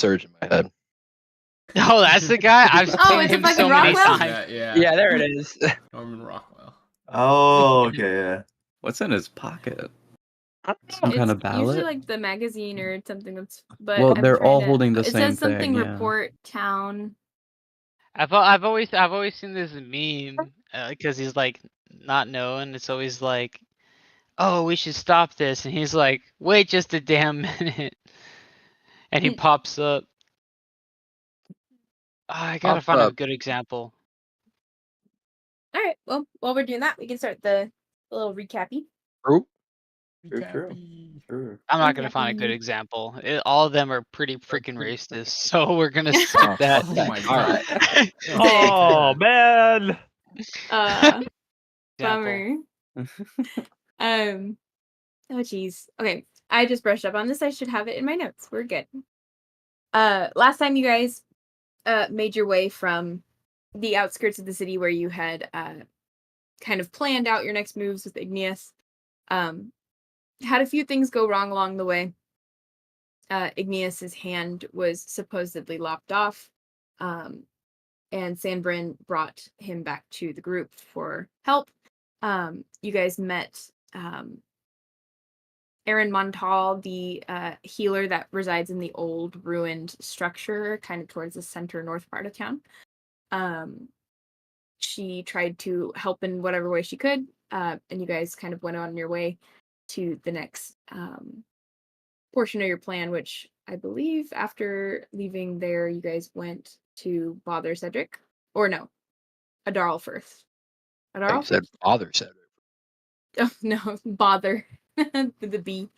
Surge in my head. Oh, that's the guy. I've seen it's a him fucking so many Rockwell? times. Yeah, there it is. Norman Rockwell. Oh, okay, yeah. What's in his pocket? I Some kind of ballot? Usually like the magazine or something that's. But Well, I'm they're trying all to- holding the it same says something. thing, yeah. Report town. I've always seen this meme because he's like not known. It's always like, oh, we should stop this, and he's like, wait just a damn minute, and he pops up. Oh, I gotta Pop find a up. good example. All right. Well, while we're doing that, we can start the little recappy. Group. Sure. I'm not gonna find a good example. All of them are pretty freaking racist, so we're gonna skip that. Oh my All right. god. Oh man. Bummer. Oh geez. Okay. I just brushed up on this. I should have it in my notes. We're good. Last time you guys made your way from the outskirts of the city where you had kind of planned out your next moves with Igneous. Had a few things go wrong along the way. Igneous's hand was supposedly lopped off. And Sanbrynn brought him back to the group for help. You guys met Aaron Montal, the healer that resides in the old ruined structure, kind of towards the center north part of town. She tried to help in whatever way she could, and you guys kind of went on your way to the next portion of your plan, which I believe after leaving there, you guys went to bother Cedric. Or no, Adarl first. Adarl? You said father Cedric. Oh, no, bother. With the B.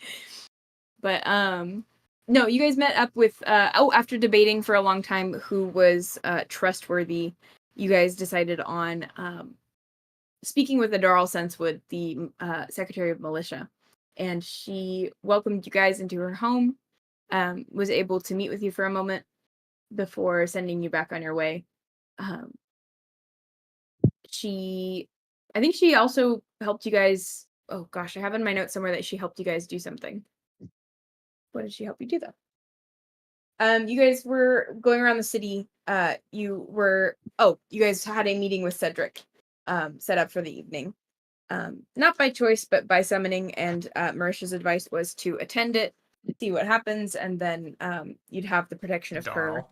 But, no, you guys met up with, after debating for a long time who was trustworthy, you guys decided on speaking with Adarl Sensewood, the Secretary of Militia. And she welcomed you guys into her home, was able to meet with you for a moment before sending you back on your way. I think she also helped you guys. Oh gosh, I have in my notes somewhere that she helped you guys do something. What did she help you do though? You guys were going around the city. You guys had a meeting with Cedric, set up for the evening. Not by choice, but by summoning, and Marisha's advice was to attend it, see what happens, and then you'd have the protection of her.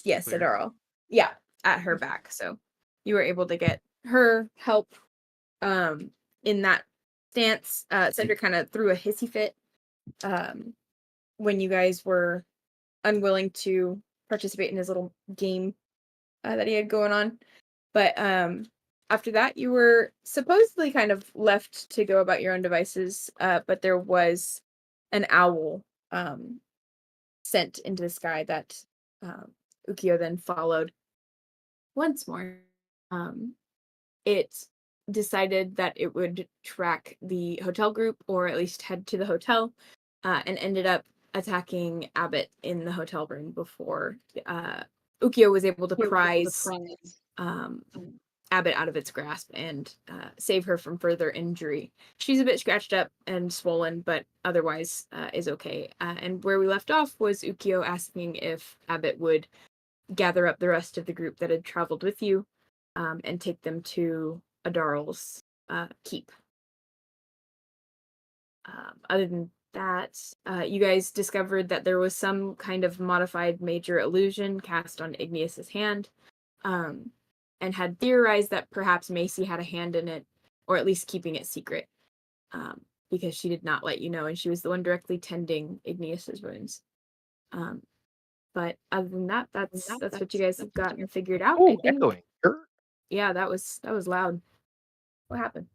Yes, Adarl. Yeah, at her back. So you were able to get her help in that stance. Cedric kind of threw a hissy fit when you guys were unwilling to participate in his little game that he had going on. But after that, you were supposedly kind of left to go about your own devices, but there was an owl sent into the sky that Ookiyo then followed once more. It decided that it would track the hotel group, or at least head to the hotel, and ended up attacking Abbott in the hotel room before Ookiyo was able to prise Abbott out of its grasp and save her from further injury. She's a bit scratched up and swollen, but otherwise is okay. And where we left off was Ookiyo asking if Abbott would gather up the rest of the group that had traveled with you and take them to Adarl's keep. Other than that, you guys discovered that there was some kind of modified major illusion cast on Igneous's hand, and had theorized that perhaps Macy had a hand in it, or at least keeping it secret, because she did not let you know, and she was the one directly tending Igneous's wounds. But other than that, that's what you guys have gotten figured out. Oh, echoing. Yeah, that was loud. What happened?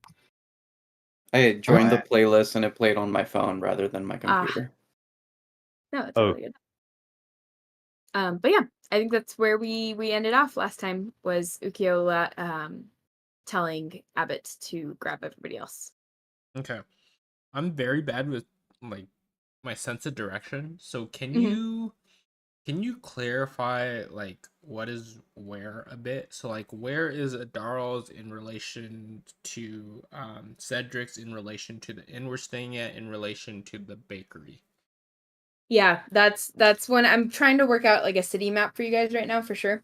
I joined the playlist and it played on my phone rather than my computer. No, it's really good. But yeah, I think that's where we ended off last time, was Ookiyo telling Abbott to grab everybody else. Okay. I'm very bad with like my sense of direction. So can you clarify like what is where a bit? So like where is Adarl's in relation to Cedric's, in relation to the inn we're staying at, in relation to the bakery? Yeah, that's when I'm trying to work out like a city map for you guys right now for sure.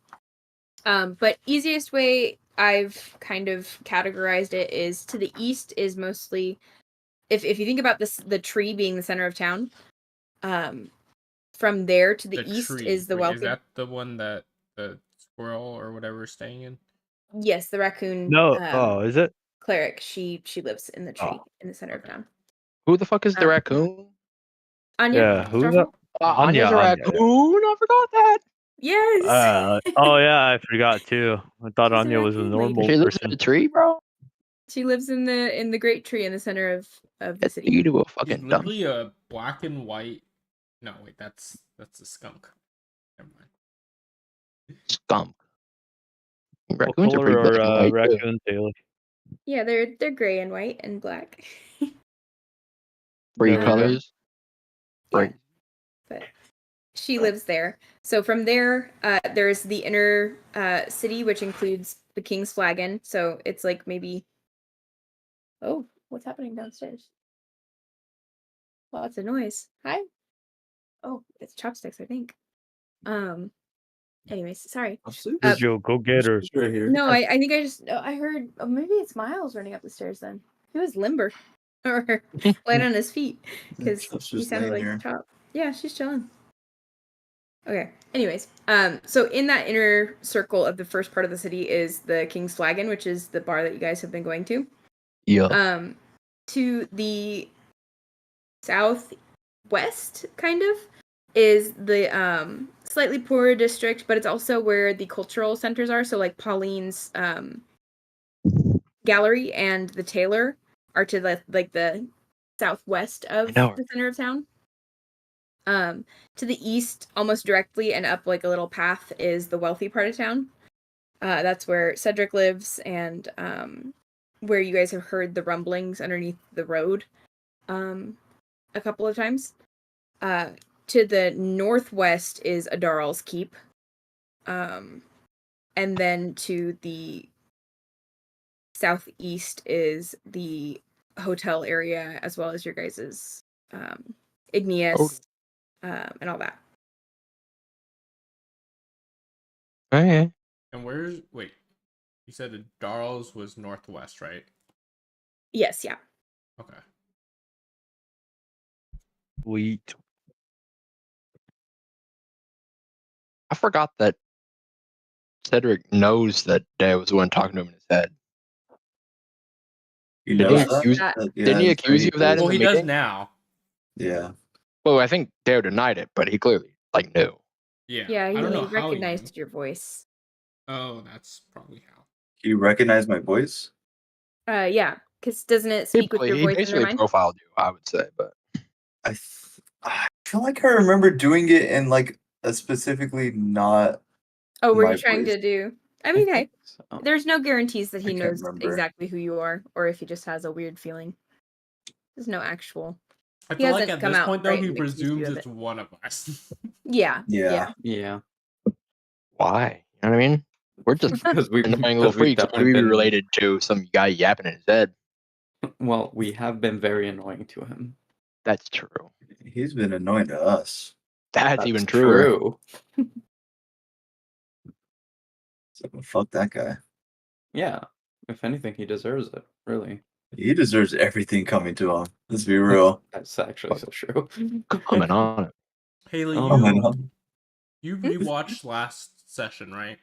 But easiest way I've kind of categorized it is to the east is mostly if you think about this the tree being the center of town, from there to the east tree. is the Wait, wealthy. is that the one that the squirrel or whatever is staying in? Yes, the raccoon. No. Is it? Cleric. She lives in the tree Oh. in the center of Okay. town. Who the fuck is the raccoon? Anya. Yeah. Who's that? Starfall? Anya's a Anya, raccoon. yeah. I forgot that. Yes. Oh yeah, I forgot too. I thought She's a Anya was a raccoon lady. normal She lives in person. a tree, bro. She lives in the great tree in the center of the Get city. you to a He's fucking dump. literally a black and white. No, wait, that's a skunk. Never mind. Skunk. What Raccoons are color pretty black and are white, too. raccoons, Hayley? Yeah, they're gray and white and black. Three Never Um, been. colors. Yeah, Right. but she lives there. So from there, there's the inner city, which includes the King's Flagon. So it's like maybe. Oh, what's happening downstairs? Lots of noise. Hi. Oh, it's chopsticks, I think. Anyways, sorry. Sergio, go get her. Right here. No, I think I heard. Oh, maybe it's Miles running up the stairs. Then he was limber, or light on his feet, because Chop's he just sounded laying like here. Chop. Yeah, she's chilling. Okay. Anyways, so in that inner circle of the first part of the city is the King's Flagon, which is the bar that you guys have been going to. Yeah. To the southwest, kind of, is the slightly poorer district, but it's also where the cultural centers are. So like Pauline's gallery and the tailor are to the southwest of the center of town. To the east, almost directly and up like a little path, is the wealthy part of town. That's where Cedric lives, and where you guys have heard the rumblings underneath the road a couple of times. To the northwest is Adaral's Keep. And then to the southeast is the hotel area, as well as your guys's Igneous and all that. Okay. And wait, you said that Darl's was northwest, right? Yes, yeah. Okay. Sweet. I forgot that Cedric knows that Dad was the one talking to him in his head. You Didn't know he Yes, accuse, that- didn't he accuse you of that in Well, the he meeting? does now. Yeah. Well, I think Dale denied it, but he clearly knew. Yeah. Yeah, I don't know he how he recognized knew. your voice. Oh, that's probably how. You recognize my voice? Yeah, because doesn't it speak with your He voice in their basically mind? profiled you, I would say, but I feel like I remember doing it in like a specifically not. Oh, were my you trying voice. to do? I mean, hey, So, there's no guarantees that I he can't knows remember. exactly who you are, or if he just has a weird feeling. There's no actual. I He feel like hasn't at come this out point, though, right he and accused you presumes of it's it. one of us. Yeah. Yeah. yeah, why? You know what I mean? We're just because annoying little freaks. Why would we be related to some guy yapping in his head? Well, we have been very annoying to him. That's true. He's been annoying to us. That's even truer. True. So fuck that guy. Yeah. If anything, he deserves it. Really. He deserves everything coming to him. Let's be real. That's actually so true. Comment on it. Haley, Oh, Oh my you god. rewatched last session, right?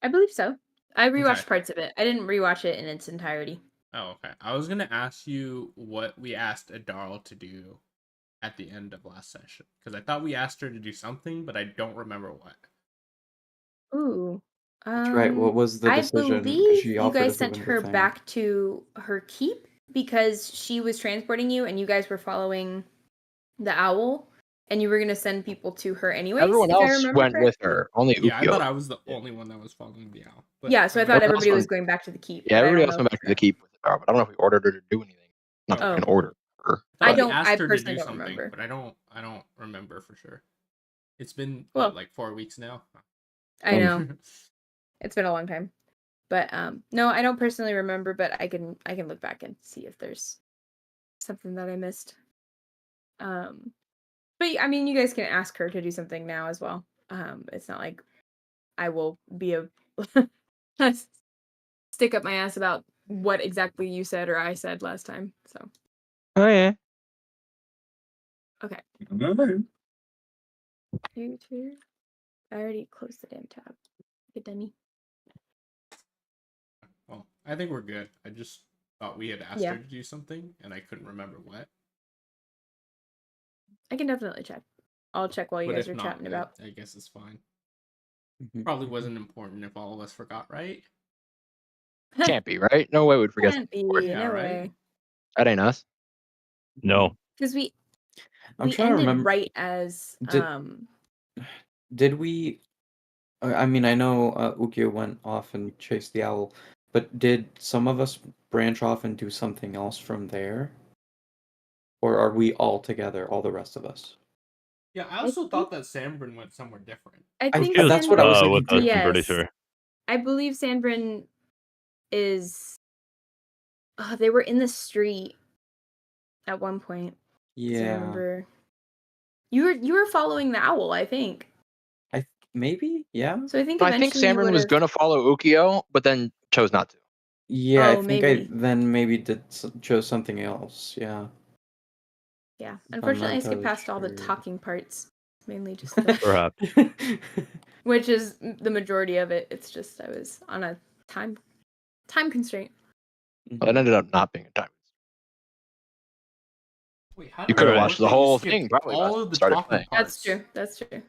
I believe so. I rewatched Okay. parts of it. I didn't rewatch it in its entirety. Oh, okay. I was gonna ask you what we asked Adarl to do at the end of last session, because I thought we asked her to do something, but I don't remember what. Ooh. That's right. What was the I decision? 'Cause believe she you offered guys us a sent window her thing. back to her keep because she was transporting you and you guys were following the owl and you were going to send people to her anyways. Everyone if I else remember went with correctly. her. Only Yeah, I thought Ookiyo. I was the only one that was following the owl. But Yeah, so I thought Everyone else everybody was went- going back to the keep. Yeah, but I everybody don't else know went back for to the keep with her, but I don't know if we ordered her to do anything. Not Oh. an order her. I we don't- asked I her to personally do don't something, remember. but I don't remember for sure. It's been Well- like 4 weeks now. I know. It's been a long time. But no, I don't personally remember, but I can look back and see if there's something that I missed. But I mean, you guys can ask her to do something now as well. It's not like I will be a stick up my ass about what exactly you said or I said last time. So Oh yeah. okay. Alright. Future. I already closed the damn tab. Get dummy. Well, I think we're good. I just thought we had asked Yeah. her to do something, and I couldn't remember what. I can definitely check. I'll check while you But guys if are not, chatting about. I guess it's fine. Mhm. Probably wasn't important if all of us forgot, right? Can't be, right? No way we'd forget. Can't be, Yeah, no right? way. That ain't us. No. Because we I'm we trying to ended remember. right as Did we? I mean, I know Ookiyo went off and chased the owl, but did some of us branch off and do something else from there? Or are we all together, all the rest of us? Yeah, I also thought that Sanbrynn went somewhere different. I I- think that's what I was Sanbrynn- with thinking us, I'm pretty yes. sure. I believe Sanbrynn is. They were in the street at one point. 'Cause I Yeah. remember. You were following the owl, I think. Maybe? Yeah? So I think I think eventually you Sanbrynn was would've- gonna follow Ookiyo, but then chose not to. Yeah, I Oh, think maybe. maybe chose something else. Yeah. Yeah. I'm Unfortunately, I not skipped entirely past all the sure. talking parts. Mainly just the, Perhaps. which is the majority of it. It's just I was on a time constraint. But it ended up not being a time. Wait, how You did could have that watched work the that you whole skipped thing probably by all the of the start of talking playing. parts? That's true. That's true.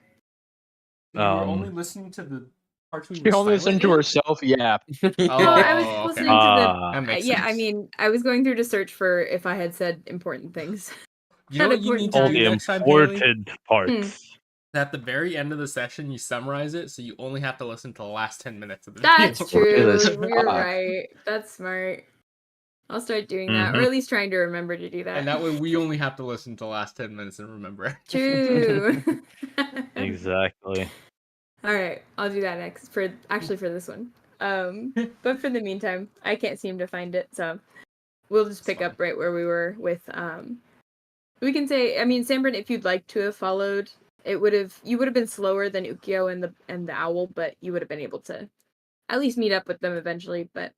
You were only Um, listening to the parts we She were only silent listened to in? herself yap. No, I was Oh, okay. listening to the. That makes Yeah, I sense. mean, I was going through to search for if I had said important things. You know at what you important need to all do the times. next time, Hayley? important parts. At the very end of the session, you summarize it, so you only have to listen to the last 10 minutes of the That's video. true. as You're fuck. right. That's smart. I'll start doing that, or Mhm. at least trying to remember to do that. And that way, we only have to listen to the last 10 minutes and remember it. True. Exactly. All right, I'll do that next for this one. But for the meantime, I can't seem to find it, so we'll just pick up right where we were with we can say, I mean, Sanbrynn, if you'd like to have followed, you would have been slower than Ookiyo and the owl, but you would have been able to at least meet up with them eventually. But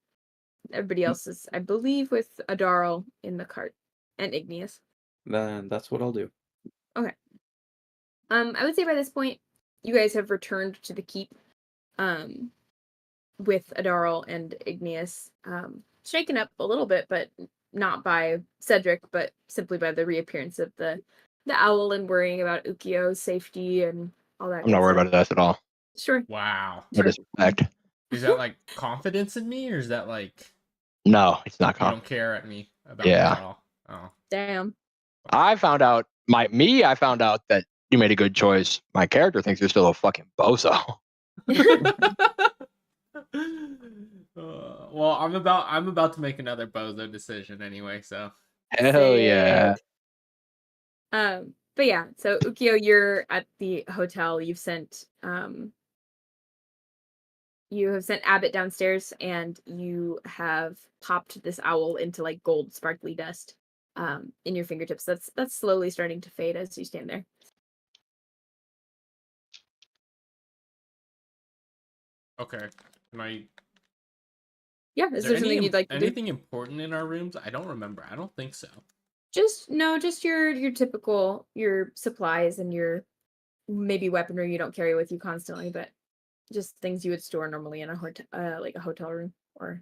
everybody else is, I believe, with Adarl in the cart and Igneous. Then that's what I'll do. Okay. I would say by this point, you guys have returned to the keep, with Adarl and Igneous, shaken up a little bit, but not by Cedric, but simply by the reappearance of the owl and worrying about Ookiyo's safety and all that. I'm not worried about that at all. Sure. Wow. No disrespect. Is that like confidence in me, or is that like No, it's not you confident. don't care at me about Yeah. me at all? Oh. Damn. I found out that you made a good choice. My character thinks you're still a fucking bozo. Well, I'm about to make another bozo decision anyway, so Hell yeah. But yeah, so Ookiyo, you're at the hotel. You have sent Abbott downstairs, and you have popped this owl into like gold sparkly dust in your fingertips. That's slowly starting to fade as you stand there. okay. Can I? Yeah, is there something you'd like to do? Anything important in our rooms? I don't remember. I don't think so. Just your typical your supplies and your maybe weaponry you don't carry with you constantly, but just things you would store normally in a hotel, like a hotel room or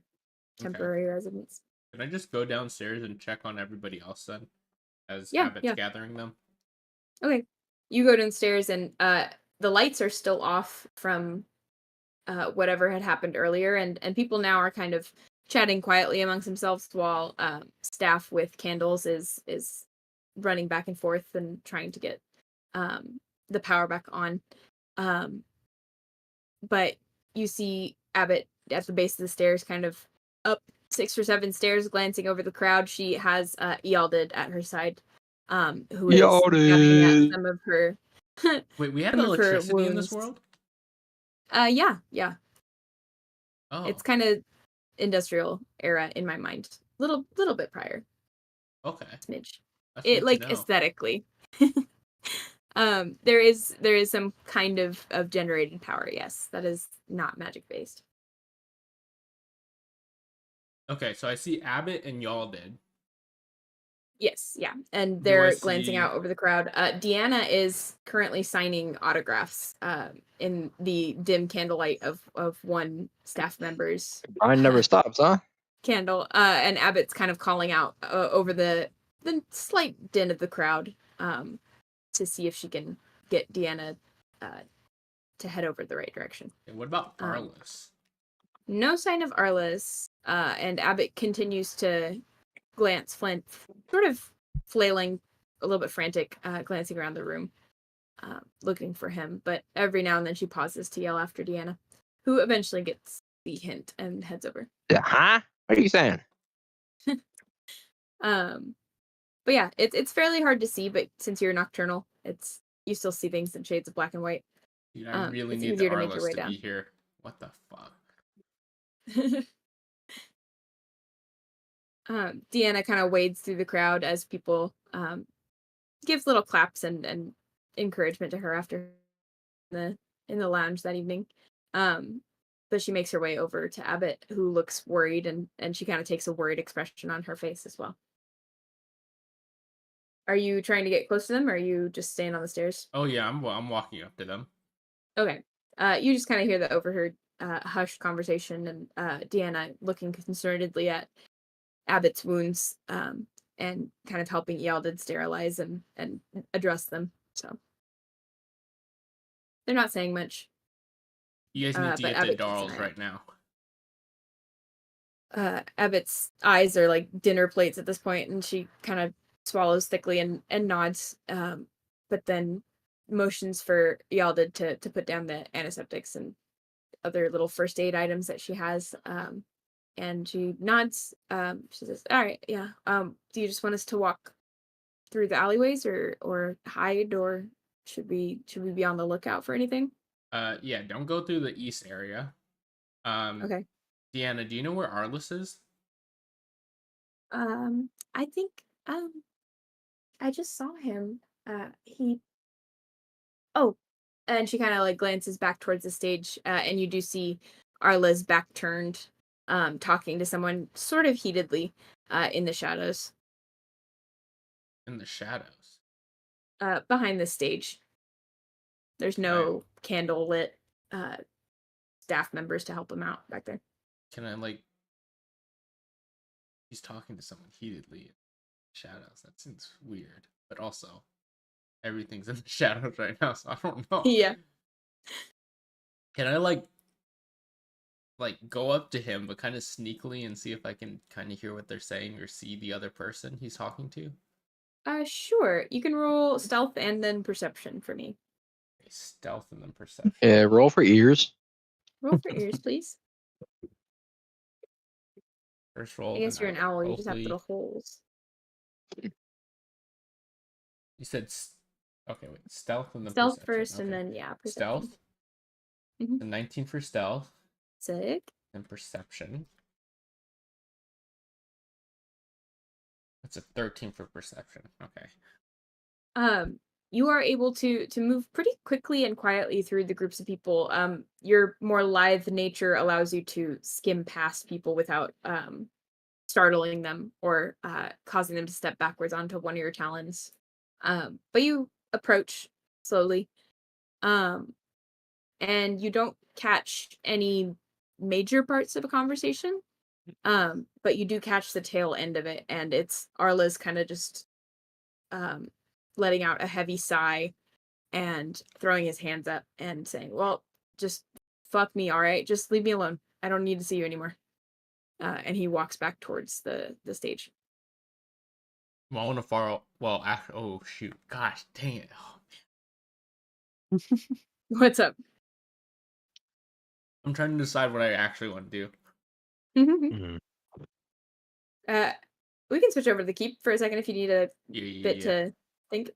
temporary residence. Can I just go downstairs and check on everybody else then, as Yeah, Abbott's yeah. gathering them? Okay, you go downstairs and the lights are still off from whatever had happened earlier, and people now are kind of chatting quietly amongst themselves while staff with candles is running back and forth and trying to get the power back on. But you see Abbott at the base of the stairs, kind of up 6 or 7 stairs, glancing over the crowd. She has Ealdid at her side, who is dabbing at some of her. Wait, we have some of her electricity in this wounds. world? Yeah. Oh, It's kind of industrial era in my mind. Little bit prior. okay. Smidge. That's It good like to know. aesthetically. There is some kind of generated power. Yes, that is not magic based. Okay, so I see Abbott and y'all did. Yes, yeah, and Do I they're glancing see- out over the crowd. Deanna is currently signing autographs in the dim candlelight of one staff member's Mine never stops, huh? candle. And Abbott's kind of calling out over the slight din of the crowd to see if she can get Deanna to head over the right direction. And what about Arliss? No sign of Arliss, and Abbott continues to glance, sort of flailing, a little bit frantic, glancing around the room, looking for him. But every now and then she pauses to yell after Deanna, who eventually gets the hint and heads over. Yeah, huh? What are you saying? But yeah, it's fairly hard to see, but since you're nocturnal, you still see things in shades of black and white. Dude, I really it's need the easier to make your Arliss way to down. be here. What the fuck? Deanna kind of wades through the crowd as people gives little claps and encouragement to her after in the lounge that evening. But she makes her way over to Abbott, who looks worried, and she kind of takes a worried expression on her face as well. Are you trying to get close to them, or are you just staying on the stairs? Oh yeah, I'm walking up to them. Okay. You just kind of hear the overheard hushed conversation, and Deanna looking concernedly at Abbott's wounds, and kind of helping Ealdid sterilize and address them. So they're not saying much. You guys need to but get Abbott to keeps an Darls eye right now. Abbott's eyes are like dinner plates at this point, and she kind of swallows thickly and nods, but then motions for Ealdid to put down the antiseptics and other little first aid items that she has. And she nods. She says, "All right, yeah. Do you just want us to walk through the alleyways, or hide, or should we be on the lookout for anything?" Yeah, don't go through the east area. Okay. Deanna, do you know where Arliss is? I think I just saw him. Oh, and she kind of like glances back towards the stage, and you do see Arla's back turned, talking to someone sort of heatedly, in the shadows. In the shadows. Behind the stage. There's no candle lit staff members to help him out back there. Can I like? He's talking to someone heatedly in the shadows. That seems weird, but also everything's in the shadows right now, so I don't know. Yeah. Can I like go up to him, but kind of sneakily, and see if I can kind of hear what they're saying or see the other person he's talking to? Sure. You can roll stealth and then perception for me. Okay, stealth and then perception. Yeah, roll for ears. Roll for ears, please. First roll. I guess and you're an owl. You just have hopefully- little holes. You said okay. Wait, stealth and then Stealth perception. first, and okay. then perception. Stealth. Mhm. The 19 for stealth Sick. and perception. That's a 13 for perception. Okay. You are able to move pretty quickly and quietly through the groups of people. Your more lithe nature allows you to skim past people without startling them or causing them to step backwards onto one of your talons. But you approach slowly, and you don't catch any major parts of a conversation. But you do catch the tail end of it, and it's Arla's kind of just letting out a heavy sigh and throwing his hands up and saying, "Well, just fuck me, all right? Just leave me alone. I don't need to see you anymore." And he walks back towards the stage. Well, I want to follow. Well, after. Oh shoot! Gosh, dang it! Oh, What's up? I'm trying to decide what I actually want to do. Mhm. We can switch over to the keep for a second if you need a bit to think.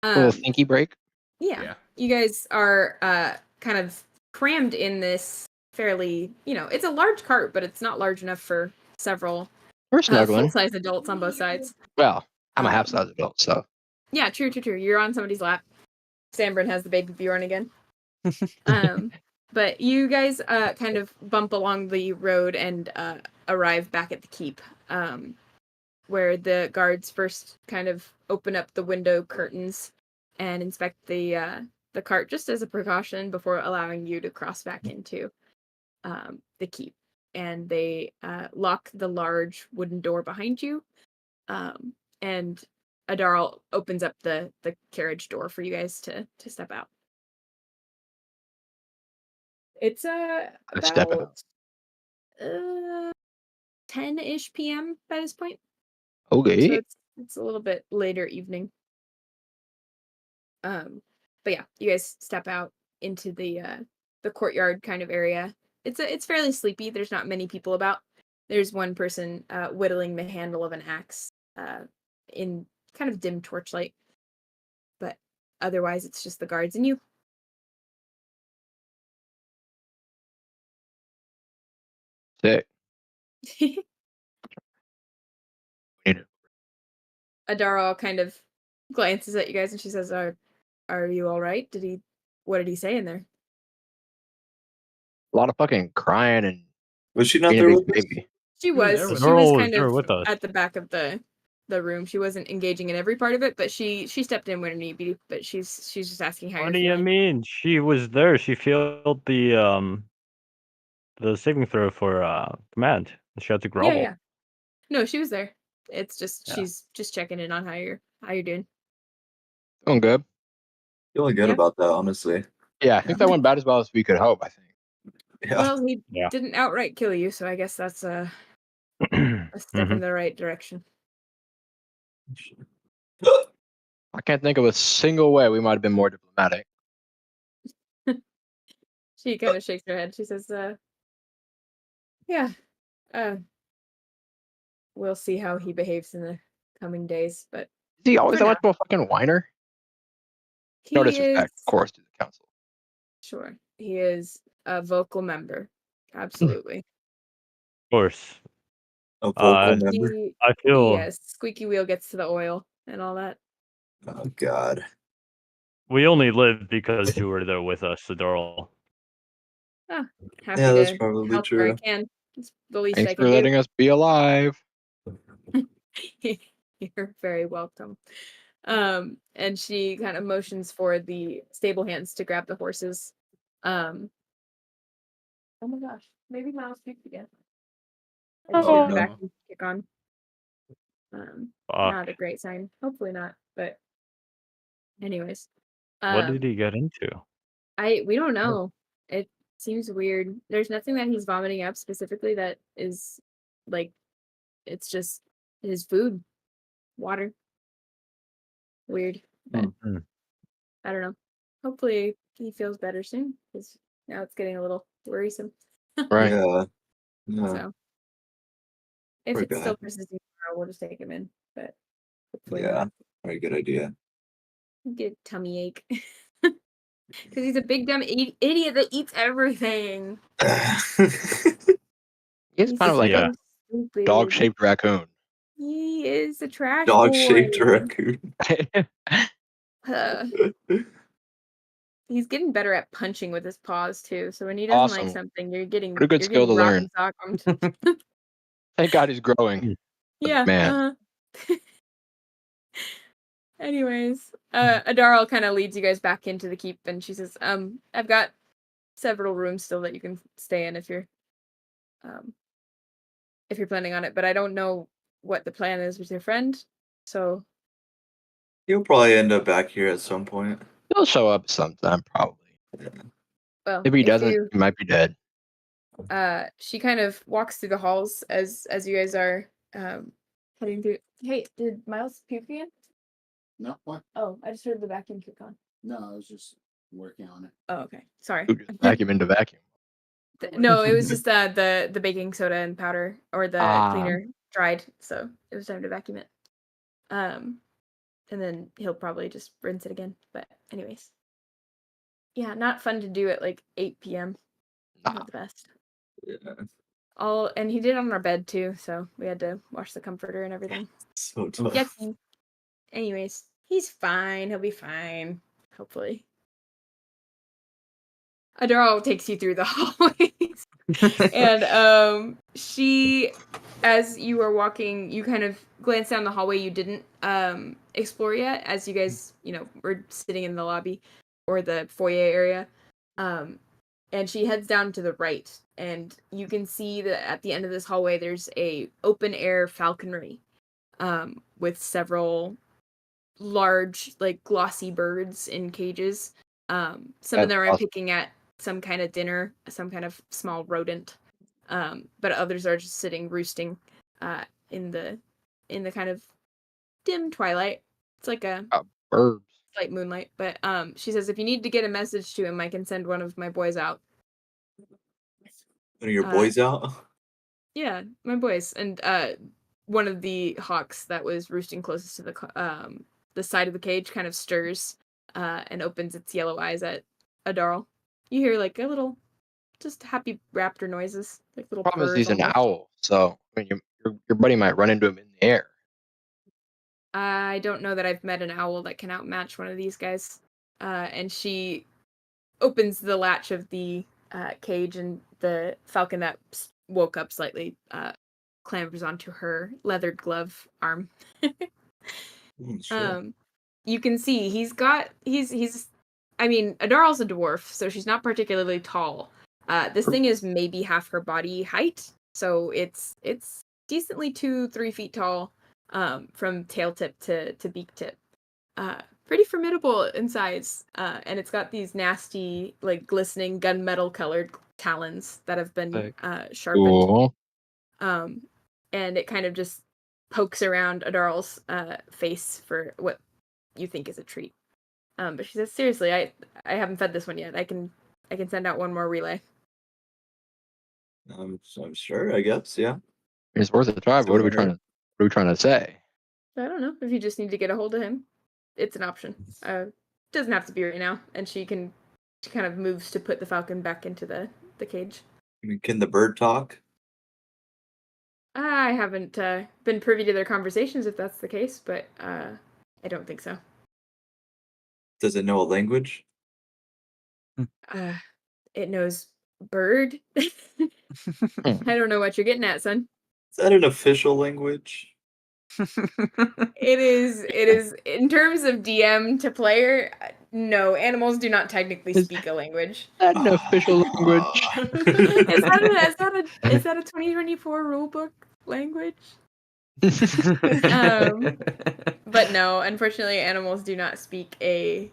Little thinky break. Yeah. You guys are kind of crammed in this fairly, it's a large cart, but it's not large enough for several We're snuggling. full-size adults on both sides. Well, I'm a half-size adult, so. Yeah, true. You're on somebody's lap. Sanbrynn has the baby Bjorn again. But you guys kind of bump along the road and arrive back at the keep, where the guards first kind of open up the window curtains and inspect the cart just as a precaution before allowing you to cross back into the keep. And they lock the large wooden door behind you, and Adarl opens up the carriage door for you guys to step out. It's step out. about 10-ish p.m. by this point. Okay. So it's a little bit later evening. But yeah, you guys step out into the courtyard kind of area. It's fairly sleepy. There's not many people about. There's one person whittling the handle of an axe in kind of dim torchlight. But otherwise it's just the guards and you. Sick. Need it. Adara kind of glances at you guys and she says, Are you all right? What did he say in there? A lot of fucking crying and Was she not being a there big with us? baby. She was was. there with She us. was Girl kind was there of with us. at the back of the room. She wasn't engaging in every part of it, but she stepped in when need be. But she's just asking how What you're do you feeling. mean? She was there. She failed the saving throw for command. She had to grovel. Yeah. No, she was there. It's just Yeah. she's just checking in on how you're doing. Doing good. Feeling good Yeah. about that, honestly. Yeah, I think that went about as well as we could hope, I think. Yeah. Well, he Yeah. didn't outright kill you, so I guess that's a step in the right direction. I can't think of a single way we might have been more diplomatic. She kind of shakes her head. She says, yeah, we'll see how he behaves in the coming days, but Is he always For that much of a fucking whiner? he No is disrespect, of course, to the council. sure. He is a vocal member. Absolutely. Of course. A vocal member. He, I feel yes, squeaky wheel gets to the oil and all that. Oh God. we only live because you were there with us, Adorl. Happy Yeah, that's to probably help where I true. can. It's the least Thanks I for can letting us be alive. do. You're very welcome. And she kind of motions for the stable hands to grab the horses. Oh my gosh, maybe Miles puked again. And she Oh, goes no. back and kick on. Not a Fuck. great sign. Hopefully not, but anyways. What did he get into? We don't know. It seems weird. There's nothing that he's vomiting up specifically that is like it's just his food. Water. Weird. But Mhm. I don't know. Hopefully he feels better soon, because now it's getting a little worrisome. Right. Yeah. Yeah. So if Poor it's still guy. persisting tomorrow, we'll just take him in. But hopefully Yeah. not. Very good idea. Get tummy ache. Because he's a big dumb idiot that eats everything. He's kind of like Yeah. a stupid. dog-shaped raccoon. He is a trash Dog-shaped boy. raccoon. Uh, he's getting better at punching with his paws too. So when he doesn't like Awesome. something, you're getting What a good skill to learn. socked. Thank God he's growing. Yeah. Man. Anyways, Adarl kind of leads you guys back into the keep, and she says, I've got several rooms still that you can stay in if you're planning on it, but I don't know what the plan is with your friend, so He'll probably end up back here at some point. He'll show up sometime, probably. well, If he if doesn't, you, he might be dead. she kind of walks through the halls as you guys are heading through. Hey, did Miles puke again? No, what? Oh, I just heard the vacuum kick on. No, I was just working on it. Oh, okay. Sorry. Who just vacuum into vacuum? No, it was just the baking soda and powder, or the Ah. cleaner dried, so it was time to vacuum it. And then he'll probably just rinse it again. But anyways, yeah, not fun to do at like 8 p.m. Nah. Not the best. Yeah. And he did it on our bed too, so we had to wash the comforter and everything. So tough. Yucky. Anyways, he's fine. He'll be fine. hopefully. Adara takes you through the hallways. And she, as you are walking, you kind of glance down the hallway you didn't explore yet, as you guys, were sitting in the lobby or the foyer area. And she heads down to the right, and you can see that at the end of this hallway there's a open air falconry with several large, like, glossy birds in cages. Some of them are picking at some kind of dinner, some kind of small rodent, but others are just sitting roosting in the kind of dim twilight. It's like a Birds. slight moonlight. But she says, if you need to get a message to him, I can send one of my boys out. One of your boys out? Yeah, my boys. And one of the hawks that was roosting closest to the side of the cage kind of stirs and opens its yellow eyes at Adarl. You hear like a little, just happy raptor noises, like little Problem is purrs. he's an almost. owl, so I mean, your buddy might run into him in the air. I don't know that I've met an owl that can outmatch one of these guys. And she opens the latch of the cage, and the falcon that woke up slightly clambers onto her leathered glove arm. Sure. You can see he's I mean, Adarl's a dwarf, so she's not particularly tall. This thing is maybe half her body height, so it's decently 2-3 feet tall, from tail tip to beak tip. Pretty formidable in size, and it's got these nasty, like, glistening gunmetal colored talons that have been sharpened. Cool. And it kind of just pokes around Adarl's face for what you think is a treat. But she says, seriously, I haven't fed this one yet. I can send out one more relay. I'm sure, I guess, yeah. It's worth a try. But what are we trying to say? I don't know. If you just need to get a hold of him, it's an option. Doesn't have to be right now. And she kind of moves to put the falcon back into the cage. I mean, can the bird talk? I haven't been privy to their conversations, if that's the case, but I don't think so. Does it know a language? It knows bird. I don't know what you're getting at, son. Is that an official language? It is in terms of DM to player. No, animals do not technically speak a language. Is that an official language? Is that a 2024 rulebook language? But no, unfortunately, animals do not speak a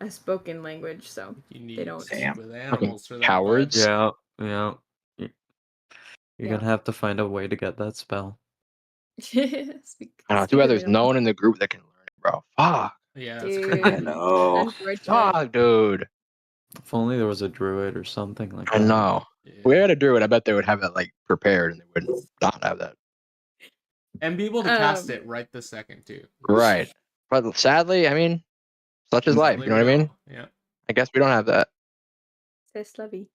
spoken language, so they don't. With animals for that. Cowards. Yeah. You're gonna have to find a way to get that spell. I don't know. Too bad there's no one in the group that can learn it, bro. Fuck. Yeah, Dude, that's I crazy. know. Fuck, dude. If only there was a druid or something like I that. know. Yeah. If we had a druid, I bet they would have that like prepared, and they would not have that. And be able to cast it right this second too. Right. But sadly, I mean, such is life. You know what I mean? Yeah. I guess we don't have that. So slubby.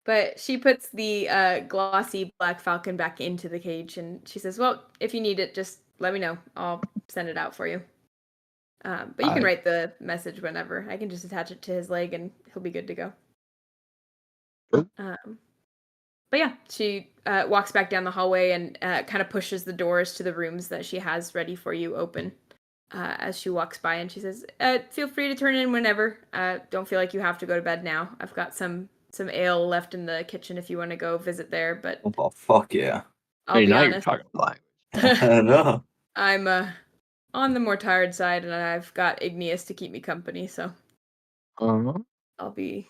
But she puts the glossy black falcon back into the cage, and she says, well, if you need it, just let me know. I'll send it out for you. But you can write the message whenever. I can just attach it to his leg, and he'll be good to go. Sure. But yeah, she walks back down the hallway and kind of pushes the doors to the rooms that she has ready for you open as she walks by, and she says, feel free to turn in whenever. Don't feel like you have to go to bed now. I've got some ale left in the kitchen if you want to go visit there, but Oh, fuck yeah. I'll be now honest. you're talking language. I know. I'm on the more tired side, and I've got Igneous to keep me company, so I'll be...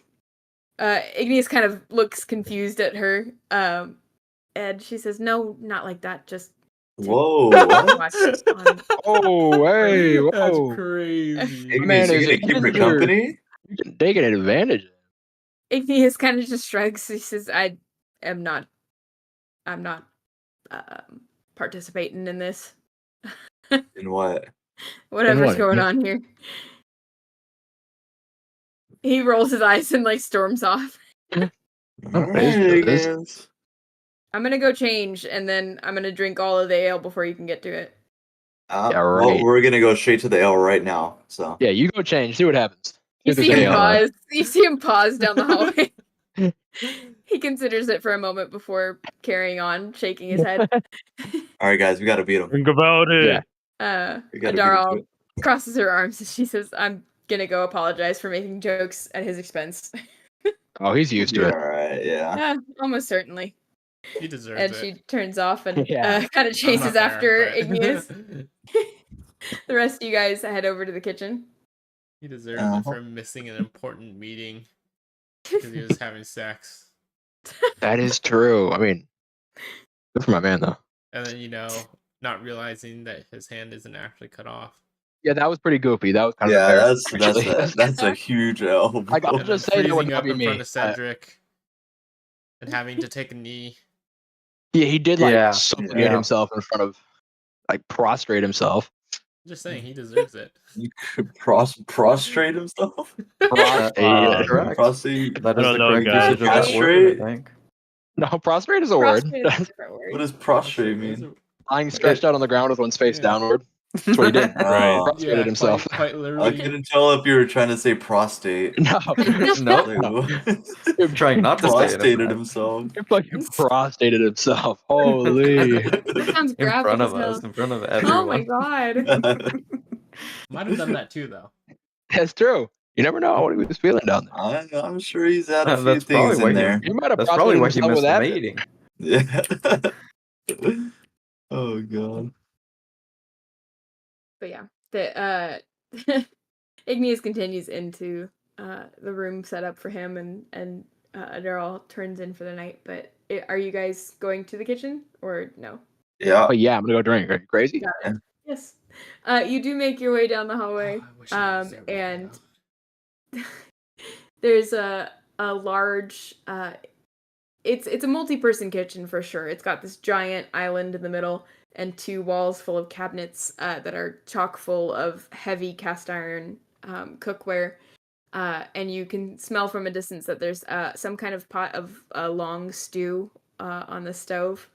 Igneous kind of looks confused at her, and she says, no, not like that, just... Whoa, watch what? on- Oh, hey, whoa. That's crazy. Ignis, you gonna keep her company? You're taking advantage of it. Igneous kind of just shrugs. He says, I'm not participating in this. In what? Whatever's what? going on here. He rolls his eyes and like storms off. Alright, I guess. I'm gonna go change, and then I'm gonna drink all of the ale before you can get to it. Yeah, Well, right. we're gonna go straight to the ale right now. So Yeah, you go change. See what happens. You Give see this him ale, pause. You see him pause down the hallway. He considers it for a moment before carrying on, shaking his head. All right, guys, we gotta beat him. Think about it. Yeah. We gotta beat him to Adara it. crosses her arms and she says, "I'm gonna go apologize for making jokes at his expense." Oh, he's used to Yeah, it. all right, yeah. Yeah, almost certainly. He deserves And it. she turns off and Yeah. kind of I'm chases not there, after but- Igneous. The rest of you guys head over to the kitchen. He deserves it for missing an important meeting because he was having sex. That is true. I mean, good for my man though. And then, not realizing that his hand isn't actually cut off. Yeah, that was pretty goofy. That was kind of Yeah, embarrassing, that's actually. that's a huge L. bro. Like, I'll And then just say that would freezing not up be in me. front of Cedric and having to take a knee. Yeah, he did like Yeah, supplicate yeah. himself in front of, like, prostrate himself. I'm just saying, he deserves it. You could prostrate himself. Prostrate. That's correct. Prostrate. That I is don't the know, correct guys. usage of that word, Castrate? I think. No, prostrate is a word. Prostrate is a different word. What does prostrate mean? Lying stretched out on the ground with one's face Yeah. downward. That's what he did. Right. Prostrated himself. Quite I literally. couldn't tell if you were trying to say prostate. No. No, Like, No. what? trying not to say it. in Prostated fact. himself. He fucking prostrated himself. Holy. That sounds In graphic front as of hell. us, in front of Oh everyone. my god. Might have done that too, though. That's true. You never know what he was feeling down there. I'm sure he's had a few That's probably things why in there. He might have That's probably prostrated why he himself with missed the that. meeting. Yeah. Oh god. But yeah, the Igneous continues into the room set up for him, and Daryl turns in for the night. But are you guys going to the kitchen or no? Yeah. But yeah, I'm gonna go drink. Are you crazy? Got it. Yes. You do make your way down the hallway, Oh, I wish I was there right and now. there's a large. It's a multi-person kitchen for sure. It's got this giant island in the middle and two walls full of cabinets that are chock full of heavy cast iron cookware. And you can smell from a distance that there's some kind of pot of long stew on the stove.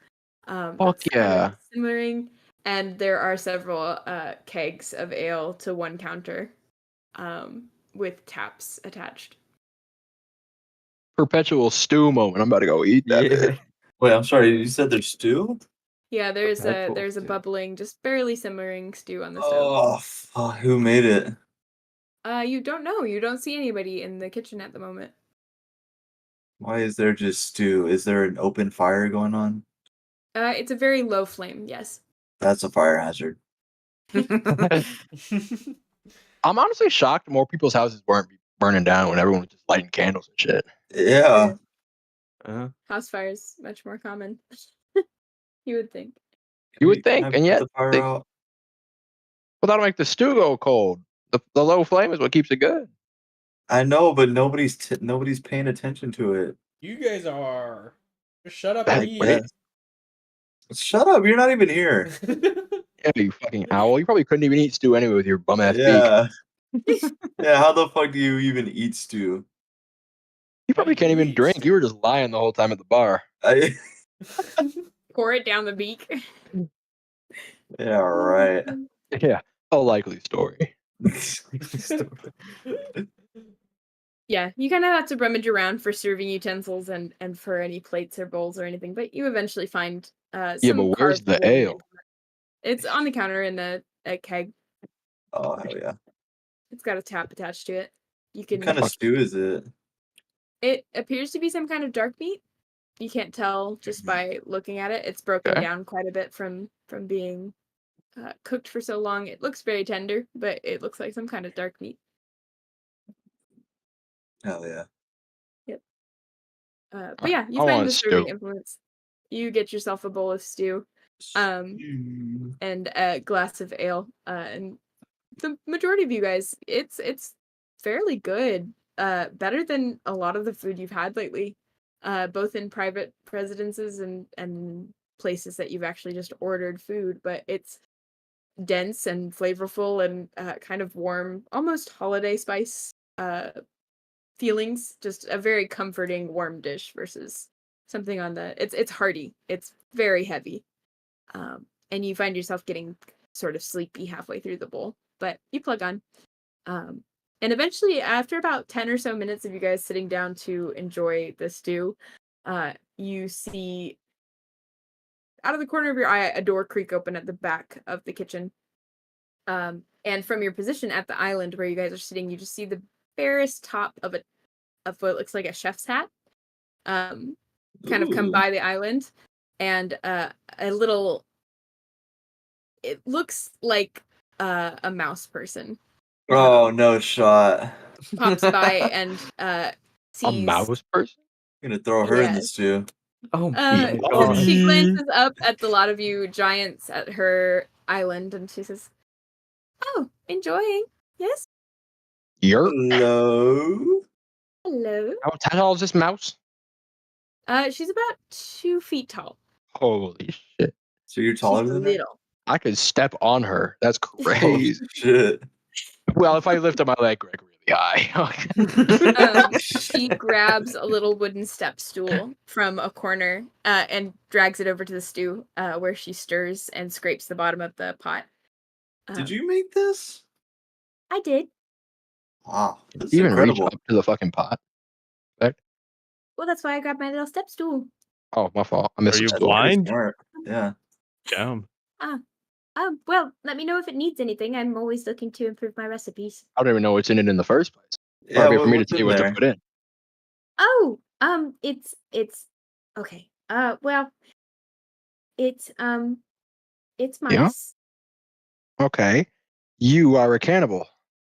Fuck That's kind yeah. of simmering. And there are several kegs of ale to one counter with taps attached. Perpetual stew moment. I'm about to go eat that. Yeah. bitch. Wait, I'm sorry. You said there's stew? Yeah, there's Perpetual a stew. bubbling, just barely simmering stew on the stove. Oh, fuck. Who made it? You don't know. You don't see anybody in the kitchen at the moment. Why is there just stew? Is there an open fire going on? It's a very low flame. Yes. That's a fire hazard. I'm honestly shocked more people's houses weren't burning down when everyone was just lighting candles and shit. Yeah. House fires much more common. You would think. You would Can I think, and put yet the fire they- out? Well, that'll make the stew go cold. The low flame is what keeps it good. I know, but nobody's paying attention to it. You guys are. Just shut up That- and eat. wait. Shut up! You're not even here. Yeah, you fucking owl. You probably couldn't even eat stew anyway with your bum ass beak. Yeah. Yeah. How the fuck do you even eat stew? You probably How do can't you even eat drink. stew? You were just lying the whole time at the bar. Pour it down the beak. Yeah. Right. Yeah, a likely story. Yeah, you kind of have to rummage around for serving utensils and for any plates or bowls or anything, but you eventually find some Yeah, but where's carved the wooden ale? implement. It's on the counter in a keg. Oh hell yeah! It's got a tap attached to it. You What can. kind of stew is it? It appears to be some kind of dark meat. You can't tell just by looking at it. It's broken Okay. down quite a bit from being cooked for so long. It looks very tender, but it looks like some kind of dark meat. Hell yeah! But yeah, you I find want the stew. serving implements. You get yourself a bowl of stew, and a glass of ale. And the majority of you guys, it's fairly good. Better than a lot of the food you've had lately. Both in private residences and places that you've actually just ordered food, but it's dense and flavorful and kind of warm, almost holiday spice feelings. Just a very comforting, warm dish versus something on the. It's hearty. It's very heavy, and you find yourself getting sort of sleepy halfway through the bowl. But you plug on, and And eventually, after about 10 or so minutes of you guys sitting down to enjoy the stew, you see out of the corner of your eye a door creak open at the back of the kitchen. And from your position at the island where you guys are sitting, you just see the barest top of what looks like a chef's hat kind of come by the island, and a little, it looks like a mouse person Oh, no shot. pops by and A sees mouse person? I'm gonna throw her in Yeah. the stew. Oh my God. she glances up at the lot of you giants at her island and she says, "Oh, enjoying? Yes? You're Hello? Hello." how tall is this mouse? She's about 2 feet tall. Holy shit! So you're taller She's than her? little. I could step on her. That's Oh, crazy. shit. Well, if I lift up my leg really high. She grabs a little wooden step stool from a corner and drags it over to the stew, where she stirs and scrapes the bottom of the pot. Did you make this? I did. Wow, this is Even reach incredible. up to the fucking pot. Well, that's why I grabbed my little step stool. Oh, my fault. I missed Are you some That's story. pretty blind? smart. Yeah. Damn. Well, let me know if it needs anything. I'm always looking to improve my recipes. I don't even know what's in it in the first place. Yeah, Probably for me to what's tell in you what there? to put in. Oh, it's okay. Well, it's mice. Okay. You are a cannibal.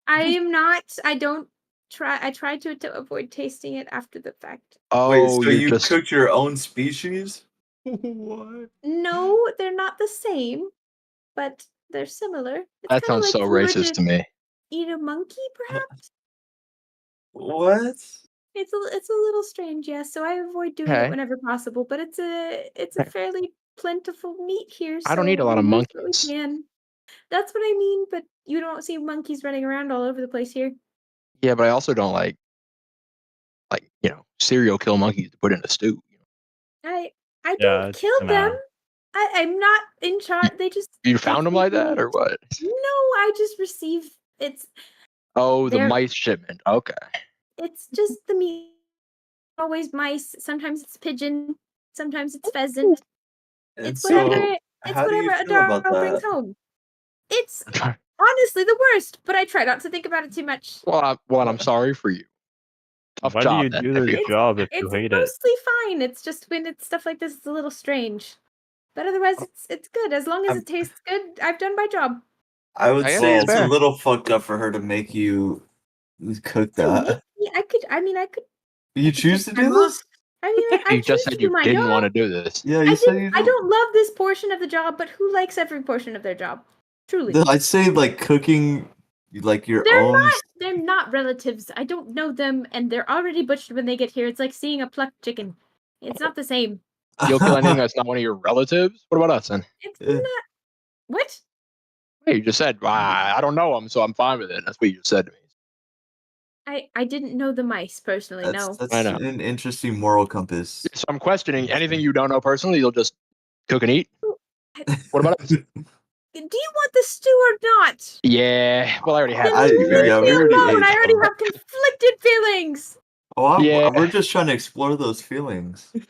I am not. I don't try. I try to avoid tasting it after the fact. Oh, Wait, so you're you just cooked your own species? What? No, they're not the same, but they're similar. It's that kinda sounds like so if you were racist to me. eat a monkey, perhaps. What? It's a little strange, yes. So I avoid doing Okay. it whenever possible. But it's a fairly plentiful meat here. I don't eat a lot of we use what we monkeys. can. That's what I mean. But you don't see monkeys running around all over the place here. Yeah, but I also don't like serial kill monkeys to put in a stew. I Yeah, don't it's kill kinda- them. I'm not in charge. They just You found them feed like that, me. or what? No, I just receive. Oh, the They're- mice shipment. Okay. It's just the meat. Always mice. Sometimes it's pigeon. Sometimes it's pheasant. And It's so, whatever. It's how do you whatever feel about Adaro brings that? home. It's honestly the worst, but I try not to think about it too much. Well, I'm sorry for you. Tough Why job. do you then, do if this you- job if you It's hate it? mostly fine. It's just when it's stuff like this, it's a little strange. But otherwise, it's good. As long as it tastes good, I've done my job. I would I guess say it's it's a fair. little fucked up for her to make you cook So that. maybe I could. You choose to take do time off. this? I You just choose to said do you my didn't job. want to do this. Yeah, I you said you didn't. I don't love this portion of the job, but who likes every portion of their job? Truly. I'd say like cooking like your They're own. They're not relatives. I don't know them, and they're already butchered when they get here. It's like seeing a plucked chicken. It's not the same. You'll kill anything that's not one of your relatives? What about us then? It's Yeah. not. What? Hey, you just said, I don't know them, so I'm fine with it. That's what you just said to me. I didn't know the mice personally. No. That's I know. an interesting moral compass. So I'm questioning anything you don't know personally, you'll just cook and eat? What about us? Do you want the stew or not? Yeah, well, I already had Then this. leave yeah, me we already alone. ate I already some. have conflicted feelings. Oh, Yeah. we're just trying to explore those feelings. It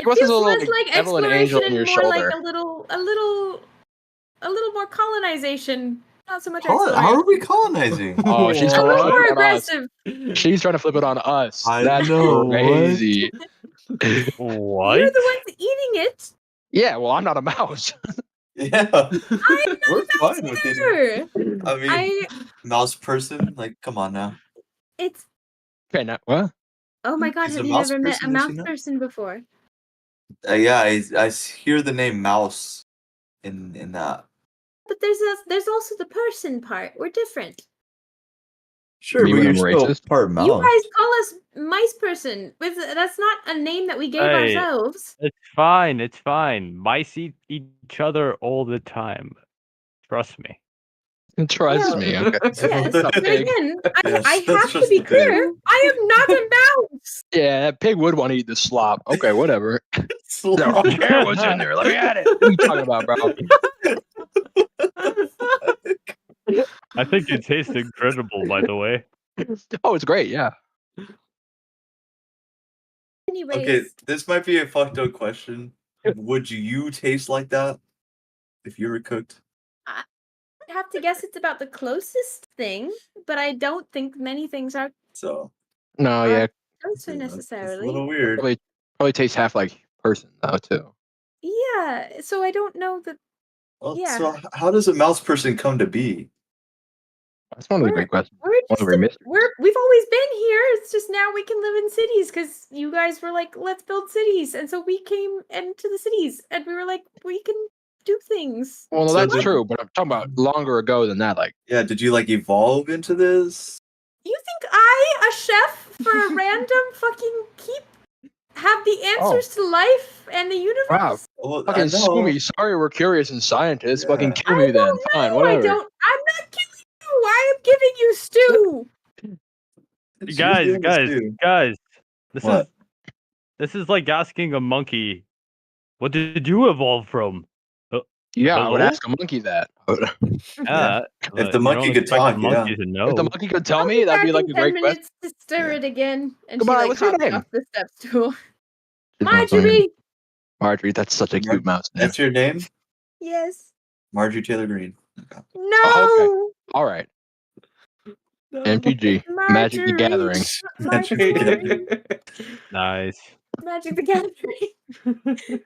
What's this feels little, less like, like devil and exploration angel on and your more like shoulder? a little more colonization. Not so much How exploration. are we colonizing? Oh, she's A trying little to more flip it on us. aggressive. She's trying to flip it on us. I That's know, what? crazy. What? You're the ones eating it. Yeah, well, I'm not a mouse. Yeah, I'm we're not fine with eating. either. I mean, mouse person, like, come on now. It's. Okay, now, what? Oh my god, Is have a you mouse never met a person, is she mouse not? person before? Yeah, I hear the name mouse in that. But there's also the person part. We're different. Sure, You but mean you're I'm still racist? part mouse. You guys call us mice person. That's not a name that we gave Hey. ourselves. It's fine. It's fine. Mice eat each other all the time. Trust me. Trust Well, me. Okay. Yes, What's up, but pig? again, Yes, I that's have to just be the pig. clear. I am not a mouse. Yeah, that pig would want to eat the slop. Okay, whatever. I don't care what's in there. Let me at it. What are you talking about, bro? I think it tastes incredible, by the way. Oh, it's great. Yeah. Anyways, Okay, this might be a fucked up question. Would you taste like that if you were cooked? I have to guess it's about the closest thing, but I don't think many things are So No, yeah. closer that's a necessarily. little weird. Probably tastes half like person though too. Yeah, so I don't know that. Well, Yeah. so how does a mouse person come to be? That's one of the great questions. We're One of just the mysteries. we've always been here. It's just now we can live in cities because you guys were like, let's build cities, and so we came into the cities, and we were like, we can do things. Well, no, So that's did- true, but I'm talking about longer ago than that. Like, Yeah, did you like evolve into this? You think I, a chef for a random fucking keep, have the answers to life and the universe? wow, Well, fucking sue me. Sorry, we're curious and scientists. Fucking Yeah. kill me then. Fine, No, whatever. I don't. I'm not killing you. I am giving you stew. Guys, What? this is like asking a monkey, what did you evolve from? Yeah, I would Hello? ask a monkey that. Yeah, If the you monkey don't could expect talk, the yeah. monkey to know. If the monkey could tell I'll me, be that'd be back like in a 10 great question. minutes to stir Yeah. it again. And Goodbye, she like what's your hops name? off the step stool. She's not playing. Marjorie. Marjorie, that's such a cute mouse name. That's your name? Yes. Marjorie Taylor Greene. Okay. No. Oh, All right. MTG. Magic the Marjorie. Gathering. Magic the Gathering. Nice. Magic the Gathering.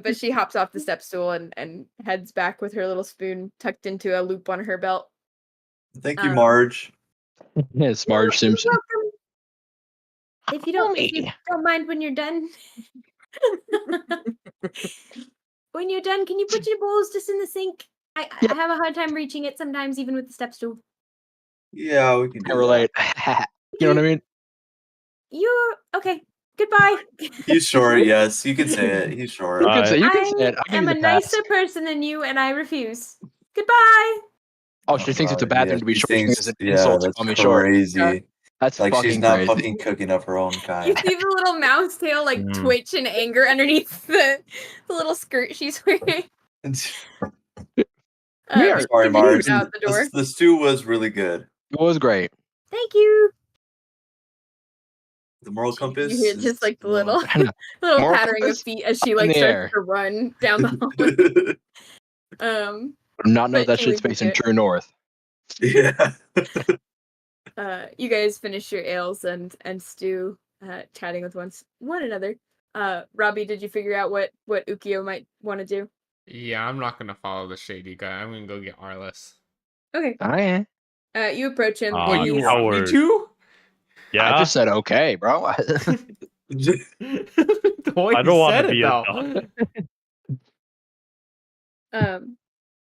But she hops off the step stool and heads back with her little spoon tucked into a loop on her belt. Thank you, Marge. Yes, Marge Simpson. You're welcome. If you don't mind when you're done. When you're done, can you put your bowls just in the sink? I have a hard time reaching it sometimes, even with the step stool. Yeah, we can do I relate. You know what I mean? You're okay. Goodbye. He's short, yes. You can say it. He's short. You can say I it. I'll give am you a the pass. nicer person than you, and I refuse. Goodbye. Oh, she thinks it's a bad thing to be she short. She thinks it's an yeah, insult to that's call me short. crazy. That's Like fucking she's not crazy. fucking cooking up her own You kind. see the little mouse tail like twitch in anger underneath the little skirt she's wearing. Here. Sorry, Marge. Out the door. The stew was really good. It was great. Thank you. The moral compass. You hear is just like the low. little Moral pattering of compass? feet as she Up in like the starts air. to run down the hallway. Not know But that she shit's leaves facing it. true north. Yeah. You guys finish your ales and stew, chatting with one another. Robbie, did you figure out what Ookiyo might want to do? Yeah, I'm not gonna follow the shady guy. I'm gonna go get Arliss. Okay. Oh, yeah. You approach him. Aw, and you he's- want me to? Yeah. I just said okay, bro. The way I you don't want said to it, be though.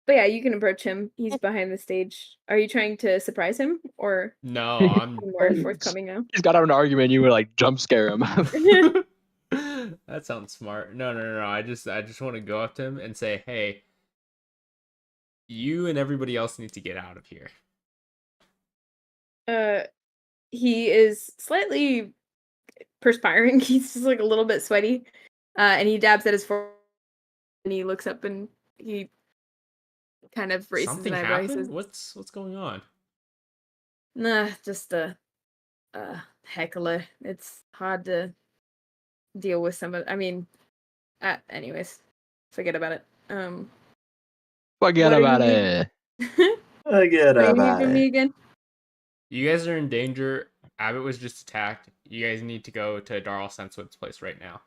But yeah, you can approach him. He's behind the stage. Are you trying to surprise him or No, I'm. be more forthcoming now? He's got out an argument. You would like jump scare him. That sounds smart. No. I just want to go up to him and say, "Hey, you and everybody else need to get out of here." He is slightly perspiring. He's just like a little bit sweaty. And he dabs at his forehead and he looks up and he kind of raises Something an eyebrow. He happened? says, What's going on? Nah, just a heckler. It's hard to deal with some of. I mean, anyways, forget about it. Forget What are about you it. Forget What do you need about from me it. again? You guys are in danger. Abbott was just attacked. You guys need to go to Darl Sensewood's place right now.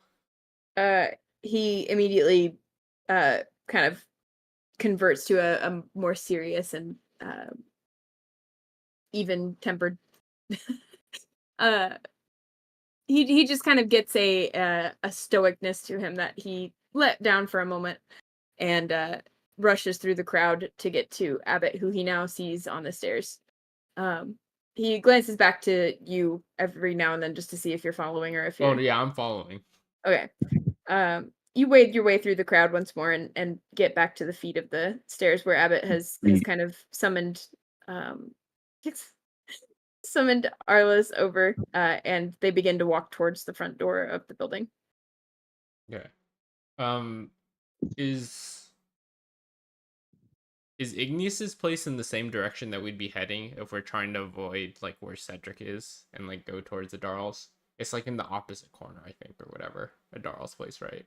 He immediately kind of converts to a more serious and even tempered. He just kind of gets a stoicness to him that he let down for a moment and rushes through the crowd to get to Abbott, who he now sees on the stairs. He glances back to you every now and then just to see if you're following or if you're. Oh yeah, I'm following. Okay. You wade your way through the crowd once more and get back to the feet of the stairs where Abbott has kind of summoned summoned Arliss over, and they begin to walk towards the front door of the building. Okay. Is Igneous's place in the same direction that we'd be heading if we're trying to avoid like where Cedric is and like go towards the Darls? It's like in the opposite corner, I think, or whatever. A Darl's place, right?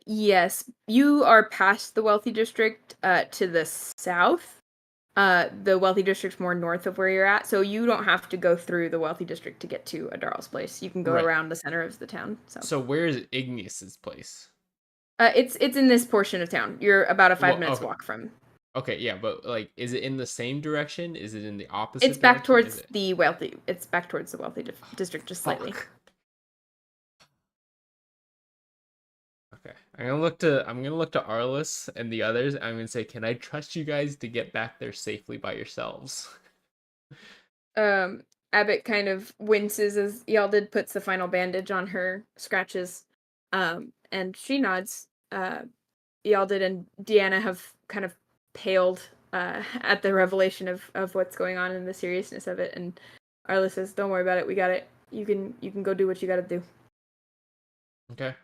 Yes. You are past the wealthy district to the south. The wealthy district's more north of where you're at, so you don't have to go through the wealthy district to get to Adarl's place. You can go Right. around the center of the town. So where is Igneous's place? it's in this portion of town. You're about a 5 minutes okay. walk from. Okay, yeah, but like, is it in the same direction? Is it in the opposite? It's back direction? towards the wealthy. It's back towards the wealthy district, just slightly. Fuck. Okay, I'm gonna look to Arliss and the others. I'm gonna say, can I trust you guys to get back there safely by yourselves? Abbott kind of winces as Yaldid puts the final bandage on her scratches. And she nods. Yaldid and Deanna have kind of paled at the revelation of what's going on and the seriousness of it. And Arliss says, "Don't worry about it. We got it. You can go do what you got to do." Okay.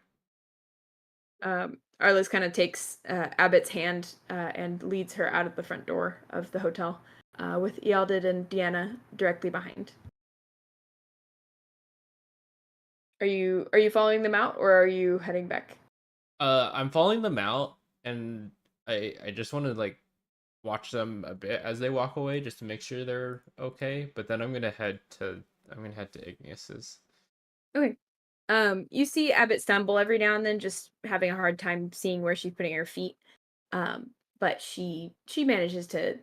Arliss kind of takes Abbott's hand and leads her out of the front door of the hotel, with Yaldid and Deanna directly behind. Are you following them out, or are you heading back? I'm following them out, and I just want to like watch them a bit as they walk away, just to make sure they're okay. But then I'm gonna head to Igneous's. Okay. You see Abbott stumble every now and then, just having a hard time seeing where she's putting her feet. But she manages to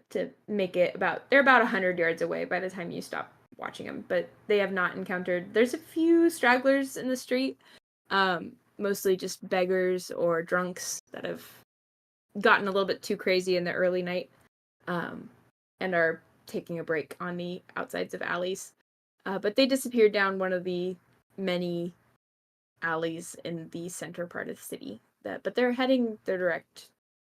make it they're about 100 yards away by the time you stop watching them. But they have not encountered. There's a few stragglers in the street, mostly just beggars or drunks that have gotten a little bit too crazy in the early night, and are taking a break on the outsides of alleys. But they disappeared down one of the many alleys in the center part of the city. But they're heading they're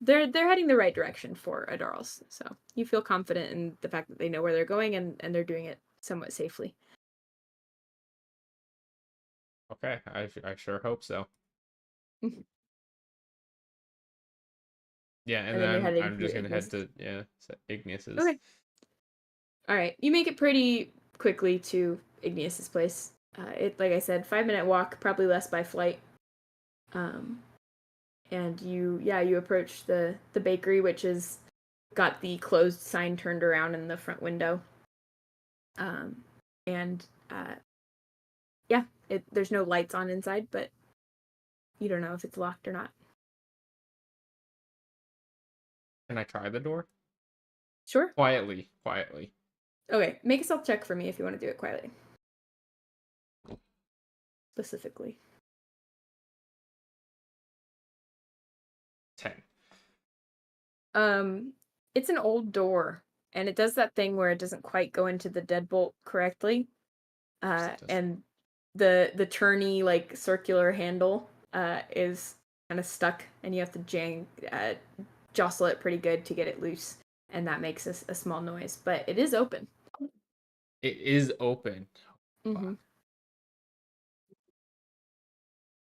heading the right direction for Adarls. So you feel confident in the fact that they know where they're going, and they're doing it somewhat safely. Okay, I sure hope so. Yeah, and then you're then heading I'm just to gonna head to Igneous's. Okay. All right, you make it pretty quickly to Igneous's place. It, like I said, 5-minute walk, probably less by flight. And you approach the bakery, which is got the closed sign turned around in the front window. There's no lights on inside, but you don't know if it's locked or not. Can I try the door? Sure. Quietly. Okay, make a stealth check for me if you want to do it quietly. Specifically. 10. It's an old door, and it does that thing where it doesn't quite go into the deadbolt correctly. And the turny, like, circular handle is kind of stuck, and you have to jostle it pretty good to get it loose, and that makes a small noise, but it is open. It is open. Mm-hmm.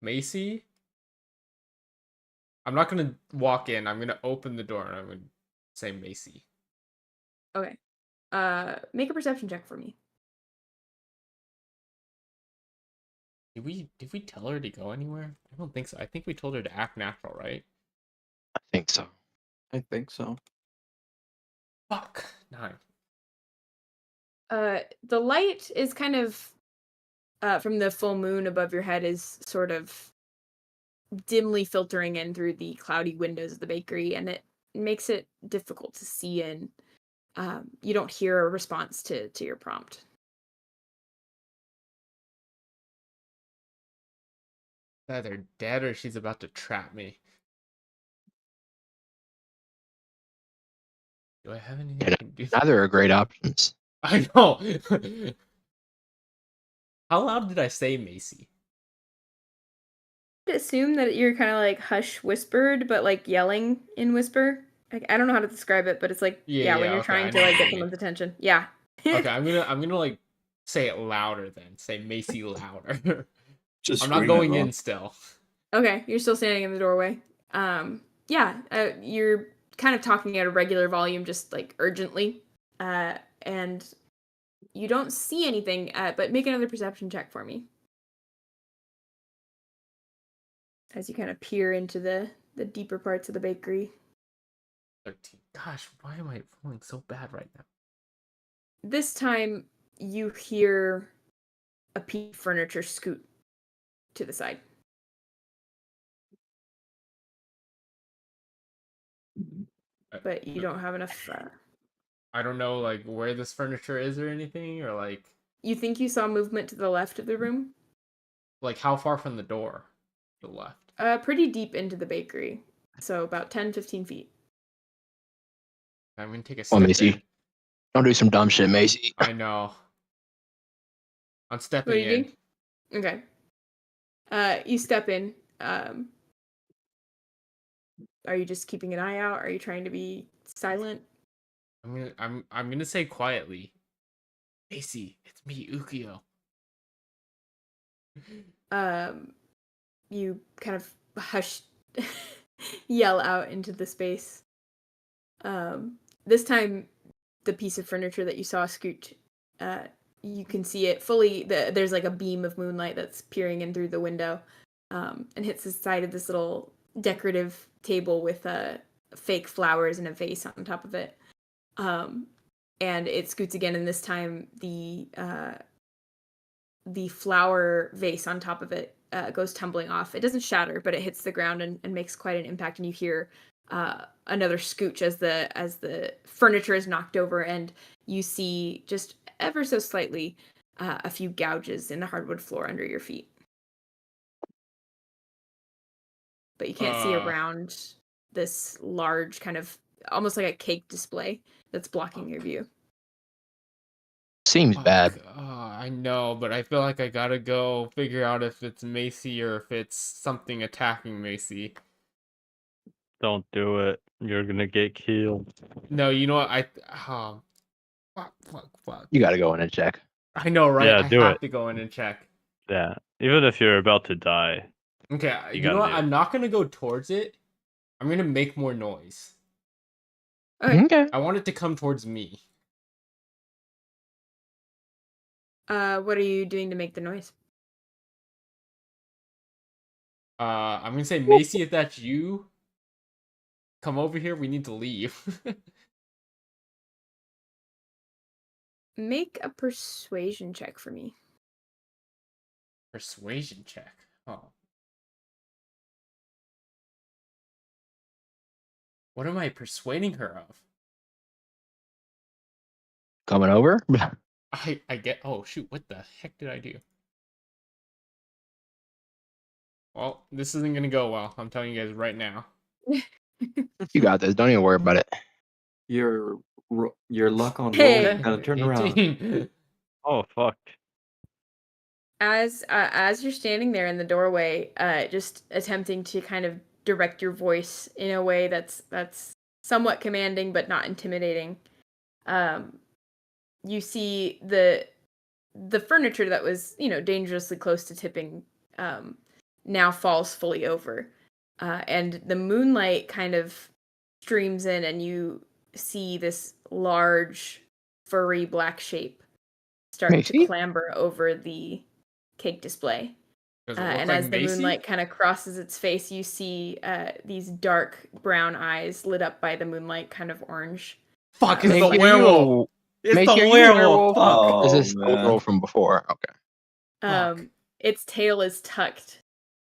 Macy? I'm not gonna walk in. I'm gonna open the door and I'm gonna say Macy. Okay. Make a perception check for me. Did we tell her to go anywhere? I don't think so. I think we told her to act natural, right? I think so. I think so. Fuck. 9. The light is kind of from the full moon above your head is sort of dimly filtering in through the cloudy windows of the bakery, and it makes it difficult to see in. You don't hear a response to your prompt. Either dead or she's about to trap me. Do I have anything I can do? Neither are great options. I know. How loud did I say Macy? I assume that you're kind of like hush whispered, but like yelling in whisper. I don't know how to describe it, but it's like when you're trying to like get someone's attention. Yeah. Okay, I'm gonna like say it louder then. Say Macy louder. Just I'm not scream it going loud. in still. Okay, you're still standing in the doorway. You're kind of talking at a regular volume, just like urgently. And you don't see anything, but make another perception check for me. As you kind of peer into the deeper parts of the bakery. 13. Gosh, why am I feeling so bad right now? This time, you hear a piece of furniture scoot to the side. But you don't have enough. I don't know, like, where this furniture is or anything, or like You think you saw movement to the left of the room? how far from the door to the left? Pretty deep into the bakery. So about 10, 15 feet. I'm gonna take a Oh, step Macy. in. Don't do some dumb shit, Macy. I know. I'm What stepping do you in. do? Okay. You step in. Are you just keeping an eye out? Are you trying to be silent? I'm gonna say quietly, Macy, it's me, Ookiyo. You kind of hush, yell out into the space. This time, the piece of furniture that you saw scoot, you can see it fully. There's like a beam of moonlight that's peering in through the window, and hits the side of this little decorative table with fake flowers and a vase on top of it. And it scoots again, and this time the flower vase on top of it goes tumbling off. It doesn't shatter, but it hits the ground and makes quite an impact, and you hear another scooch as the furniture is knocked over, and you see just ever so slightly a few gouges in the hardwood floor under your feet. But you can't see around this large kind of almost like a cake display that's blocking your view. Seems bad. I know, but I feel like I gotta go figure out if it's Macy or if it's something attacking Macy. Don't do it. You're gonna get killed. No, you know what? Fuck. You gotta go in and check. I know, right? Yeah, I do have it. to go in and check. Yeah. Even if you're about to die. Okay, You you know gotta what? do it. I'm not gonna go towards it. I'm gonna make more noise. Okay. I want it to come towards me. What are you doing to make the noise? I'm gonna say, Macy, if that's you, come over here. We need to leave. Make a persuasion check for me. Persuasion check. Oh. What am I persuading her of? Coming over? I get. Oh shoot! What the heck did I do? Well, this isn't gonna go well. I'm telling you guys right now. You got this. Don't even worry about it. Your luck on roll Hey. kind of turned around. 18. Oh fuck. As you're standing there in the doorway, just attempting to kind of direct your voice in a way that's somewhat commanding but not intimidating, you see the furniture that was dangerously close to tipping now falls fully over, and the moonlight kind of streams in, and you see this large furry black shape start to Macy? clamber over the cake display. Does it look And like as the Macy? moonlight kind of crosses its face, you see these dark brown eyes lit up by the moonlight, kind of orange. Fuck! It's Macy, the are you werewolf. It's Macy, the are you a werewolf. werewolf? Fuck. Is this man. the girl from before? Okay. Fuck. Its tail is tucked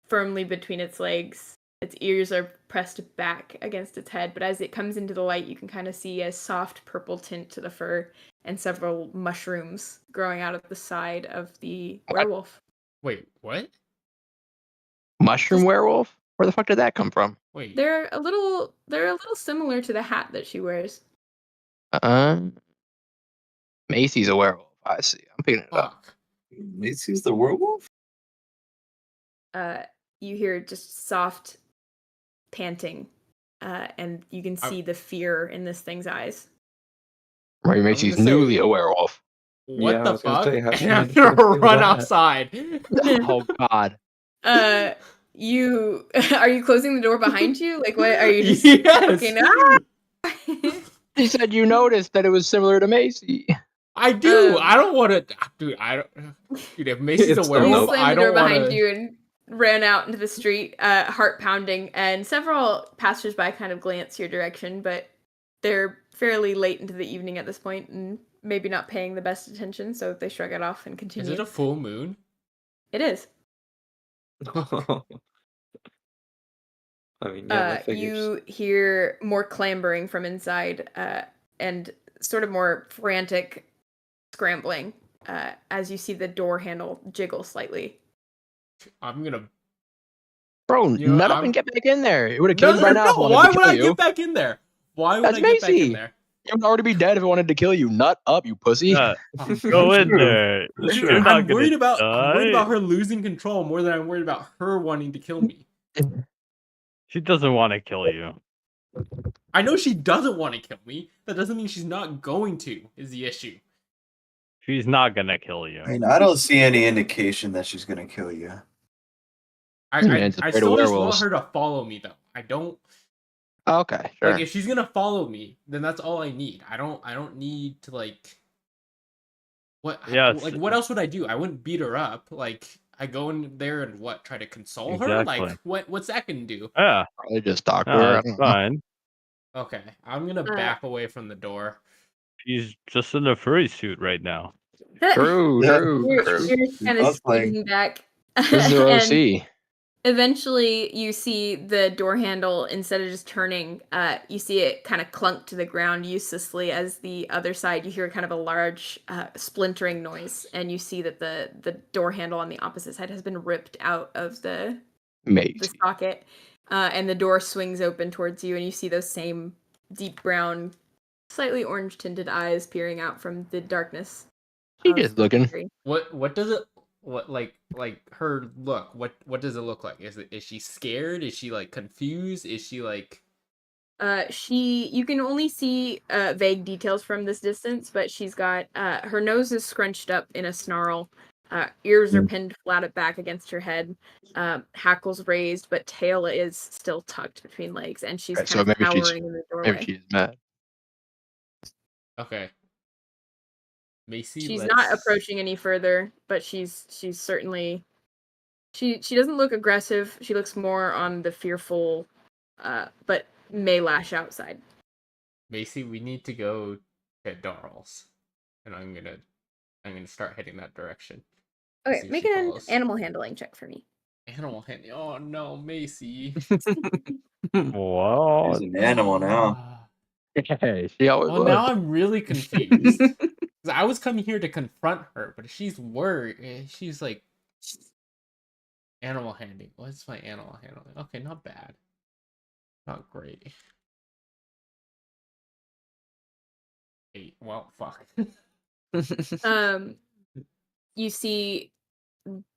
firmly between its legs. Its ears are pressed back against its head, but as it comes into the light, you can kind of see a soft purple tint to the fur and several mushrooms growing out of the side of the werewolf. Wait, what? Mushroom werewolf? Where the fuck did that come from? Wait. They're a little similar to the hat that she wears. Macy's a werewolf. I see. I'm picking it up. Fuck. Macy's the werewolf? You hear just soft panting, and you can see the fear in this thing's eyes. Right, Macy's gonna say- newly a werewolf. What Yeah, I the was gonna fuck? say, how And can I'm you gonna do run that? outside. Oh God. You are you closing the door behind you? Like, what are you just Yes. fucking? Ah! He said you noticed that it was similar to Macy. I do. Um, I don't want to, dude. Dude. If Macy's a It's a werewolf, You slammed I the door don't want behind to. you and ran out into the street, heart pounding, and several passersby kind of glance your direction, but they're fairly late into the evening at this point and maybe not paying the best attention, so they shrug it off and Is continue. it a full moon? It is. I mean, yeah, that figures. You hear more clambering from inside, and sort of more frantic scrambling as you see the door handle jiggle slightly. I'm gonna. Bro, You know, nut up I'm- and get back in there. It would have No, killed you by now if it wanted Why to would kill I you. get back in there? Why would That's I get back in Macy. there? You would already be dead if it wanted to kill you. Nut up, you pussy. Go in there. Dude, You're not I'm worried gonna I'm worried die. about her losing control more than I'm worried about her wanting to kill me. She doesn't want to kill you. I know she doesn't want to kill me. That doesn't mean she's not going to, is the issue. She's not gonna kill you. I mean, I don't see any indication that she's gonna kill you. I Man's afraid of still just want werewolves. her to follow me though. I don't Okay, sure. like if she's gonna follow me, then that's all I need. I don't need to like what Yeah, like what else would I do? I wouldn't beat her up. Like I go in there and what, try to console her? Exactly. Like what's that gonna do? Yeah, Probably just talk to no, her. I that's don't know. fine. Okay, I'm gonna back away from the door. She's just in a furry suit right now. True, Yeah. true, You're true. kind of Sounds like- speeding back. This is And OC. eventually you see the door handle, instead of just turning, you see it kind of clunk to the ground uselessly as the other side, you hear kind of a large splintering noise, and you see that the door handle on the opposite side has been ripped out of the Macy. socket, and the door swings open towards you, and you see those same deep brown, slightly orange tinted eyes peering out from the darkness. She of just the looking. tree. What does it like her look? What does it look like? Is she scared? Is she like confused? Is she like You can only see vague details from this distance, but she's got her nose is scrunched up in a snarl, ears are pinned flat at back against her head, hackles raised, but tail is still tucked between legs, and she's Right, kind so of maybe she's- cowering in the doorway. Maybe she's mad. okay? Macy, She's not approaching any further, but she's certainly she doesn't look aggressive. She looks more on the fearful, but may lash outside. Macy, we need to go to Darl's, and I'm gonna start heading that direction. Okay, See if make she an follows. animal handling check for me. Animal handling. Oh no, Macy. Wow. She's an animal now. Hey, she always Well, was. now I'm really confused. 'Cause I was coming here to confront her, but she's worried. She's like animal handling. What's my animal handling? Okay, not bad. Not great. 8. Well, fuck. You see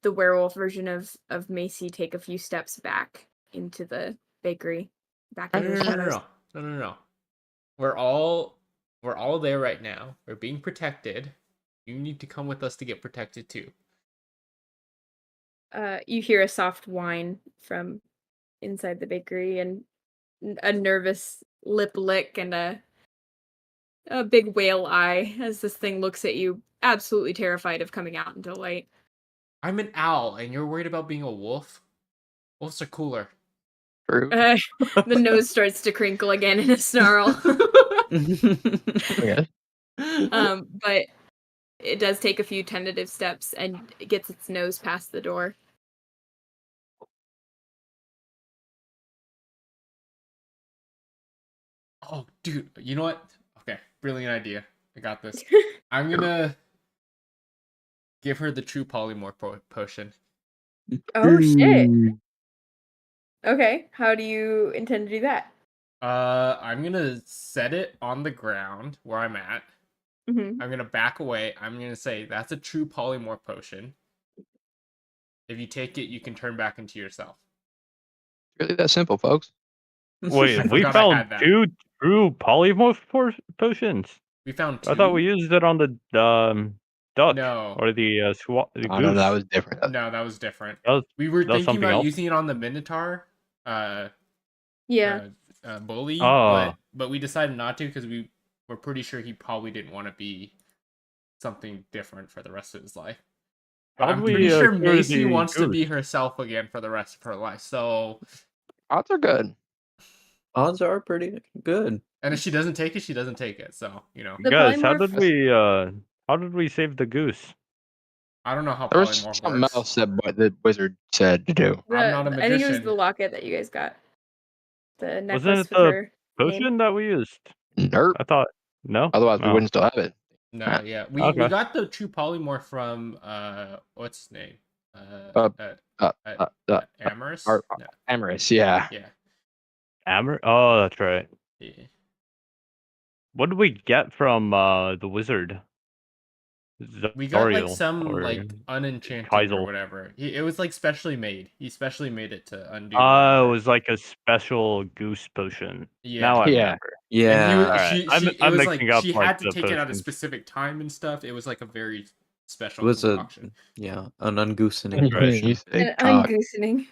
the werewolf version of Macy take a few steps back into the bakery, back into the shadows. No. We're all there right now. We're being protected. You need to come with us to get protected too. You hear a soft whine from inside the bakery, and a nervous lip lick, and a big whale eye as this thing looks at you, absolutely terrified of coming out into light. I'm an owl, and you're worried about being a wolf? Wolves are cooler. True. The nose starts to crinkle again in a snarl. Okay. But it does take a few tentative steps, and it gets its nose past the door. Oh, dude, you know what? Okay, brilliant idea. I got this. I'm gonna give her the true polymorph potion. Oh shit. Okay, how do you intend to do that? I'm gonna set it on the ground where I'm at. Mm-hmm. I'm gonna back away. I'm gonna say that's a true polymorph potion. If you take it, you can turn back into yourself. Really that simple, folks. Wait, we forgot I found had that. 2 true polymorph potions. We found 2. I thought we used it on the duck No. or the Oh, goose. no, that was different. No, that was different. That was- We were that was thinking something about else? using it on the Minotaur. Yeah. Bully, Oh. but but we decided not to because we were pretty sure he probably didn't want to be something different for the rest of his life. But How'd I'm we, pretty sure cure Macy the wants to be goose? herself again for the rest of her life. So, Odds are good. Odds are pretty good. and if she doesn't take it, she doesn't take it. So, The Guys, polymorph- how did we save the goose? I don't know how There was polymorph something works. else that the wizard said to do. I'm not a I think it was magician. the locket that you guys got. The Wasn't necklace it with the her potion name. that we used? Nerp. I thought no. Otherwise, we Oh. wouldn't still have it. No, yeah, we Okay. got the true polymorph from what's his name? Amorous. No. Amorous, yeah. Yeah, Oh, that's right. yeah. What did we get from the wizard? We got like Zariel some or like unenchanting or Kaisel. whatever. It was like specially made. He specially made it to undo. Oh, whatever. it was like a special goose potion. Yeah. Now I Yeah. remember. Yeah. And he was, Alright, it I'm was mixing like up, she like, had to the take it at a potions. specific time and stuff. It was like a very It special was concoction. an ungoosening That's right. potion. An ungoosening.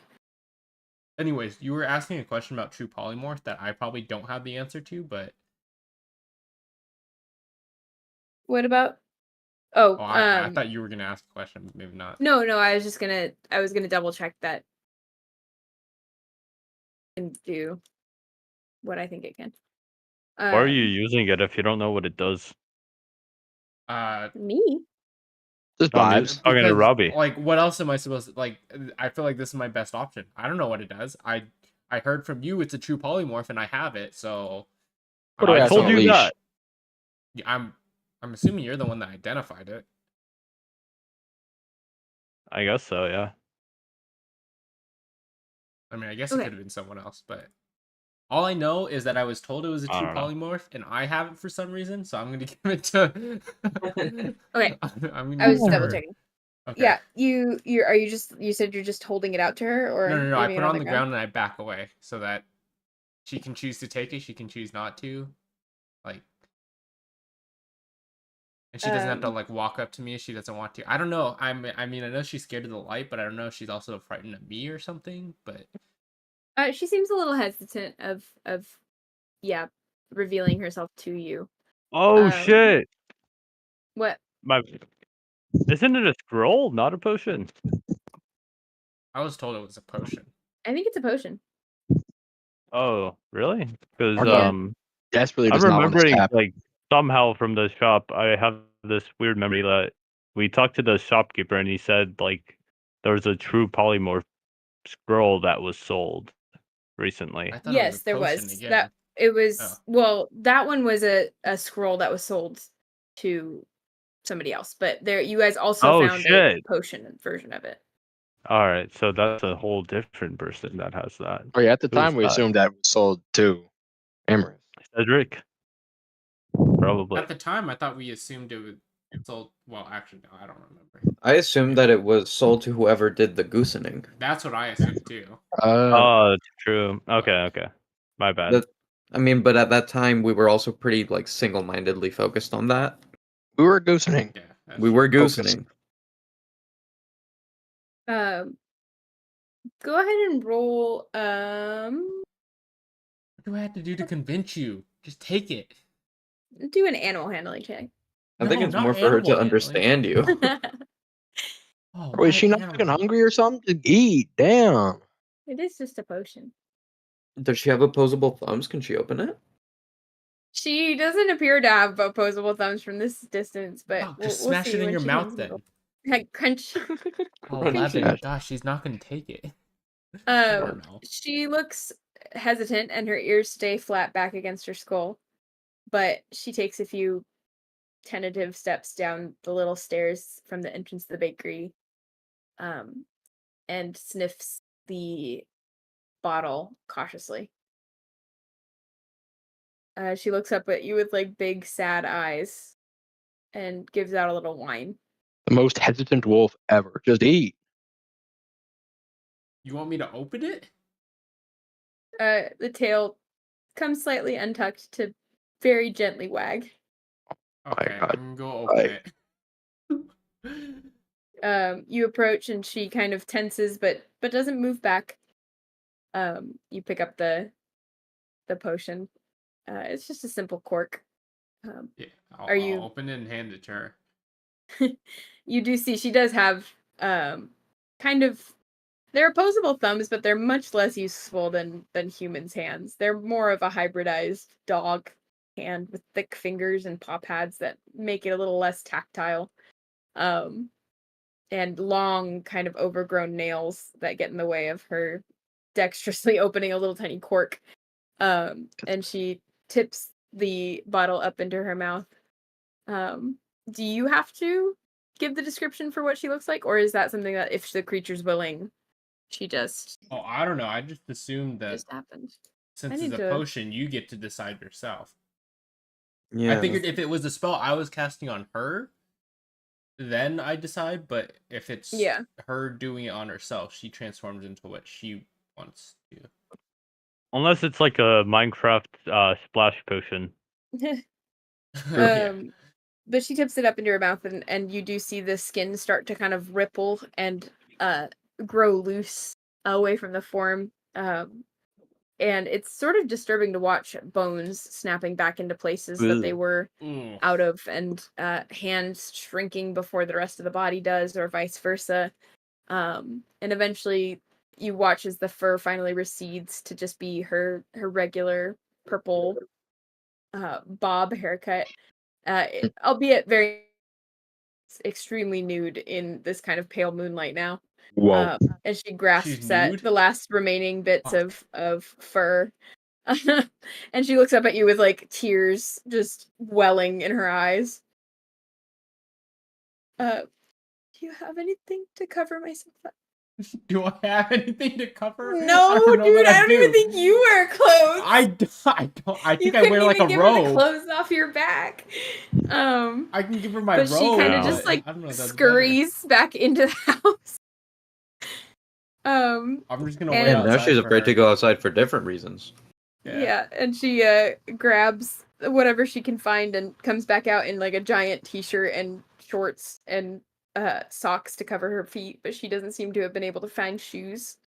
Anyways, you were asking a question about true polymorph that I probably don't have the answer to, but What about? Oh, I thought you were gonna ask a question, but maybe not. No, I was gonna double check that and do what I think it can. Why are you using it if you don't know what it does? Me? Just No, I'm vibes. just talking to Because, Robbie. like, what else am I supposed to like? I feel like this is my best option. I don't know what it does. I heard from you it's a true polymorph, and I have it. So What do I I have told on a you leash? that. I'm assuming you're the one that identified it. I guess so, yeah. I mean, I guess it Okay. could have been someone else, but all I know is that I was told it was a I true don't know. polymorph, and I have it for some reason. So I'm gonna give it to. Okay. I'm gonna I was give it to double her. checking. Okay. Yeah, you said you're just holding it out to her, or No. I leaving put it it on the ground and I back away so that she can choose to take it. She can choose not to, like, and she doesn't have to like walk up to me if she doesn't want to. I don't know. I mean, I know she's scared of the light, but I don't know if she's also frightened of me or something. But She seems a little hesitant of revealing herself to you. Oh shit! What? Isn't it a scroll, not a potion? I was told it was a potion. I think it's a potion. Oh, really? Because Yeah. Desperately I'm does not want this to remembering happen. like somehow from the shop, I have this weird memory that we talked to the shopkeeper and he said like there was a true polymorph scroll that was sold recently. I thought Yes, it was a there potion was. again. That it was Oh. well, that one was a scroll that was sold to somebody else, but there you guys also Oh, found a shit. potion version of it. All right, so that's a whole different person that has that. Oh yeah, at the Who's time we that? assumed that was sold to Amorous. Cedric. Probably. At the time, I thought we assumed it was sold. Well, actually, no, I don't remember. I assumed that it was sold to whoever did the goosening. That's what I assumed too. Oh, that's true. Okay. My bad. But at that time we were also pretty like single-mindedly focused on that. We were goosening. Yeah, that's We true. were Focus. goosening. Go ahead and roll. What do I have to do to convince you? Just take it. Do an animal handling check. I think No, it's not more for her animal to handling. understand you. Oh, Or is why she not animal? fucking hungry or something? To eat, damn. It is just a potion. Does she have opposable thumbs? Can she open it? She doesn't appear to have opposable thumbs from this distance, but Oh, we'll just smash see it in when your she mouth comes then. over. Like crunch. Oh, Crunchy. 11. Gosh, she's not gonna take it. Or no. She looks hesitant and her ears stay flat back against her skull, but she takes a few tentative steps down the little stairs from the entrance to the bakery, and sniffs the bottle cautiously. She looks up at you with like big sad eyes and gives out a little whine. The most hesitant wolf ever. Just eat. You want me to open it? The tail comes slightly untucked to very gently wag. Okay, God. I'm gonna go open it. You approach and she kind of tenses but doesn't move back. You pick up the potion It's just a simple cork. Yeah, Are you- I'll open it and hand it to her. You do see she does have kind of, they're opposable thumbs, but they're much less useful than humans' hands. They're more of a hybridized dog hand with thick fingers and paw pads that make it a little less tactile. And long, kind of overgrown nails that get in the way of her dexterously opening a little tiny cork. And she tips the bottle up into her mouth. Do you have to give the description for what she looks like, or is that something that if the creature's willing, she just Oh, I don't know. I just assumed that happens? since I it's need a to- potion, you get to decide yourself. Yeah. I figured if it was a spell I was casting on her, then I decide. But if it's her doing it on herself, she transforms into what she wants to. Unless it's like a Minecraft splash potion. Yeah. But she tips it up into her mouth, and you do see the skin start to kind of ripple and grow loose away from the form. And it's sort of disturbing to watch bones snapping back into places that they were out of, and hands shrinking before the rest of the body does, or vice versa. And eventually you watch as the fur finally recedes to just be her regular purple bob haircut. Albeit very extremely nude in this kind of pale moonlight now. Whoa. And she grasps at nude? the last remaining bits of fur. And she looks up at you with like tears just welling in her eyes. Do you have anything to cover myself up? Do I have anything to cover? No, dude, I don't even think you wear clothes. I don't. I think You I wear couldn't like even a give her the robe. clothes off your back. I can give her my but robe. she kind of but just like I don't know if that's scurries back into the house. I'm just gonna and- wait And now outside she's for afraid her. to go outside for different reasons. Yeah, and she grabs whatever she can find and comes back out in like a giant t-shirt and shorts and socks to cover her feet, but she doesn't seem to have been able to find shoes.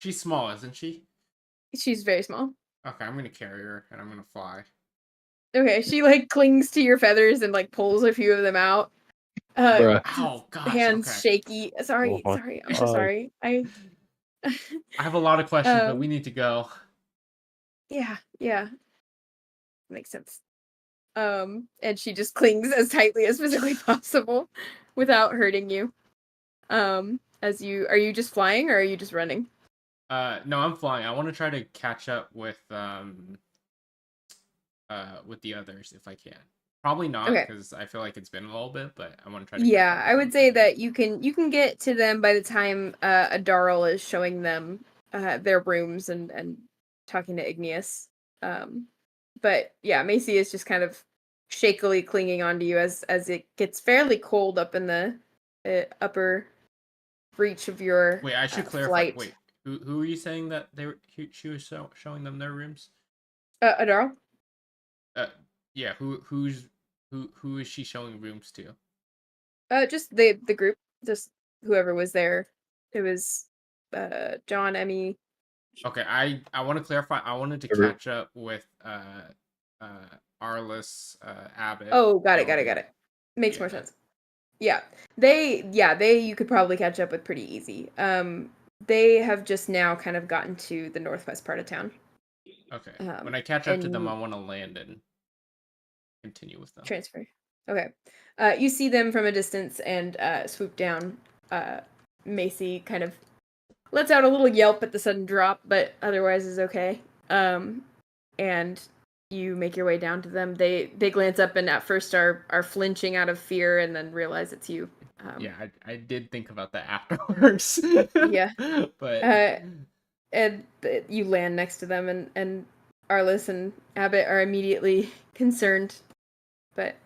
She's small, isn't she? She's very small. Okay, I'm gonna carry her and I'm gonna fly. Okay, she like clings to your feathers and like pulls a few of them out. Bruh. Ow, gosh. Hands Okay. shaky. Sorry, Oh, sorry. I'm so sorry. I have a lot of questions, but Um, we need to go. Yeah. Makes sense. And she just clings as tightly as physically possible without hurting you. Are you just flying or are you just running? No, I'm flying. I want to try to catch up with the others if I can. Probably not Okay. because I feel like it's been a little bit, but I want to try to. Yeah, catch up I with would them. say that you can get to them by the time Adarl is showing them their rooms and talking to Igneous. But yeah, Macy is just kind of shakily clinging onto you as it gets fairly cold up in the upper reach of your Wait, I should clarify. flight. Wait, who are you saying that she was showing them their rooms? Adarl? Yeah, who is she showing rooms to? Just the group, just whoever was there. It was John, Emmy. Okay, I want to clarify. I wanted to Every- catch up with Arliss, Abbott. Oh, got it. Robbie. Makes more Yeah. sense. Yeah. They you could probably catch up with pretty easy. They have just now kind of gotten to the northwest part of town. Okay. When I catch up to them, and- I want to land and continue with them. Transfer. Okay. You see them from a distance and swoop down. Macy kind of lets out a little yelp at the sudden drop, but otherwise is okay. And you make your way down to them. They glance up and at first are flinching out of fear and then realize it's you. Yeah, I did think about that afterwards. Yeah. But And you land next to them, and Arliss and Abbott are immediately concerned. But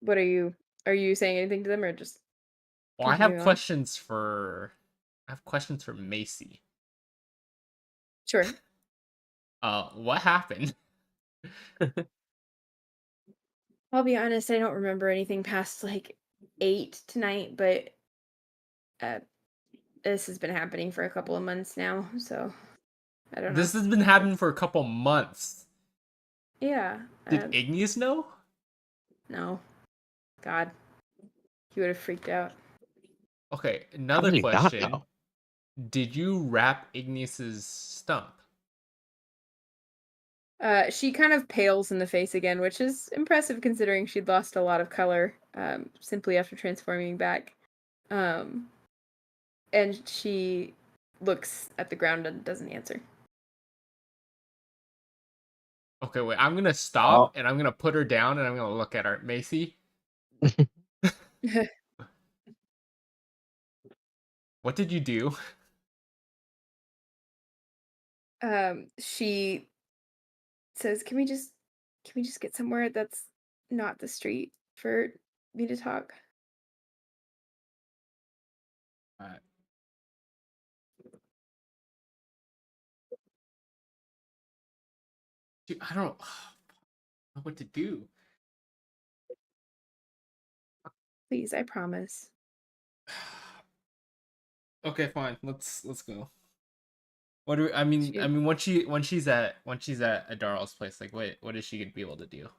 what are you saying anything to them or just well, I have continuing on? questions for Macy. Sure. What happened? I'll be honest, I don't remember anything past like 8 tonight, but this has been happening for a couple of months now, so I don't know. This has been happening for a couple months. Yeah. Did Igneous know? No. God. He would have freaked out. Okay, How another did he not question. know? Did you wrap Igneous's stump? She kind of pales in the face again, which is impressive considering she'd lost a lot of color simply after transforming back. And she looks at the ground and doesn't answer. Okay, wait, I'm gonna stop and I'm gonna put her down and I'm gonna look at her. Macy? What did you do? She says, "Can we just get somewhere that's not the street for me to talk?" Dude, I don't know what to do. Please, I promise. Okay, fine. Let's go. What do I mean? Once she's at Adaral's place, like, what is she gonna be able to do?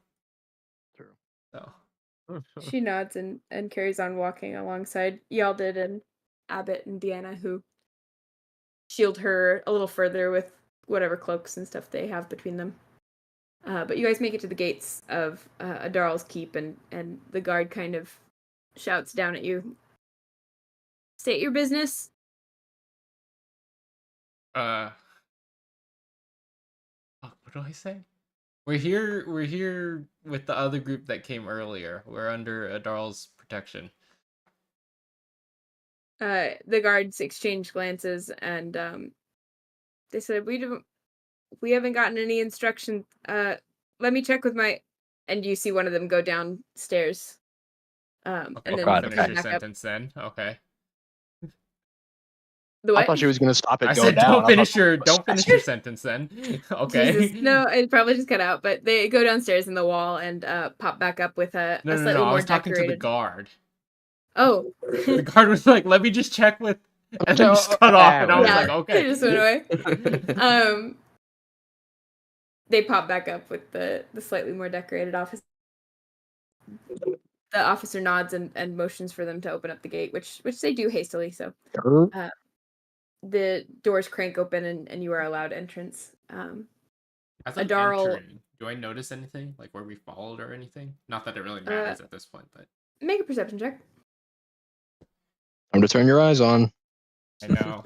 True. So She nods and carries on walking alongside Yaldid and Abbott and Deanna, who shield her a little further with whatever cloaks and stuff they have between them. But you guys make it to the gates of Adaral's keep, and the guard kind of shouts down at you. "State your business." what do I say? We're here with the other group that came earlier. We're under Adaral's protection. The guards exchange glances, and they said, we haven't gotten any instruction. Let me check with my. And you see one of them go downstairs. Okay, and then God, finish okay. your back up. sentence then. Okay. The what? I thought she was gonna stop it. I Go said down. don't finish your sentence then. Okay. Jesus. No, it probably just cut out. But they go downstairs in the wall and pop back up with a slightly No. I more was talking decorated. to the guard. Oh. The guard was like, "Let me just check with," and then just cut off, and I was like, "Okay." They just went away. They pop back up with the slightly more decorated office. The officer nods and motions for them to open up the gate, which they do hastily. So the doors crank open and you are allowed entrance. As I'm Adarl, entering, do I notice anything like where we followed or anything? Not that it really matters at this point, but make a perception check. Time to turn your eyes on. I know.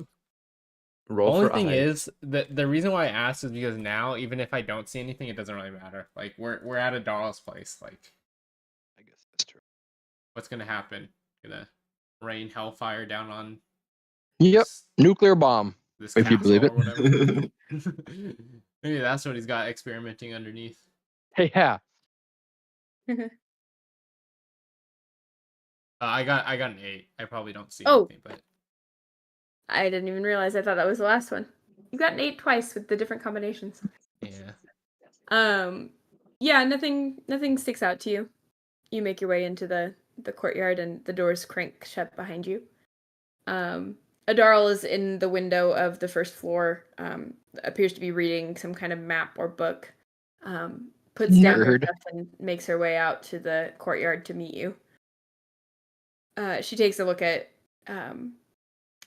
Roll Only for thing eyes. is the reason why I asked is because now, even if I don't see anything, it doesn't really matter. Like we're at Adaral's place. Like, I guess that's true. what's gonna happen? Gonna rain hellfire down on Yep. Nuclear bomb. this If you believe castle it. or whatever. Maybe that's what he's got experimenting underneath. Hey, yeah. I got an 8. I probably don't see Oh. anything, but I didn't even realize. I thought that was the last one. You got an 8 twice with the different combinations. yeah. Yeah, nothing sticks out to you. You make your way into the courtyard and the doors crank shut behind you. Adarl is in the window of the first floor, appears to be reading some kind of map or book. Puts down her stuff and makes her way out to the courtyard to meet you. She takes a look at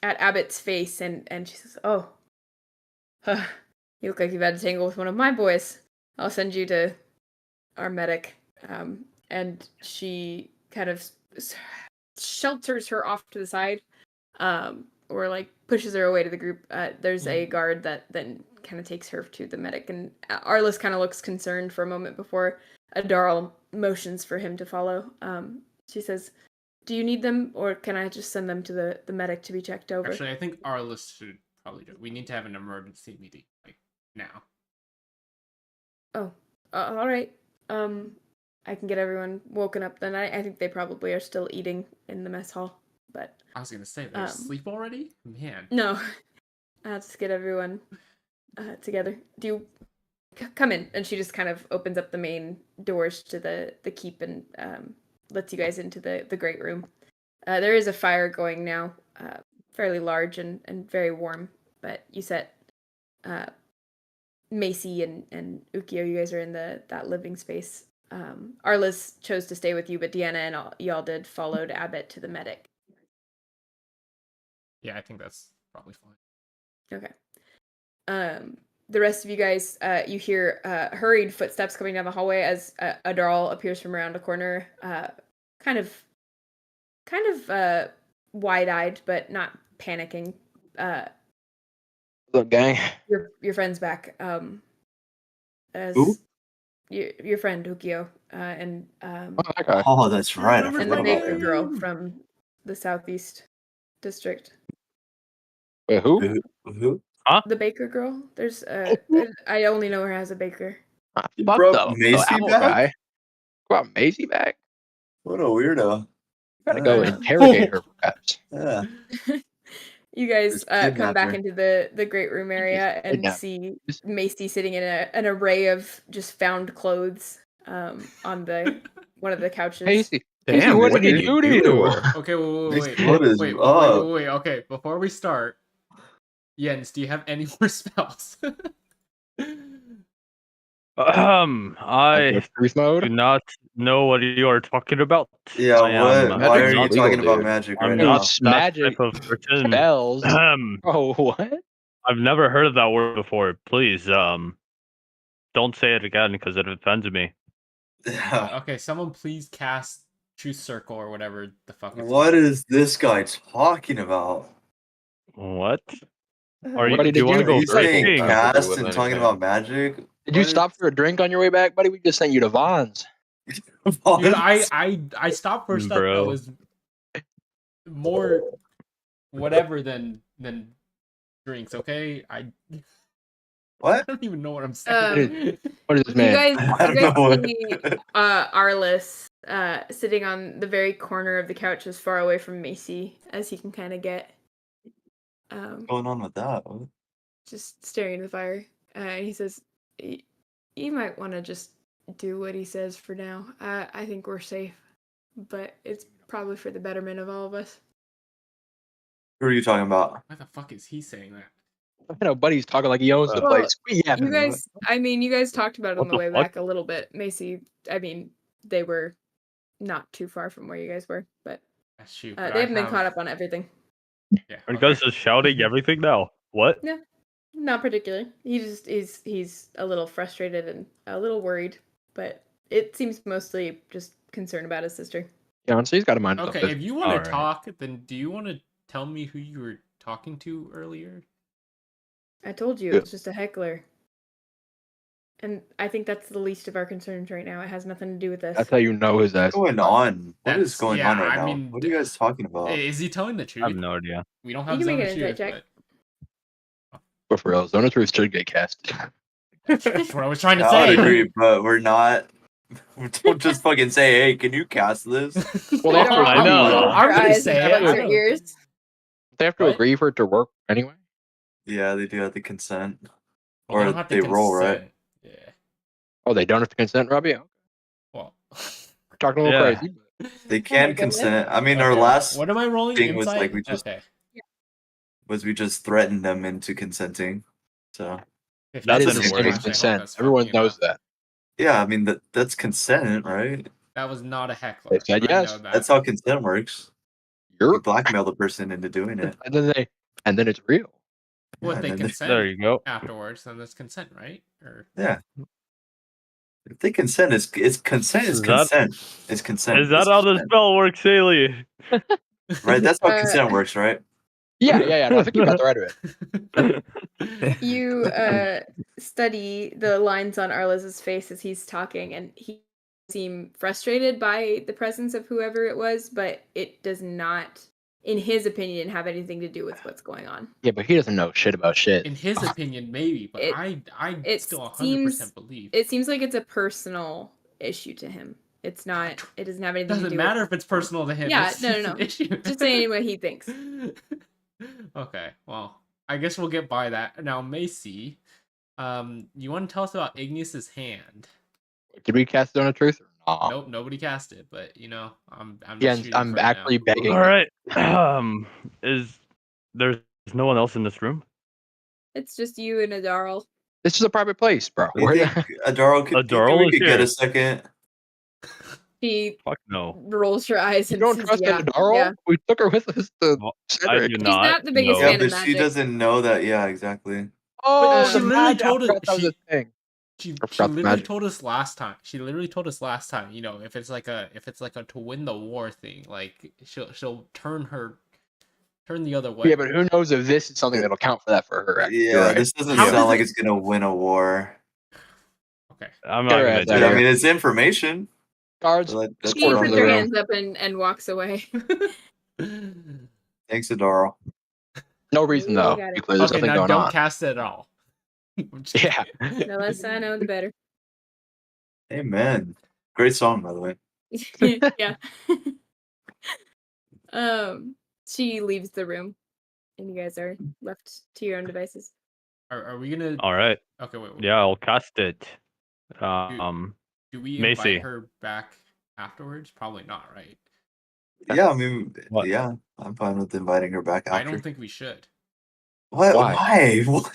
Abbott's face and she says, "Oh, you look like you've had a tangle with one of my boys. I'll send you to our medic." And she kind of shelters her off to the side, or like pushes her away to the group. There's a guard that then kind of takes her to the medic, and Arliss kind of looks concerned for a moment before Adarl motions for him to follow. She says, "Do you need them, or can I just send them to the medic to be checked over?" Actually, I think Arliss should probably do it. We need to have an emergency meeting, like, now. Oh, all right. I can get everyone woken up then. I think they probably are still eating in the mess hall, but I was gonna say, they're asleep already? Man. no. I'll just get everyone together. Do you come in? And she just kind of opens up the main doors to the keep and lets you guys into the great room. There is a fire going now fairly large and very warm. But you set Macy and Ookiyo, you guys are in that living space. Arliss chose to stay with you, but Deanna and y'all did followed Abbott to the medic. Yeah, I think that's probably fine. Okay. The rest of you guys, you hear hurried footsteps coming down the hallway as Adral appears from around a corner, kind of wide-eyed, but not panicking. Look, gang. Your friend's back. As Who? Your friend Ookiyo, and Oh, that guy. Oh, that's right. I and the forgot about baker him. girl from the southeast district. Wait, who? Who? The baker girl. There's I only know her as a baker. You Fuck brought the Macy apple back? guy. Brought Maisie back? What a weirdo. Gotta go Yeah. interrogate her, perhaps. Yeah. You guys Just come kidnapped back her. into the great room area and kidnapped. see Macy sitting in an array of just found clothes on one of the couches. Maisie, Damn, what what did did you you do do to to her? her? Okay, What is up? wait. Okay, before we start, Jens, do you have any more spells? I Truth mode? do not know what you are talking about. Yeah, I am what? Why are Magic's you illegal, talking about dude. magic I'm right Dude, now? not it's that magic type of person. spells. Oh, what? I've never heard of that word before. Please, don't say it again because it offends me. Yeah. Okay, someone please cast Truth Circle or whatever the fuck it's What called. is this guy talking about? What? Are you? Buddy, Do you did want to you- go He's saying drinking? cast and talking about magic? Did you stop for a drink on your way back, buddy? We just sent you to Vaughn's. Dude, I stopped for stuff that Bro. was more whatever than drinks, okay? I What? don't even know what I'm saying. What is this You man? guys, I you don't know guys what- see Arliss sitting on the very corner of the couch, as far away from Macy as he can kind of get. What's going on with that? Just staring into the fire. He says, "You might want to just do what he says for now. I think we're safe, but it's probably for the betterment of all of us." Who are you talking about? Why the fuck is he saying that? I know, buddy's talking like he owns the Well, place. Yeah, You guys, you guys talked about it What on the the way fuck? back a little bit. Macy, they were not too far from where you guys were, but That's shoot. they haven't been caught up on everything. Yeah. Are you guys just shouting everything now? What? No, not particularly. He's a little frustrated and a little worried, but it seems mostly just concerned about his sister. Yeah, honestly, he's got a mind. Okay, if you want to Alright. talk, then do you want to tell me who you were talking to earlier? I told you it was just a heckler. And I think that's the least of our concerns right now. It has nothing to do with this. That's how you know his ass. What's going on? What is That's- going yeah, on right I now? mean, What are you guys talking about? Is he telling the truth? I have no idea. We don't You have can make zone an of insight truth, check. But for real, Zone of Truth should get cast. but that's what I was trying to I would say. agree, but we're not. Don't just fucking say, "Hey, can you cast this?" Well, they have to Don't I agree. know. roll I'm your gonna eyes say and it, cover I your don't- ears. They have to What? agree for it to work anyway. Yeah, they do have to consent, Well, or don't have to they roll, right? consent. Yeah. Oh, they don't have to consent, Robbie? Okay. Well. Talking a little Yeah. crazy. They can goodness. consent. I mean, our Okay, last What am I rolling? thing was, Inside? like, we just- Okay. we just threatened them into consenting. So If That That's is an the word. same as I hope consent. that's Everyone fucking knows enough. that. yeah, I mean that's consent, right? That was not a heckler. They said I yes. know that. That's how consent works. You You're, blackmail the person into doing it. and then it's real. Well, if Yeah, they and then consent There you go. afterwards, then that's consent, right? Or if they consent, it's consent is Is that- consent. It's consent. Is that It's how the consent. spell works, Haley? Right? That's how Uh, consent works, right? Yeah. No, I think you got the right of it. You study the lines on Arliss's face as he's talking, and he seems frustrated by the presence of whoever it was, but it does not, in his opinion, have anything to do with what's going on. Yeah, but he doesn't know shit about shit. In his opinion, maybe, but It- I it still 100% seems- believe. It seems like it's a personal issue to him. It's not. It doesn't have anything to Doesn't do matter with. if it's personal to him. Yeah, it's no, just no, an no. issue. Just saying what he thinks. Okay, well, I guess we'll get by that. Now, Macy, you want to tell us about Igneous's hand? Did we cast Zone of Truth? Or not? Nope, nobody cast it, but I'm Yeah, just shooting I'm for it actually now. begging. All right. Is There's no one else in this room? It's just you and Adarl. This is a private place, bro. You think Adarl could, do you think Adarl we is could get here. a second? She Fuck no. rolls her eyes You and don't says, trust yeah, Adarl? yeah. We took her with us to Well, I Cedric. do She's not. not the biggest know. Yeah, fan of but she magic. doesn't know that. Yeah, exactly. Oh, She the literally magic. told I us- forgot that was she- a thing. She forgot the literally magic. told us last time. She literally told us last time. You know, if it's like a to win the war thing, like she'll turn the other way. Yeah, but who knows if this is something that'll count for that for her? You're Yeah, right. this doesn't How sound does like it- it's gonna win a war. Okay. I'm Get not her gonna ass do out Yeah, of I it. mean, it's information. Guards, So that's She Escort what her puts from her the room. hands up and walks away. Thanks, Adarl. no reason You though. got it. Because there's Okay, nothing now going don't on. cast it at all. I'm just Yeah. The less I know, the better. Amen. Great song, by the way. Yeah. She leaves the room, and you guys are left to your own devices. Are we gonna? All right. Okay, wait. Yeah, I'll cast it. Do we Macy. invite her back afterwards? Probably not, right? Yeah, I mean, What? yeah, I'm fine with inviting her back I after. don't think we should. What? Why? Why? What?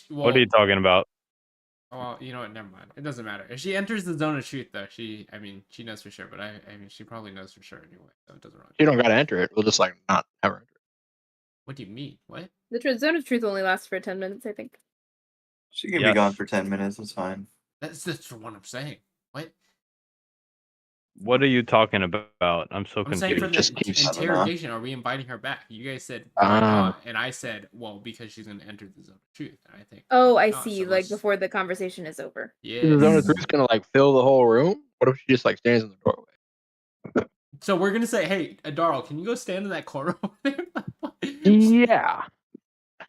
What are you talking about? Well, you know what? Never mind. It doesn't matter. If she enters the zone of truth, though, she knows for sure. But I mean, she probably knows for sure anyway. So it doesn't really. You don't gotta enter it. We'll just like not have her enter it. What do you mean? What? The zone of truth only lasts for 10 minutes, I think. She can be Yes. gone for 10 minutes. That's fine. That's what I'm saying. What? What are you talking about? I'm so I'm saying for confused. the Just keeps- interrogation, are we inviting her back? You guys said why Ah. not, and I said, well, because she's gonna enter the zone of truth. And I think. Oh, I not, see. so Like let's- before the conversation is over. Yeah. Is the zone of truth gonna like fill the whole room? What if she just like stands in the doorway? So we're gonna say, hey, Adarl, can you go stand in that corner over there? Yeah.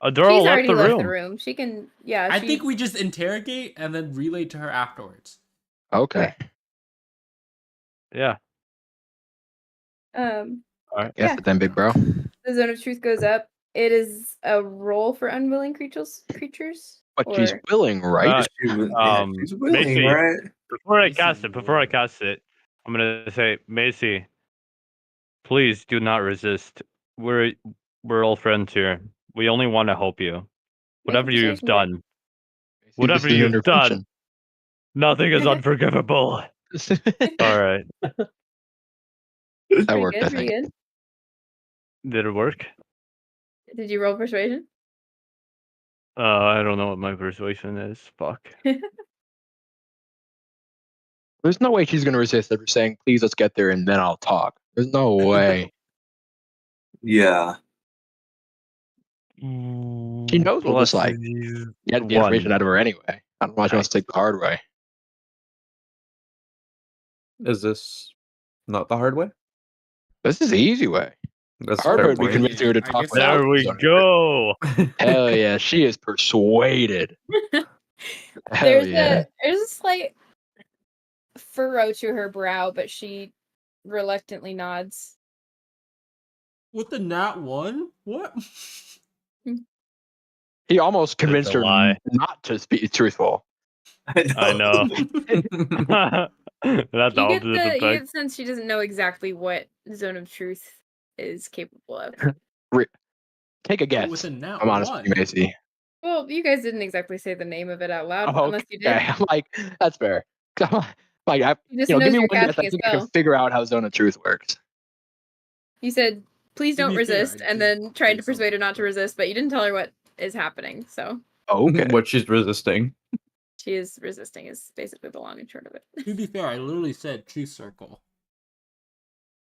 Adarl She's left already the left room. the room. She can, yeah. I she- think we just interrogate and then relay to her afterwards. Okay. Yeah. Guess Yeah. it then, big bro. The zone of truth goes up. It is a roll for unwilling creatures. But she's or- willing, right? She's willing, Macy, right? Before I Macy cast it, I'm gonna say, Macy, please do not resist. We're all friends here. We only want to help you. Whatever you've persuasion check. done, whatever This is you've done, intervention. nothing is unforgivable. All right. That Pretty worked, good, I pretty think. good. Did it work? Did you roll persuasion? I don't know what my persuasion is. Fuck. There's no way she's gonna resist after saying, "Please, let's get there, and then I'll talk." There's no way. Yeah. She knows we'll just like get the information out of her anyway. I don't know why she wants to take the hard way. Is this not the hard way? This is the easy way. That's Hard fair way would be point. convincing her to I talk. guess without There we the zone. go. Hell yeah, she is persuaded. Hell there's yeah. a slight furrow to her brow, but she reluctantly nods. With the nat 1? What? He almost convinced a her lie. not to be truthful. I know. That's the You opposite get the effect. sense she doesn't know exactly what zone of truth is capable of. Take a guess. With a nat I'm honest with you, 1. Macy. Well, you guys didn't exactly say the name of it out loud, Oh, unless you did. okay. I'm like, that's fair. Like, He just give knows me you're one guess. I casting a think I can spell. figure out how Zone of Truth works. You said, please To don't be fair, resist, I and did then tried say to persuade her not to resist, but you didn't tell her what is happening, so Oh, okay. What she's resisting. she is resisting is basically the long and short of it. To be fair, I literally said truth circle.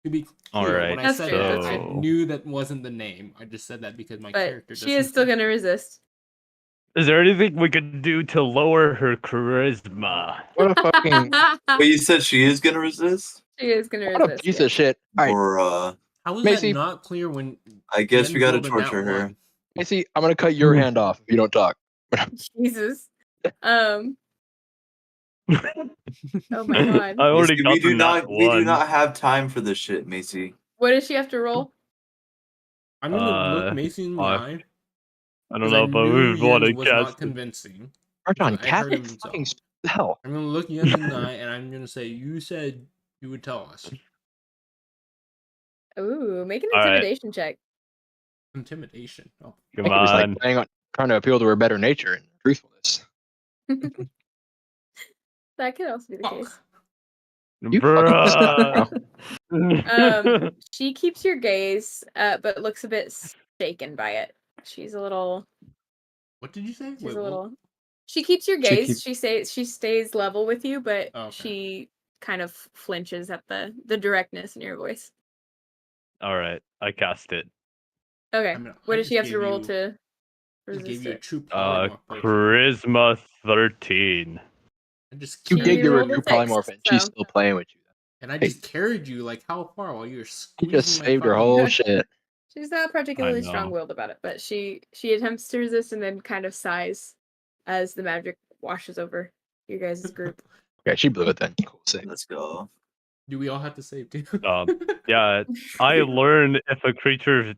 To be clear, Alright, when I That's said true, that, that's I true. knew that wasn't the name. I just said that because my But character she is still gonna resist. Is there anything we could do to lower her charisma? What a fucking But you said she is gonna resist? She is gonna what a resist. piece yes. of shit. All right, Or How was Macy. that not clear when I guess Yen we gotta rolled a nat torture her. 1? Macy, I'm gonna cut your hand off if you don't talk. Jesus. Oh my god. I already Macy, got we do the not nat we do one. not have time for this shit, Macy. What does she have to roll? I'm gonna look Uh, Macy in the fuck. eye. I don't 'cause know, but knew we want to Yen's was not cast it. convincing. Vartan, I cast heard a him fucking himself. spell. I'm gonna look Yen in the eye and I'm gonna say, you said you would tell us. Ooh, make an All right. intimidation check. Intimidation. Oh, Come I think it was on. like trying to appeal to her better nature and truthfulness. That could also be the fuck. case. You fucking suck, Bruh. She keeps your gaze, but looks a bit shaken by it. She's a little. What did you say? She's Wait, a what? little. She keeps your She gaze. She stays level with you, but Oh, okay. she kind of flinches at the directness in your voice. All right, I cast it. Okay. I mean, What I does she just have to gave roll you- to Just gave resist you a it? true polymorph potion. Charisma 13. I just You She did give her a rolled a true 6, polymorph, and she's so- still playing with you. And I just carried you like how far while you were She squeezing just my saved her fucking- whole shit. She's not particularly know. strong-willed about it, but she attempts to resist and then kind of sighs as the magic washes over your guys' group. Okay, she blew it then. Cool, save. Let's go. Do we all have to save too? Yeah, I learned if a creature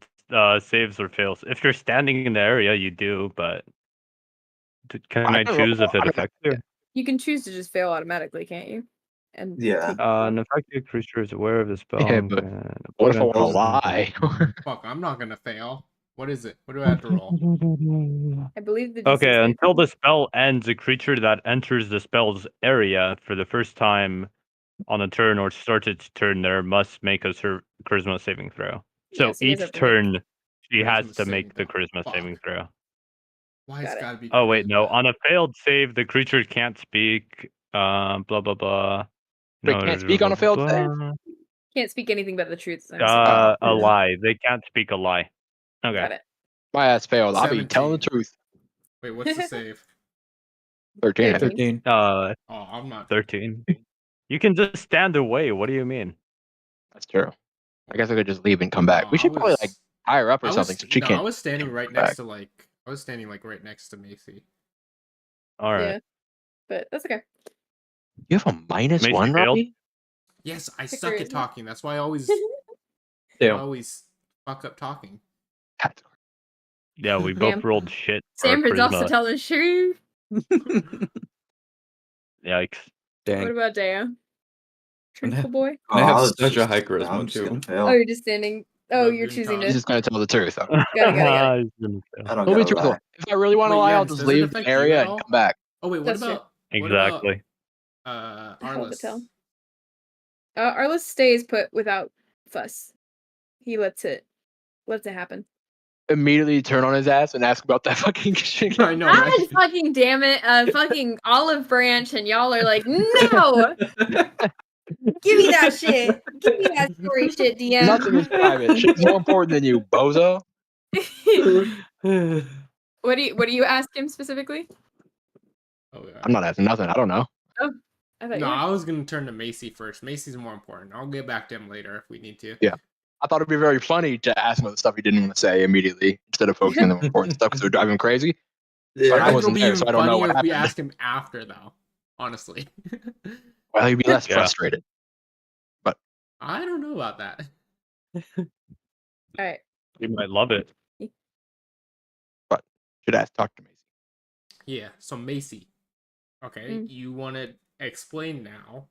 saves or fails. If you're standing in the area, you do, but can I I don't choose know. if it I don't- affects you? You can choose to just fail automatically, can't you? And Yeah. take- An affected creature is aware of the spell. Yeah, but and What if I want to opponent- lie? Fuck, I'm not gonna fail. What is it? What do I have to roll? I believe the DC Okay, save. until the spell ends, a creature that enters the spell's area for the first time on a turn or starts its turn there must make a charisma saving throw. So Yeah, so you guys each have to make- turn, she has Charisma to make saving the throw. charisma Fuck. saving throw. Why it's Got it. gotta be? Oh wait, no. charisma? On a failed save, the creature can't speak. Blah blah blah. They No, can't speak on a failed save? blah. Can't speak anything but the truth. I'm assuming. A lie. They can't speak a lie. Okay. Got it. My ass failed. I'll be 17. telling the truth. Wait, what's the save? 13. I think. 13. 13. Oh, I'm not. 13. You can just stand away. What do you mean? That's true. I guess I could just leave and come back. No, We I should probably was- like tie her up or I was, something so she no, can't. I was standing right back. next to I was standing like right next to Macy. All right. Yeah. But that's okay. You have a minus Macy one, failed? Robbie? Yes, I Pick suck charisma. at talking. That's why I always Damn. fuck up talking. Yeah, we Damn. both rolled shit. For our Sanbrynn's also charisma. telling the truth. Yikes. What Dang. about Deo? Truthful boy? I have I was such a just- high I'm charisma just too. gonna fail. Oh, you're just standing. Oh, About you're choosing Guntentog. He's to. just gonna tell the truth. Okay. Got it. He's gonna fail. I don't We'll be gotta truthful. lie. If I really want to Wait, lie, I'll Jens, just does it leave affect the you area at and all? come back. Oh wait, what That's true. about what about Exactly. Hell of a Arliss? tell. Arliss stays put without fuss. He lets it happen. Immediately turn on his ass and ask about that fucking shit. I know, God right? fucking damn it, a fucking olive branch, and y'all are like, no! Give me that shit! Give me that story shit, DM! Nothing is private. Shit's more important than you, bozo. What do you ask him specifically? Oh yeah. I'm not asking nothing. I don't know. I thought No, you I was gonna turn to Macy first. Macy's more important. I'll get back to him later if we need to. Yeah. I thought it'd be very funny to ask him about the stuff he didn't want to say immediately instead of focusing on the important stuff because it would drive him crazy. Yeah. But I I think wasn't it'll be there, so I don't know funnier what if we happened. ask him after, though. Honestly, Well, he'd be less Yeah. frustrated. I don't know about that. Alright. You might love it. Should ask, talk to Macy. Yeah. So Macy, okay, Mm. you want to explain now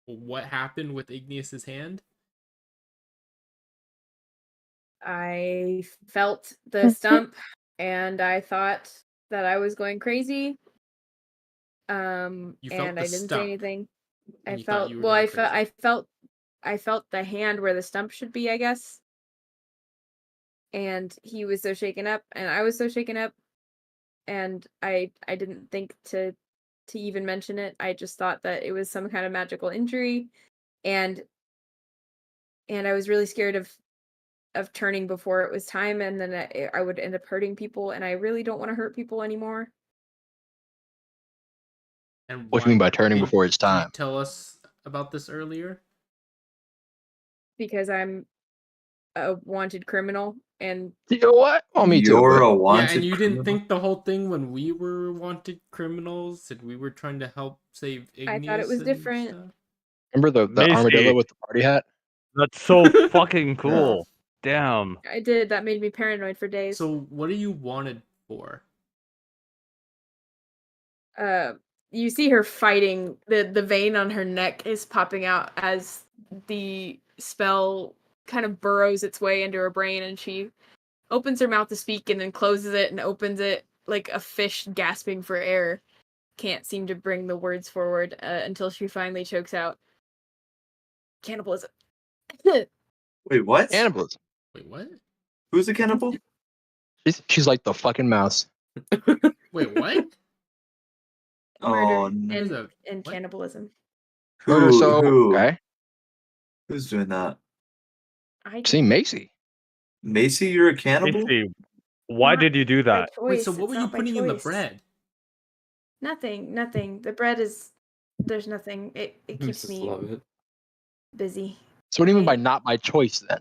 what happened with Igneous's hand? I felt the stump and I thought that I was going crazy. You felt And the I didn't stump, say anything. I and you thought felt you were well, going I felt the hand where the stump should be, I guess. And he was so shaken up and I was so shaken up and I didn't think to even mention it. I just thought that it was some kind of magical injury and I was really scared of turning before it was time and then I would end up hurting people and I really don't want to hurt people anymore. And What do you mean why- by turning did- before it's did you time? tell us about this earlier. Because I'm a wanted criminal and You know what? Well, me too. You're but- a wanted Yeah, and you didn't criminal? think the whole thing when we were wanted criminals and we were trying to help save Igneous. I thought it was and different. stuff? Remember the Macy. armadillo with the party hat? That's so fucking cool. Damn. I did. That made me paranoid for days. So what are you wanted for? You see her fighting. The vein on her neck is popping out as the spell kind of burrows its way into her brain and she opens her mouth to speak and then closes it and opens it like a fish gasping for air. Can't seem to bring the words forward until she finally chokes out. Cannibalism. Wait, what? Cannibalism. Wait, what? Who's the cannibal? She's like the fucking mouse. Wait, what? Oh, Murder no. Who's a- and what? cannibalism. Murder, so Who? okay. Who's doing that? I See Macy. Macy, you're a cannibal? Casey, why Not did you do by that? Wait, so choice, what it's were you not by putting in the choice. bread? Nothing. The bread is there's nothing. It I keeps just me love it. busy. So what do you mean by I- not by choice then?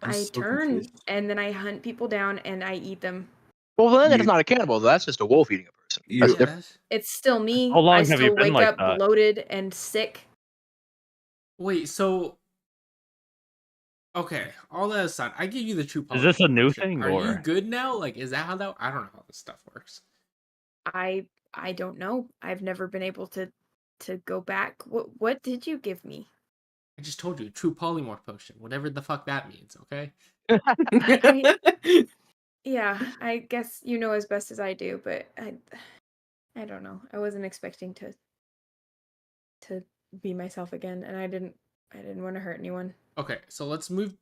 I'm I so turn confused. and then I hunt people down and I eat them. Well, then it's You- not a cannibal. That's just a wolf eating a person. You- That's Yeah, different. that's- It's still me. How long I have still you been wake like up that? bloated and sick. Wait, so okay, all that aside, I give you the true Is this a new question. thing, Are you or- good now? Like, is that how that? I don't know how this stuff works. I don't know. I've never been able to go back. What did you give me? I just told you, true polymorph potion, whatever the fuck that means. Okay. Yeah, I guess you know as best as I do, but I don't know. I wasn't expecting to be myself again, and I didn't want to hurt anyone. Okay, so let's move.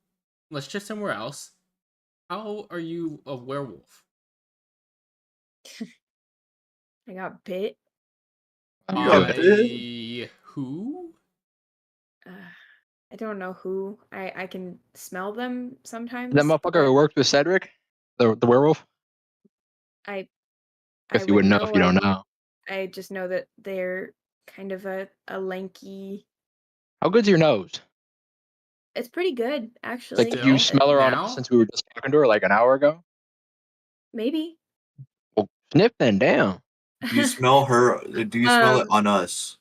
Let's shift somewhere else. How are you a werewolf? I got bit. You got By who? I don't know who. I can smell them sometimes. That motherfucker who worked with Cedric, the werewolf. I Guess you wouldn't know if you don't know. I just know that they're kind of a lanky. How good's your nose? It's pretty good, actually. Like, did you Still? smell her on Now? us since we were just talking to her like an hour ago? Maybe. Well, sniff then, damn. Do you smell her? Do you smell it on us?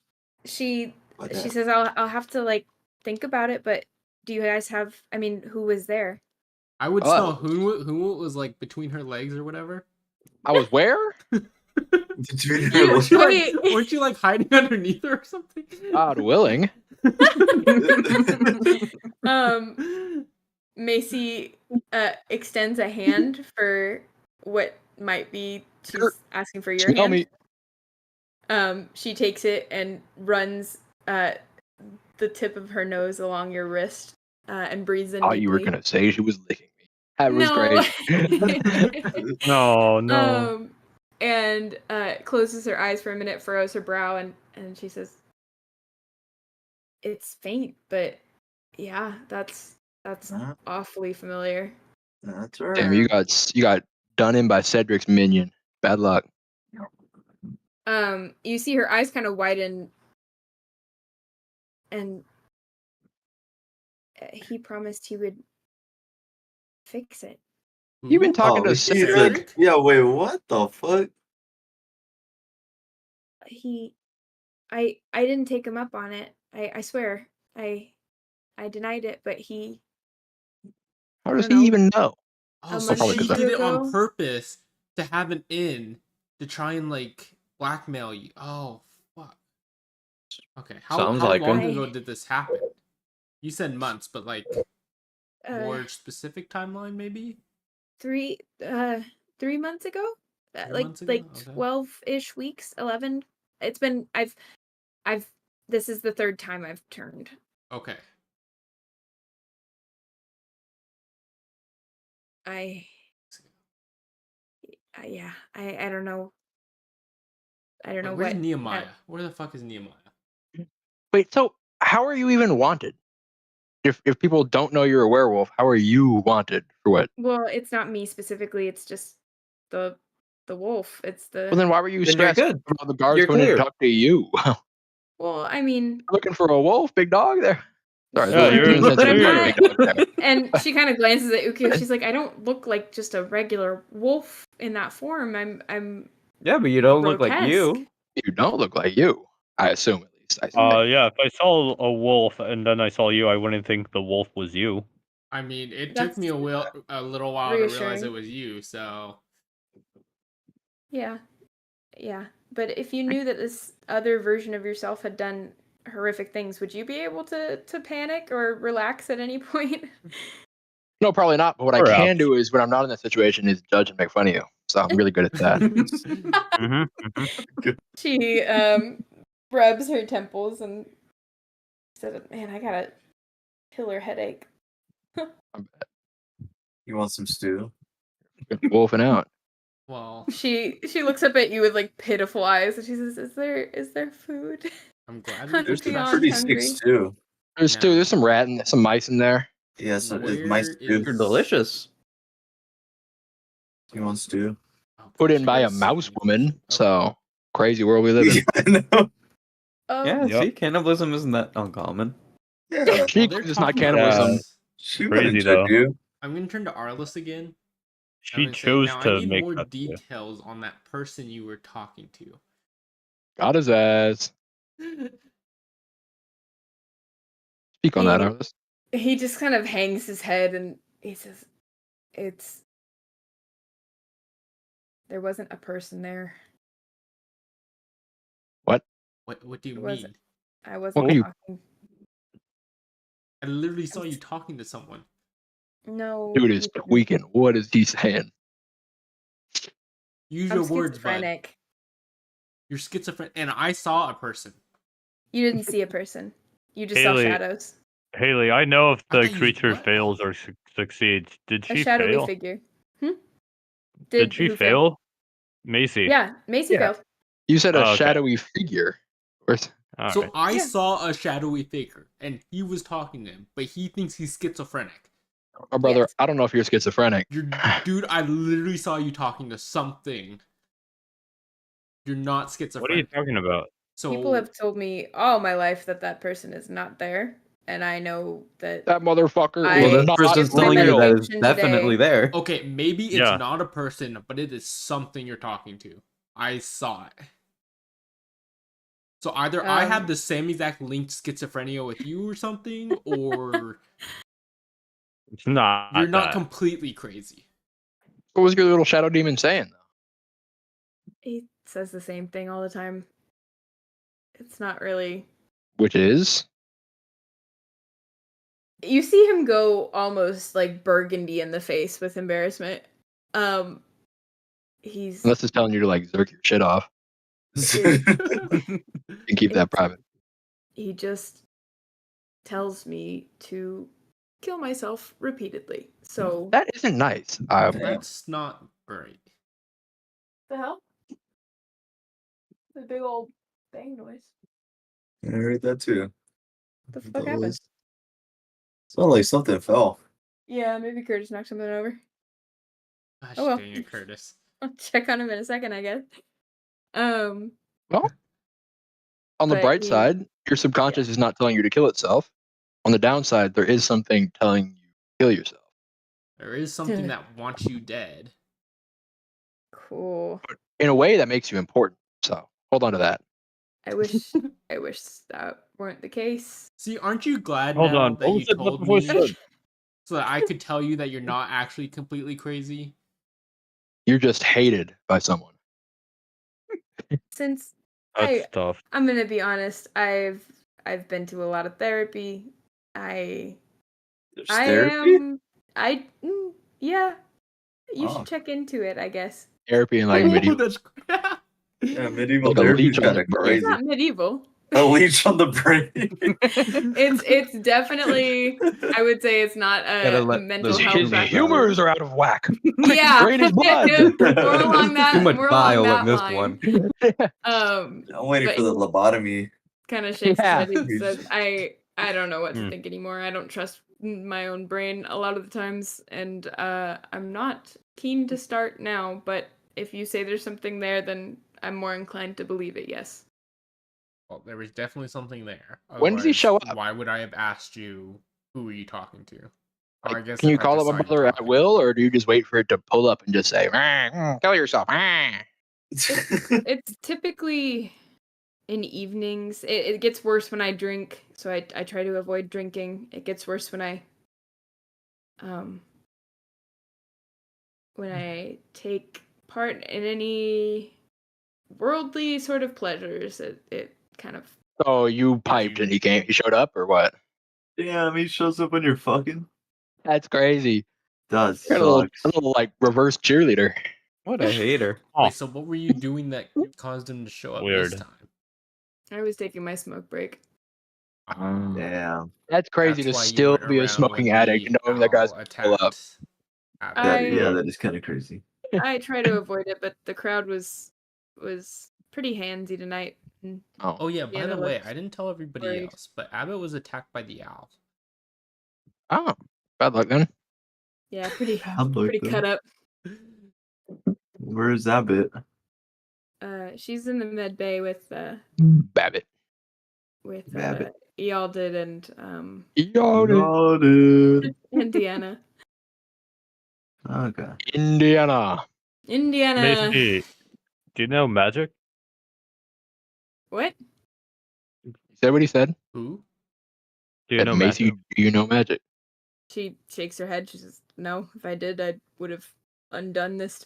She Like she that? says I'll have to like think about it, but do you guys have? I mean, who was there? I would Oh. smell Hunwut. Hunwut was like between her legs or whatever. I was where? Between You- her Weren't you, Wait. like, weren't you like hiding underneath her or something? God willing. Macy extends a hand for what might be she's Sure. asking for your Smell hand. me. She takes it and runs the tip of her nose along your wrist and breathes in Thought deeply. you were gonna say she was licking me. That was great. No, no. And closes her eyes for a minute, furrows her brow, and she says, "It's faint, but yeah, that's Huh? awfully familiar." That's right. Damn, you got done in by Cedric's minion. Bad luck. You see her eyes kind of widen, and he promised he would fix it. You've been talking to he's Cedric. like, yeah, wait, what the fuck? I didn't take him up on it. I swear. I denied it, but he. How does I don't he know. even know? Oh, A so month she ago. did it on ago? purpose to have an in to try and like blackmail you. Oh fuck. Okay, how Sounds like long it. ago did this happen? You said months, but like more specific timeline maybe? 3 months ago. 3 Like months ago? like Okay. 12-ish weeks, 11. It's been I've this is the third time I've turned. Okay. Yeah, I don't know. I don't know Where's what Nehemiah? Where the fuck is Nehemiah? Wait, so how are you even wanted? If people don't know you're a werewolf, how are you wanted for what? Well, it's not me specifically, it's just the wolf. It's the Well, then why were you Then you're stressed good. about the guards You're coming in to clear. talk to you? Well, I mean, Looking for a wolf, big dog there. Sorry, Yeah, the you're insensitive clear. big dog there. and she kind of glances at Ookiyo. She's like, I don't look like just a regular wolf in that form. I'm Yeah, but you don't look like you. grotesque. You don't look like you. I assume at least. I assume. Yeah, if I saw a wolf and then I saw you, I wouldn't think the wolf was you. I mean, it That's took me a little while to realize reassuring. it was you, so Yeah. But if you knew that this other version of yourself had done horrific things, would you be able to panic or relax at any point? No, probably not. But what I Perhaps. can do is when I'm not in that situation is judge and make fun of you. So I'm really good at that. She rubs her temples and said, "Man, I got a killer headache." You want some stew? Wolfing out. Well, She looks up at you with like pitiful eyes and she says, "Is there food?" I'm glad I'm we There's some beyond pretty hungry. sick stew. There's two. There's some rat and some mice in there. Yeah, so it's Where mice stew. They're delicious. You want stew? Oh, Put gosh, in I by gotta a mouse see. woman. Okay. So crazy world we live in. I know. Yeah, Oh, Yep. see, cannibalism isn't that uncommon. Yeah. She While they're it's not talking about cannibalism. this, She Crazy, wouldn't though. judge you. I'm gonna turn to Arliss again. I'm She gonna say, chose now I to need make more that. details on that person you were talking to. Got his ass. Speak on that, He- Arliss. he just kind of hangs his head and he says, there wasn't a person there. What? What do you It was- mean? I wasn't What are you- talking. I literally saw you talking to someone. No. Dude is you didn't. tweaking. What is he saying? Use I'm your words, bud. schizophrenic. You're schizophrenic, and I saw a person. You didn't see a person. You just saw Haley, shadows. Haley, I know if I the thought you- creature what? fails or succeeds. Did A she shadowy fail? figure. Did she who fail? fail? Macy. Yeah, Macy Yeah. failed. You said a Oh, okay. shadowy figure. Where's All So right. I Yeah. saw a shadowy figure, and he was talking to him, but he thinks he's schizophrenic. my brother? Yes. I don't know if you're schizophrenic. Dude, I literally saw you talking to something. You're not What are you schizophrenic. talking about? So People have told me all my life that person is not there, and I know that. That motherfucker I- is Well, this not person's give them telling you that medication it's today. definitely there. okay, maybe it's Yeah. not a person, but it is something you're talking to. I saw it. So either I have Um, the same exact linked schizophrenia with you or something, or It's not. you're not that. completely crazy. What was your little shadow demon saying? He says the same thing all the time. It's not really. Which is You see him go almost like burgundy in the face with embarrassment. He's unless it's telling you to like zerk your shit off and keep that It's- private. he just tells me to kill myself repeatedly. So That isn't nice. That's not great. the hell? The big old bang noise. I heard that too. The fuck That happened? was- Sounded like something fell. Yeah, maybe Curtis knocked something over. Gosh Oh, well. dang it, Curtis. I'll check on him in a second, I guess. Well, on the But bright he- side, your subconscious is not telling you to kill itself. On the downside, there is something telling you to kill yourself. There is something that wants you dead. Cool. But in a way, that makes you important. So hold on to that. I wish that weren't the case. See, aren't you glad Hold now on. that What you was it? What told the voice me said? so that I could tell you that you're not actually completely crazy? You're just hated by someone. Since That's tough. I'm gonna be honest, I've been to a lot of therapy. There's I therapy? am yeah. You Wow. should check into it, I guess. Therapy and like Ooh, medieval. that's Yeah, medieval Like a therapy leech is on kind the of brain. crazy. It's not medieval. A leech on the brain. It's definitely, I would say it's not Gotta a let mental the health humors practice. humors are out of whack. Yeah, Drain his blood. more along that. Too much more along bile that in this line. one. I'm waiting But for the lobotomy. kind of shakes Yeah. his head and says, I don't know what to Hmm. think anymore. I don't trust my own brain a lot of the times, and I'm not keen to start now, but if you say there's something there, then I'm more inclined to believe it, yes. Well, there was definitely something there. When does he show Otherwise, up? Why would I have asked you who are you talking to? Or Like, I guess can you if I call just up saw a you brother at talking. will, or do you just wait for it to pull up and just say, kill yourself? It's typically in evenings. It gets worse when I drink, so I try to avoid drinking. It gets worse when I take part in any worldly sort of pleasures. It kind of Oh, you piped and he showed up, or what? Damn, he shows up when you're fucking. That's crazy. That You're a sucks. little like reverse cheerleader. What a hater. Oh, Wait, so what were you doing that caused him to show up Weird. this time? I was taking my smoke break. Damn. That's crazy That's to why you still weren't be a around smoking when addict the and knowing that guy's owl gonna pull up. attacked Abbott. I That is kind of crazy. I try to avoid it, but the crowd was pretty handsy tonight. And Oh yeah, by Deanna the way, looked I didn't tell everybody worried. else, but Abbott was attacked by the owl. Oh, bad luck then. yeah, pretty Bad luck, pretty cut though. up. Where is that bit? She's in the med bay with Babbitt. Rabbit. Ealdid and Yo, Dude. and Deanna. Okay. Indiana. Indiana. Macy, do you know magic? What? You said what he said? Who? Do you Said, know Macy, magic? do you know magic? She shakes her head. She says, "No. If I did, I would have undone this."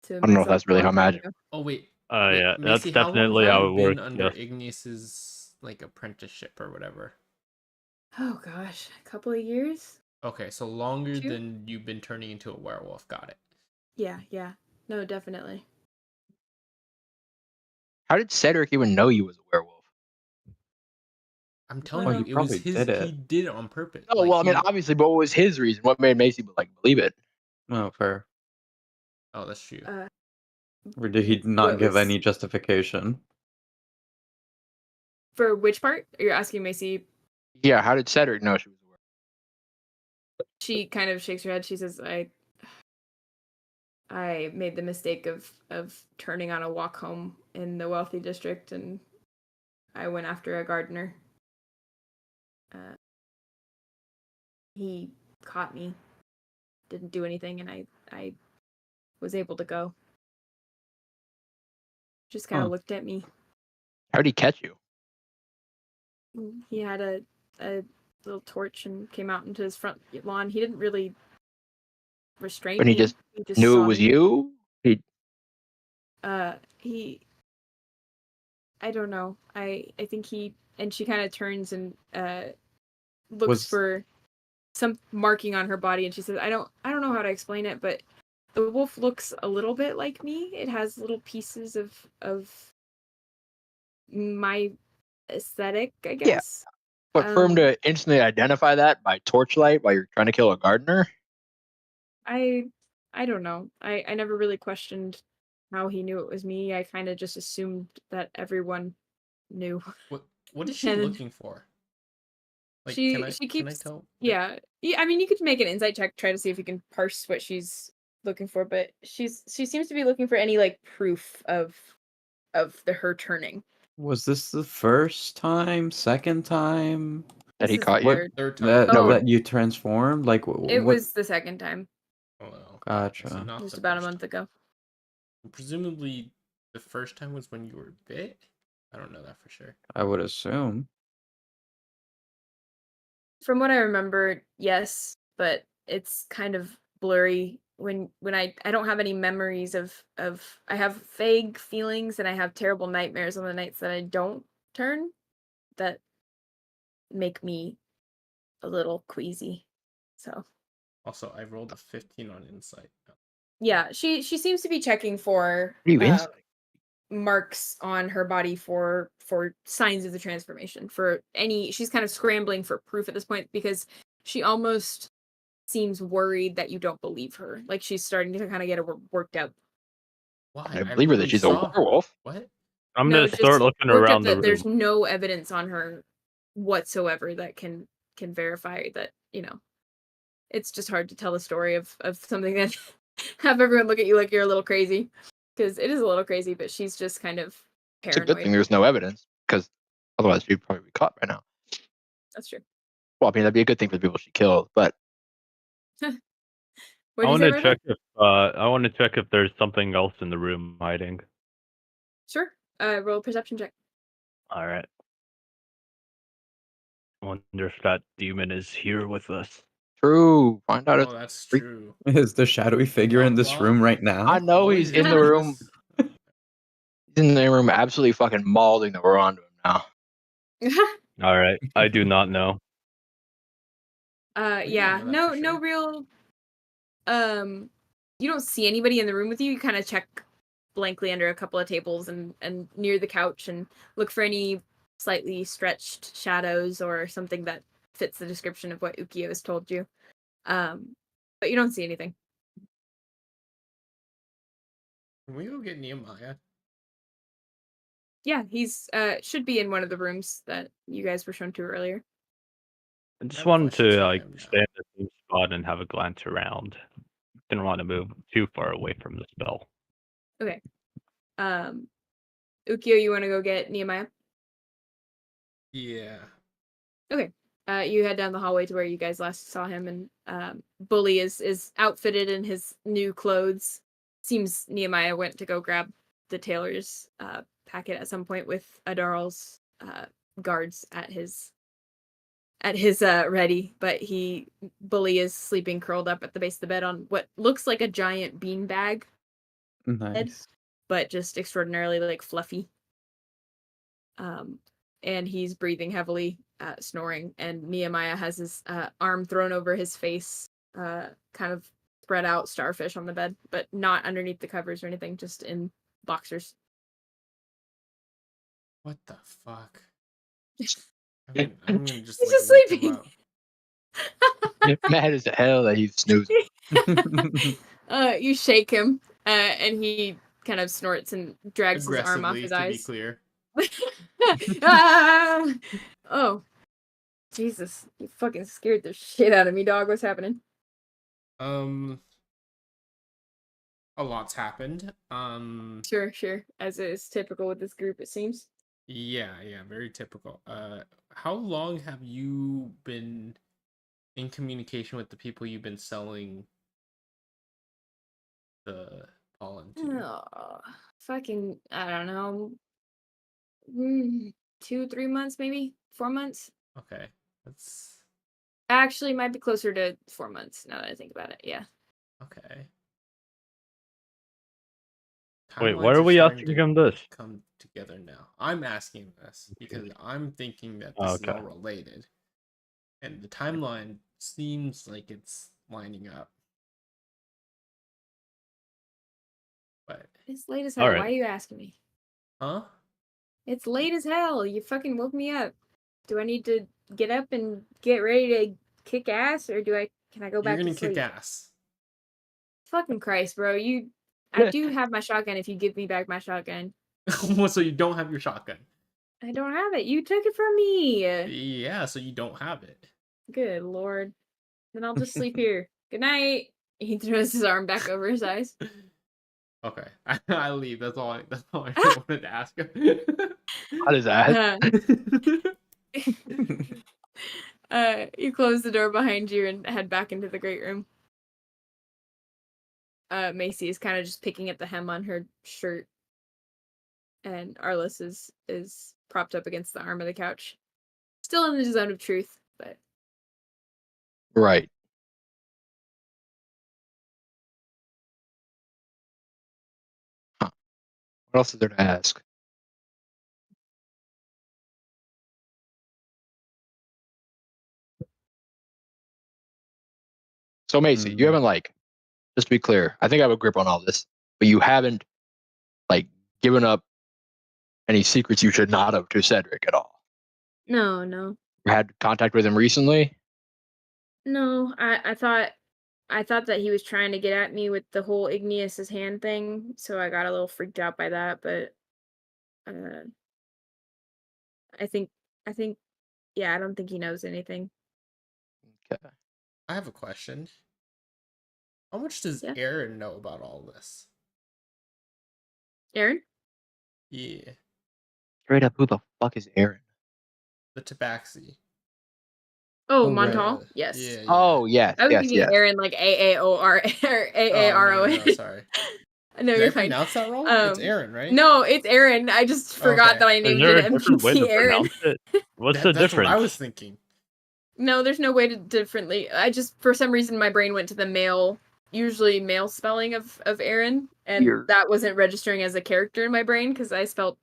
To I don't know if myself that's really a how long time magic. ago. Oh wait. Yeah, that's Macy, how long definitely have how you it been works. under Yes. Igneus's like apprenticeship or whatever? Oh gosh, a couple of years. Okay, so longer Two? than you've been turning into a werewolf. Got it. Yeah. No, definitely. How did Cedric even know you was a werewolf? I'm telling Well, you, he it was probably his. did it. He did it on purpose. Oh, well, I mean, obviously, but what was his reason? What made Macy like believe it? Oh, fair. Oh, that's true. Or did he not What give was- any justification? For which part? You're asking Macy. Yeah, how did Cedric know she was a werewolf? She kind of shakes her head. She says, I made the mistake of turning on a walk home in the wealthy district, and I went after a gardener. He caught me, didn't do anything, and I was able to go. Just kind of looked at me. How did he catch you? He had a little torch and came out into his front lawn. He didn't really restrain When me. he just He knew saw it was me. you? I don't know. I think and she kind of turns and looks Was- for some marking on her body, and she says, I don't know how to explain it, but the wolf looks a little bit like me. It has little pieces of my aesthetic, I guess. But for him to instantly identify that by torchlight while you're trying to kill a gardener? I don't know. I never really questioned how he knew it was me. I kind of just assumed that everyone knew. What is she And- looking for? Like, she can I keeps tell? yeah. I mean, you could make an insight check, try to see if you can parse what she's looking for, but she seems to be looking for any like proof of her turning. Was this the first time, second time That he This is caught the you? third. Third time. that, Oh. that you transformed? Like, It what? was the second time, Oh, well, Gotcha. so not just the about a first month time. ago. Presumably, the first time was when you were bit. I don't know that for sure. I would assume. From what I remember, yes, but it's kind of blurry when I don't have any memories of I have vague feelings and I have terrible nightmares on the nights that I don't turn that make me a little queasy. So Also, I rolled a 15 on insight. yeah, she seems to be checking for What do you insight? marks on her body for signs of the transformation. She's kind of scrambling for proof at this point because she almost seems worried that you don't believe her. Like she's starting to kind of get worked out. Why? I believe her that literally she's a saw her. werewolf. What? I'm No, gonna just start looking worked around up the that room. there's no evidence on her whatsoever that can verify that, it's just hard to tell a story of something that have everyone look at you like you're a little crazy, because it is a little crazy, but she's just kind of It's a paranoid. good thing there's no evidence, because otherwise she'd probably be caught by now. That's true. Well, I mean, that'd be a good thing for the people she killed, but What I did you want say, to Raven? check if there's something else in the room hiding. Sure. Roll a perception check. All right. I wonder if that demon is here with us. true. Find out if Oh, that's freak- true. Is the shadowy figure in this Well, room right now? I know What he's is in the it? room. He's in the room absolutely fucking mauling that we're onto him now. All right. I do not know. Yeah, know that no, for no sure. real. You don't see anybody in the room with you. You kind of check blankly under a couple of tables and near the couch and look for any slightly stretched shadows or something that fits the description of what Ookiyo has told you. But you don't see anything. Can we go get Nehemiah? Yeah, he's should be in one of the rooms that you guys were shown to earlier. I just have wanted questions to for like him now. stay in the same spot and have a glance around. Didn't want to move too far away from the spell. Okay. Ookiyo, you want to go get Nehemiah? Yeah. Okay. You head down the hallway to where you guys last saw him, and Bully is outfitted in his new clothes. Seems Nehemiah went to go grab the tailor's packet at some point with Adaral's guards at his ready, but Bully is sleeping curled up at the base of the bed on what looks like a giant bean bag, Nice. but just extraordinarily like fluffy. And he's breathing heavily, snoring, and Nehemiah has his arm thrown over his face, kind of spread out starfish on the bed, but not underneath the covers or anything, just in boxers. What the fuck? I'm gonna just He's like just wake him sleeping. up. Mad as hell that he's snoozing. You shake him, and he kind of snorts and drags his arm off Aggressively, his to be eyes. clear. Ah! Oh, Jesus! You fucking scared the shit out of me, dog. What's happening? A lot's happened. Sure. As is typical with this group, it seems. Yeah, very typical. How long have you been in communication with the people you've been selling the pollen to? Oh, fucking, I don't know. 2-3 months, maybe 4 months. Okay, that's Actually, might be closer to 4 months now that I think about it. Yeah. okay. Wait, Timelines why are we starting asking to him this? come together now. I'm asking this because I'm thinking that Oh, this is okay. all related, and the timeline seems like it's lining up. But It's late as hell. Alright. Why are you asking me? huh? It's late as hell. You fucking woke me up. Do I need to get up and get ready to kick ass, or can I go You're back gonna to sleep? kick ass. Fucking Christ, bro. I do have my shotgun if you give me back my shotgun. So you don't have your shotgun. I don't have it. You took it from me. Yeah, so you don't have it. Good lord. Then I'll just sleep here. Good night. He throws his arm back over his eyes. Okay, I leave. That's all I wanted to ask. How does that? You close the door behind you and head back into the great room. Macy is kind of just picking at the hem on her shirt, and Arliss is propped up against the arm of the couch, still in the zone of truth, but Right. Huh. What else is there to ask? So Macy, you haven't just to be clear, I think I have a grip on all this, but you haven't given up any secrets you should not have to Cedric at all. no. Had contact with him recently? No, I thought that he was trying to get at me with the whole Igneous's hand thing, so I got a little freaked out by that, but I think yeah, I don't think he knows anything. Okay. I have a question. How much does Yeah. Aaron know about all this? Aaron? Yeah, Straight up, who the fuck is Aaron? the tabaxi. Oh, Oh, right. Montal? Yes. Yeah. Oh, yes, I was yes, thinking yes. Aaron like AAOR or AARON. No, sorry. No, Did you're I fine. pronounce that wrong? It's Aaron, right? No, it's Aaron. I just forgot Okay. that I Is named there it a different way to NPC Aaron. pronounce it? What's the That's what I difference? was thinking. No, there's no way to differently. I just, for some reason, my brain went to the usually male spelling of Aaron, and Weird. that wasn't registering as a character in my brain because I spelled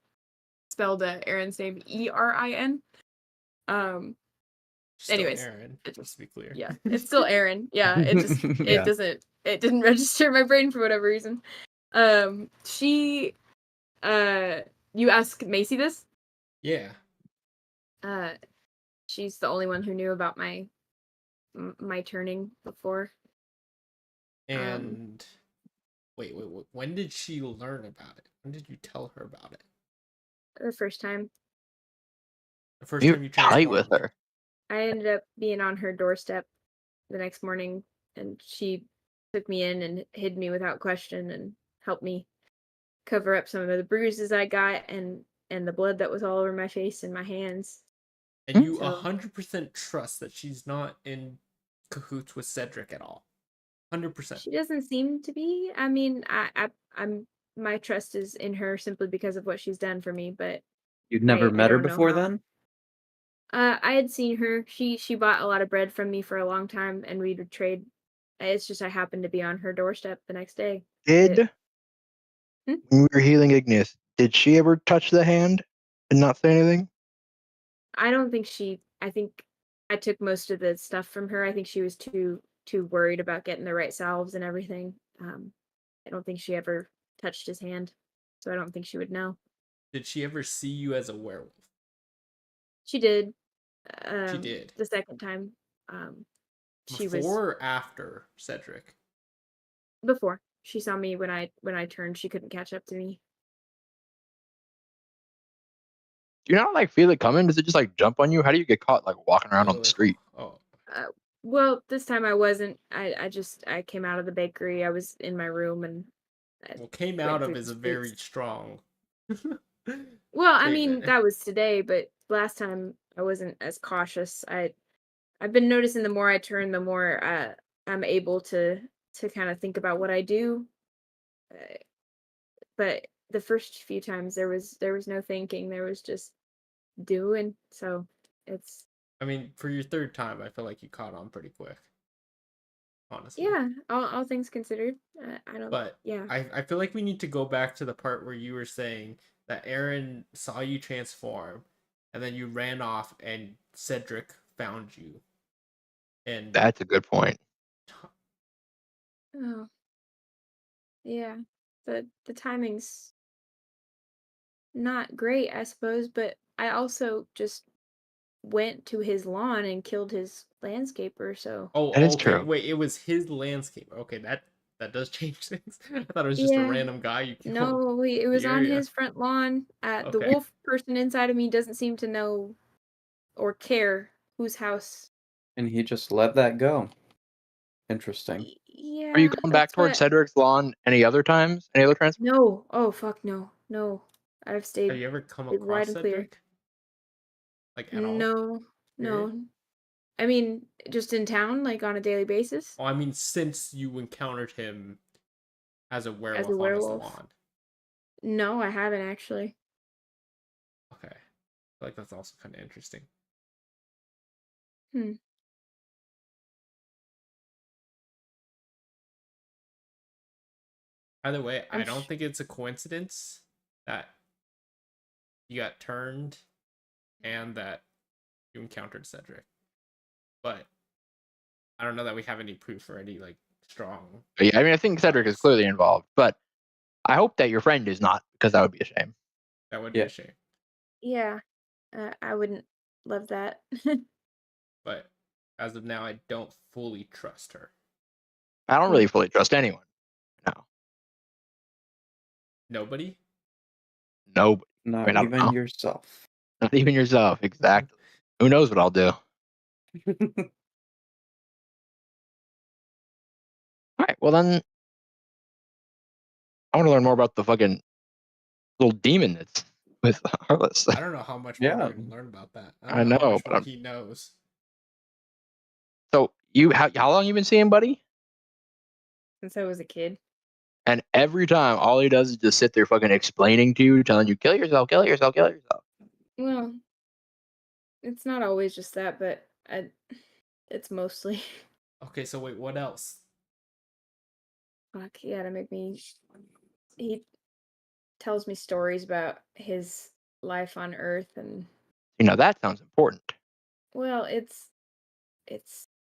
Aaron's name Erin. Still Anyways, Aaron, it just to be clear. yeah, it's still Aaron. Yeah, it just Yeah. it didn't register in my brain for whatever reason. She you asked Macy this? Yeah. She's the only one who knew about my turning before. And wait, when did she learn about it? When did you tell her about it? The first time. The first You're time you tight with transformed. her. I ended up being on her doorstep the next morning, and she took me in and hid me without question and helped me cover up some of the bruises I got and the blood that was all over my face and my hands. And you So 100% trust that she's not in cahoots with Cedric at all. 100%. she doesn't seem to be. I mean, I'm my trust is in her simply because of what she's done for me, but You'd never I met her don't know before how. then? I had seen her. She bought a lot of bread from me for a long time, and we would trade. It's just I happened to be on her doorstep the next day. Did Hmm? when we were healing Ignis, did she ever touch the hand and not say anything? I don't think she. I think I took most of the stuff from her. I think she was too worried about getting the right salves and everything. I don't think she ever touched his hand, so I don't think she would know. Did she ever see you as a werewolf? She did. She did. The second time. She was Before or after Cedric? before. She saw me when I turned. She couldn't catch up to me. Do you not like feel it coming? Does it just like jump on you? How do you get caught like walking around on the street? Oh. Well, this time I wasn't. I came out of the bakery. I was in my room and Well, came went out through of is the a very streets. strong. Well, I mean, statement. that was today, but last time I wasn't as cautious. I've been noticing the more I turn, the more I'm able to kind of think about what I do. But the first few times there was no thinking. There was just doing. So it's I mean, for your third time, I feel like you caught on pretty quick. Honestly. yeah, all things considered. I don't. But Yeah. I feel like we need to go back to the part where you were saying that Aaron saw you transform, and then you ran off, and Cedric found you. And That's a good point. Oh. Yeah. The timing's not great, I suppose, but I also just went to his lawn and killed his landscaper, so That is okay. true. Wait, it was his landscape. Okay, that does change things. I thought it was just a yeah. random guy you killed No, it in was the on area. his front lawn. The Okay. wolf person inside of me doesn't seem to know or care whose house. And he just let that go. Interesting. Yeah, Are you going back that's towards what. Cedric's lawn any other times? Any other transfer? No. Oh fuck no. No. I've Have stayed you ever come wide across and clear. Cedric? Like at all? No. Period? No. I mean, just in town, like on a daily basis, Well, I mean, since you encountered him as a as a werewolf on his werewolf. lawn. No, I haven't actually. Okay. I feel like that's also kind of interesting. Hmm. Either way, I'm I don't think it's a coincidence that you got turned and that you encountered Cedric. But I don't know that we have any proof or any like strong. But yeah, I mean, I think Cedric is bias. clearly involved, but I hope that your friend is not, because that would be a shame. That would be Yeah. a shame. Yeah, I wouldn't love that. But as of now, I don't fully trust her. I don't really fully trust anyone. No, Nobody? nobody. Not I don't even know. yourself. Not even yourself. Exactly. Who knows what I'll do? All right. Well, then I want to learn more about the fucking little demon that's with Heartless. I don't know how much more Yeah. we're gonna learn about that. I I don't know how know, much but more he knows. So how long you been seeing Buddy? Since I was a kid. And every time, all he does is just sit there fucking explaining to you, telling you, kill yourself, kill yourself, kill yourself. Well, it's not always just that, but it's mostly. Okay, so wait, what else? Fuck, yeah, to make me. He tells me stories about his life on Earth, and That sounds important. well, it's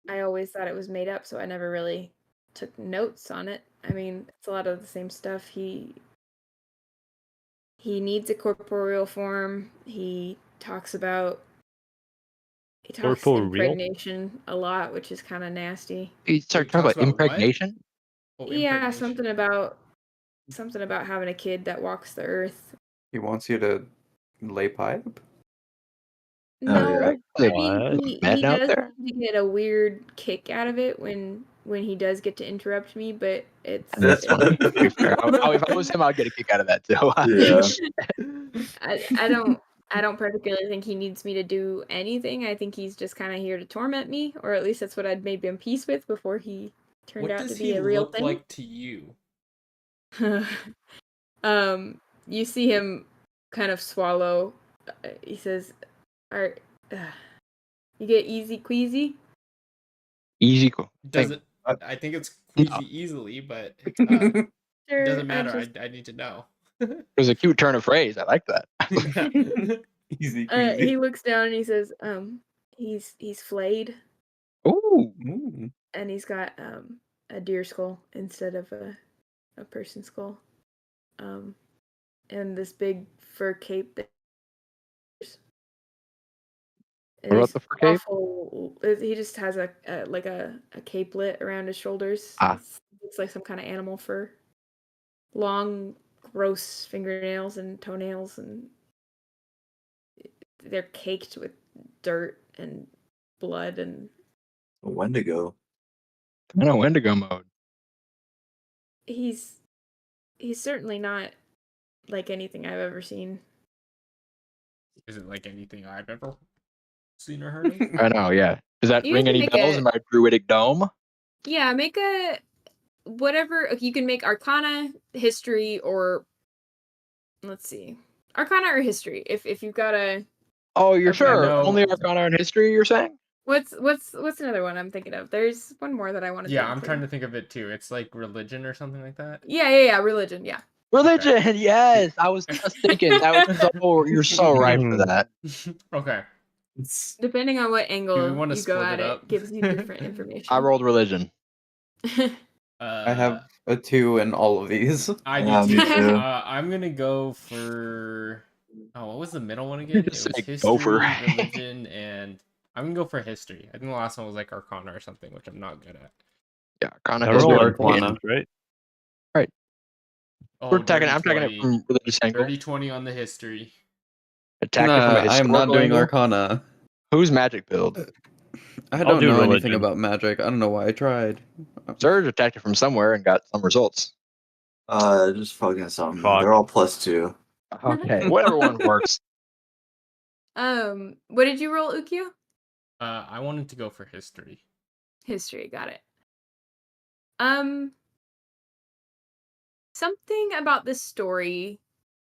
I always thought it was made up, so I never really took notes on it. I mean, it's a lot of the same stuff. He needs a corporeal form. He talks Corporeal? impregnation a lot, which is kind of nasty. You start Wait, talking talks about about what? impregnation. Oh, Yeah, impregnation. something about having a kid that walks the earth. He wants you to lay pipe? No, yeah. I mean What? he Men out does there? seem to get a weird kick out of it when he does get to interrupt me, but it's That's funny. To be fair. If I was him, I'd get a kick out of that too. Yeah. I don't particularly think he needs me to do anything. I think he's just kind of here to torment me, or at least that's what I'd maybe been peace with before he turned What out to does be he a real look thing. like to you? You see him kind of swallow. He says, "Are you get easy queasy?" Easy. Cool. Does Hey, it? I think it's queasy easily, but Sure, doesn't matter. just- I need to know. it was a cute turn of phrase. I like that. Easy he peasy. looks down and he says, he's flayed Ooh. Mm. and he's got a deer skull instead of a person skull. And this big fur cape that What about the fur cape? He just has a capelet around his shoulders. Ah. It's like some kind of animal fur. Long, gross fingernails and toenails, and they're caked with dirt and blood and A Wendigo. Kind of Wendigo mode. he's certainly not like anything I've ever seen. Is it like anything I've ever seen or heard of? I know, yeah. Does that You ring can any make bells a- in my druidic dome? Yeah, make a whatever. You can make Arcana, History, or let's see, Arcana or History. If you've got a Oh, you're Okay. sure? No. Only Arcana and history, you're saying? what's another one I'm thinking of? There's one more that I want to. Yeah, I'm trying to think of it too. It's like religion or something like that. Yeah. Religion. Yeah. Religion, yes. I was just thinking that was so. You're so right for that. Okay. Depending on what angle wanna you go split at it it, up? gives you different information. I rolled religion. I have a 2 in all of these. I Yeah, do me too. too. I'm gonna go for. Oh, what was the middle one again? It Just was say history, gopher. religion, and I'm gonna go for history. I think the last one was like Arcana or something, which I'm not good at. Yeah, Arcana, They're history, all Arcana. important, right? Oh, I'm taking it 20. from religious angle. 30-20 on the history. Attack it from a Nah, I'm not historical doing angle. Arcana. Who's magic build? I I'll don't do know anything religion. about magic. I don't know why I tried. Serge attacked it from somewhere and got some results. Just fucking something. Fuck. They're all +2. Okay, whatever one works. What did you roll, Ookiyo? I wanted to go for history. History, got it. Something about this story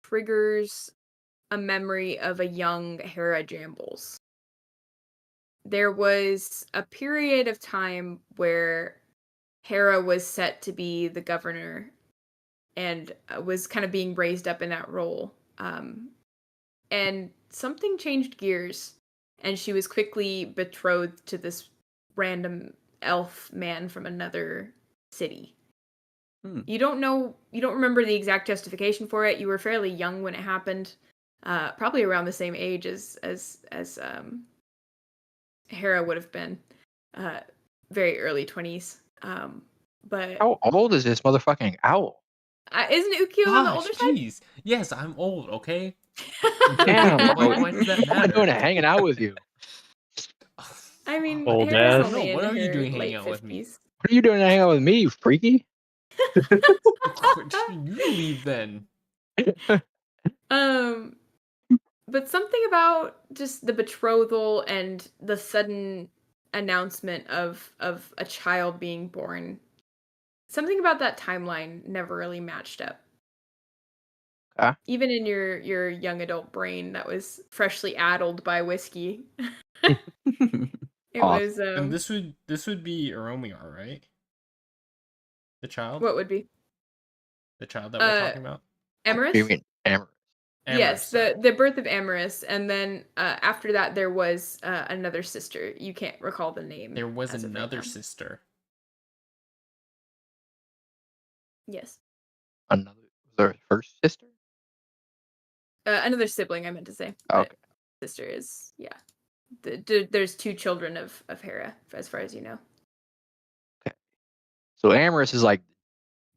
triggers a memory of a young Hera Jambles. There was a period of time where Hera was set to be the governor and was kind of being raised up in that role. And something changed gears, and she was quickly betrothed to this random elf man from another city. You don't remember the exact justification for it. You were fairly young when it happened, probably around the same age as Hera would have been, very early 20s. But How old is this motherfucking owl? isn't Ookiyo on the Gosh, older side? jeez. Yes, I'm old. Okay. Damn, Why does that what am I doing matter? hanging out with you? I mean, Old Hera's ass. only No, in what are you her doing hanging late out with me? 50s. What are you doing hanging out with me, you freaky? You leave then. But something about just the betrothal and the sudden announcement of a child being born. Something about that timeline never really matched up. Even in your young adult brain that was freshly addled by whiskey. It was And this would be Eromiar, right? The child? What would be? The child that we're talking about? What do you Emerus? mean, Amber? Yes, Amherst. the birth of Amorous, and then after that there was another sister. You can't recall the name. There was as of right another now. sister. Yes, Another their first sister. another sibling. I meant to say. Oh, But sister is there's 2 children of Hera, as far as you know. Okay. So Amorous is like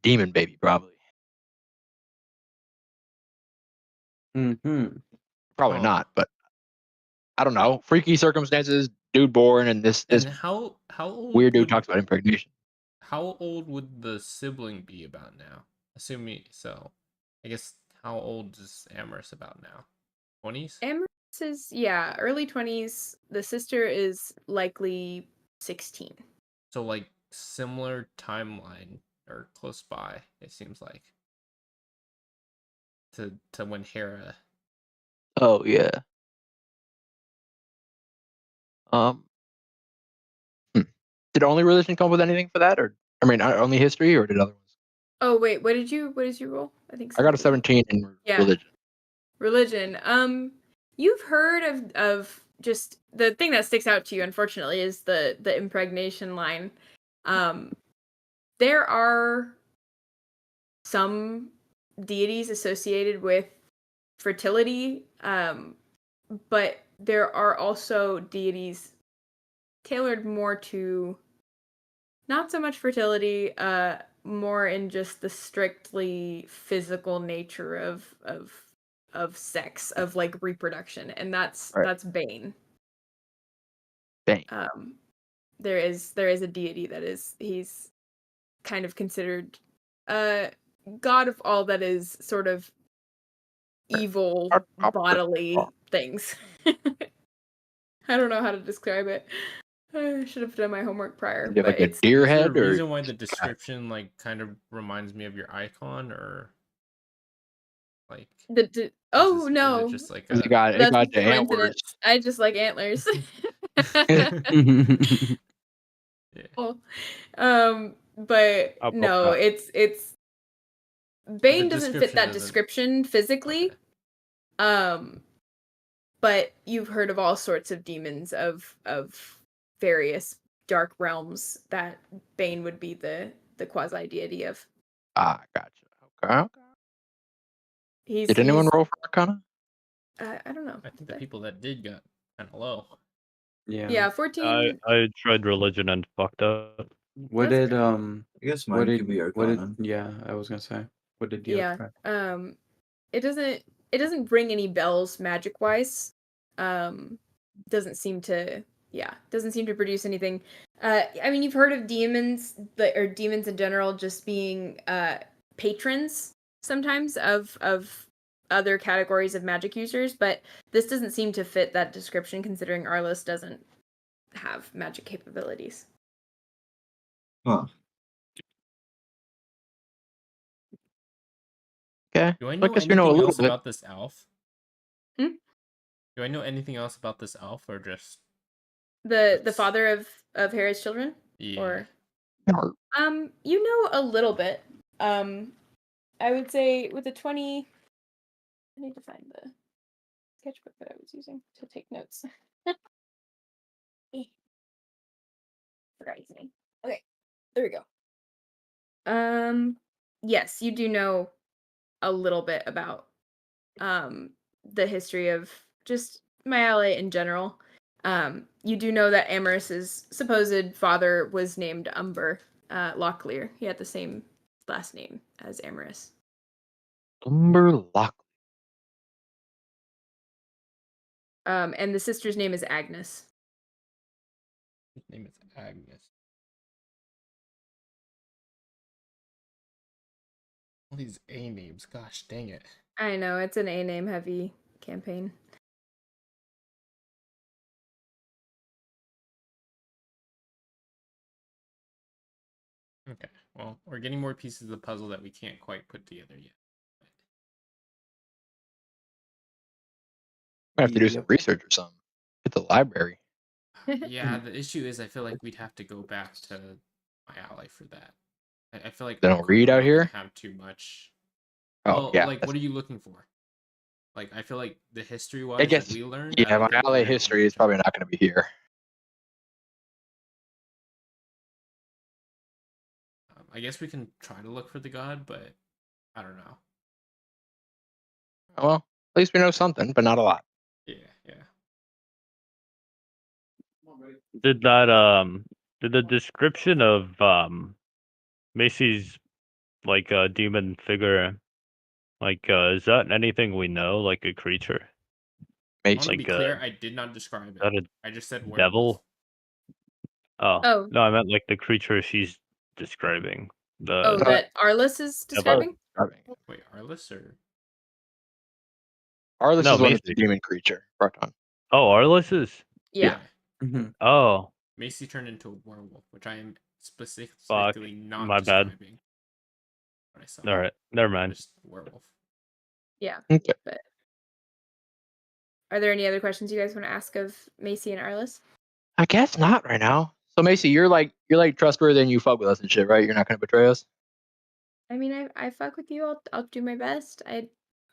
demon baby, probably. Mm-hmm. Probably Huh. not, but I don't know. Freaky circumstances, dude born, and this And how old weird dude would talks about impregnation. how old would the sibling be about now? Assuming so. I guess how old is Amherst about now? 20s? Amorous is early 20s. The sister is likely 16. So like similar timeline or close by, it seems like. To when Hera. Oh yeah. Did only religion come up with anything for that, or I mean, only history, or did other ones? Oh wait, what did you roll? I think I got a somebody- 17 in Yeah. religion. Religion. You've heard of just the thing that sticks out to you, unfortunately, is the impregnation line. There are some deities associated with fertility, but there are also deities tailored more to not so much fertility, more in just the strictly physical nature of sex, of like reproduction, and that's Right. that's Bane. Dang. There is a deity that he's kind of considered god of all that is sort of evil bodily things. I don't know how to describe it. I should have done my homework prior, Is it but like a it's deer Is there a head, or reason why the description like kind of reminds me of your icon, or like oh is no, it just like it a got that's the just a antlers? coincidence. I just like antlers. yeah. Oh. But Up, no, up. it's Bane The doesn't fit description that doesn't- description physically. Okay. But you've heard of all sorts of demons of various dark realms that Bane would be the quasi deity of. Ah, gotcha. Okay. He's Did anyone roll for Arcana? I don't know. I think the people that did got kind of low. Yeah, 14. I tried religion and fucked up. What That's did I guess what mine could be did what did Arcana. yeah, I was gonna say. What did you Yeah. try? It doesn't ring any bells magic wise. Doesn't seem to produce anything. I mean, you've heard of demons, or demons in general, just being patrons sometimes of other categories of magic users, but this doesn't seem to fit that description, considering Arlos doesn't have magic capabilities. Huh. Okay. Do I I know guess you know a anything little else bit. about this elf? Hmm? Do I know anything else about this elf, or just The father of Hera's children? yeah? Or Or- you know a little bit. I would say with the 20. I need to find the sketchbook that I was using to take notes. Forgot his name. Okay, there we go. Yes, you do know a little bit about the history of just Mayale in general. You do know that Amorous' supposed father was named Umber Locklear. He had the same last name as Amorous. Umber Lock. And the sister's name is Agnes. His name is Agnes. All these A names, gosh dang it. I know, it's an A name heavy campaign. Okay, well, we're getting more pieces of the puzzle that we can't quite put together yet. I have to do some Yep. research or something. Hit the library. Yeah, the issue is I feel like we'd have to go back to my ally for that. I feel like They our don't group read are out not gonna here? have too much. Oh Well, yeah. like, what are you looking for? Like I feel like the history I wise that guess. we learned. Yeah, my ally history is probably not going to be here. I guess we can try to look for the god, but I don't know. Well, at least we know something, but not a lot. Yeah, yeah. Did that did the description of Macy's like demon figure like is that anything we know, like a creature? I want to Macy. be Like clear, I did not describe Is that it. a I just said werewolf. devil? Oh. Oh. No, I meant like the creature she's describing. Oh, The that Arliss is describing? Wait, Arliss or Arliss No, is one of the Macy. demon creature. Vartan. Oh, Arliss is? Yeah. Mhm. Oh, Macy turned into a werewolf, which I am fuck. specifically not My bad. describing. What I saw. Alright, never mind. Just werewolf. Yeah. Okay. But are there any other questions you guys want to ask of Macy and Arliss? I guess not right now. So Macy, you're like trustworthy and you fuck with us and shit, right? You're not going to betray us. I mean, I fuck with you. I'll do my best. I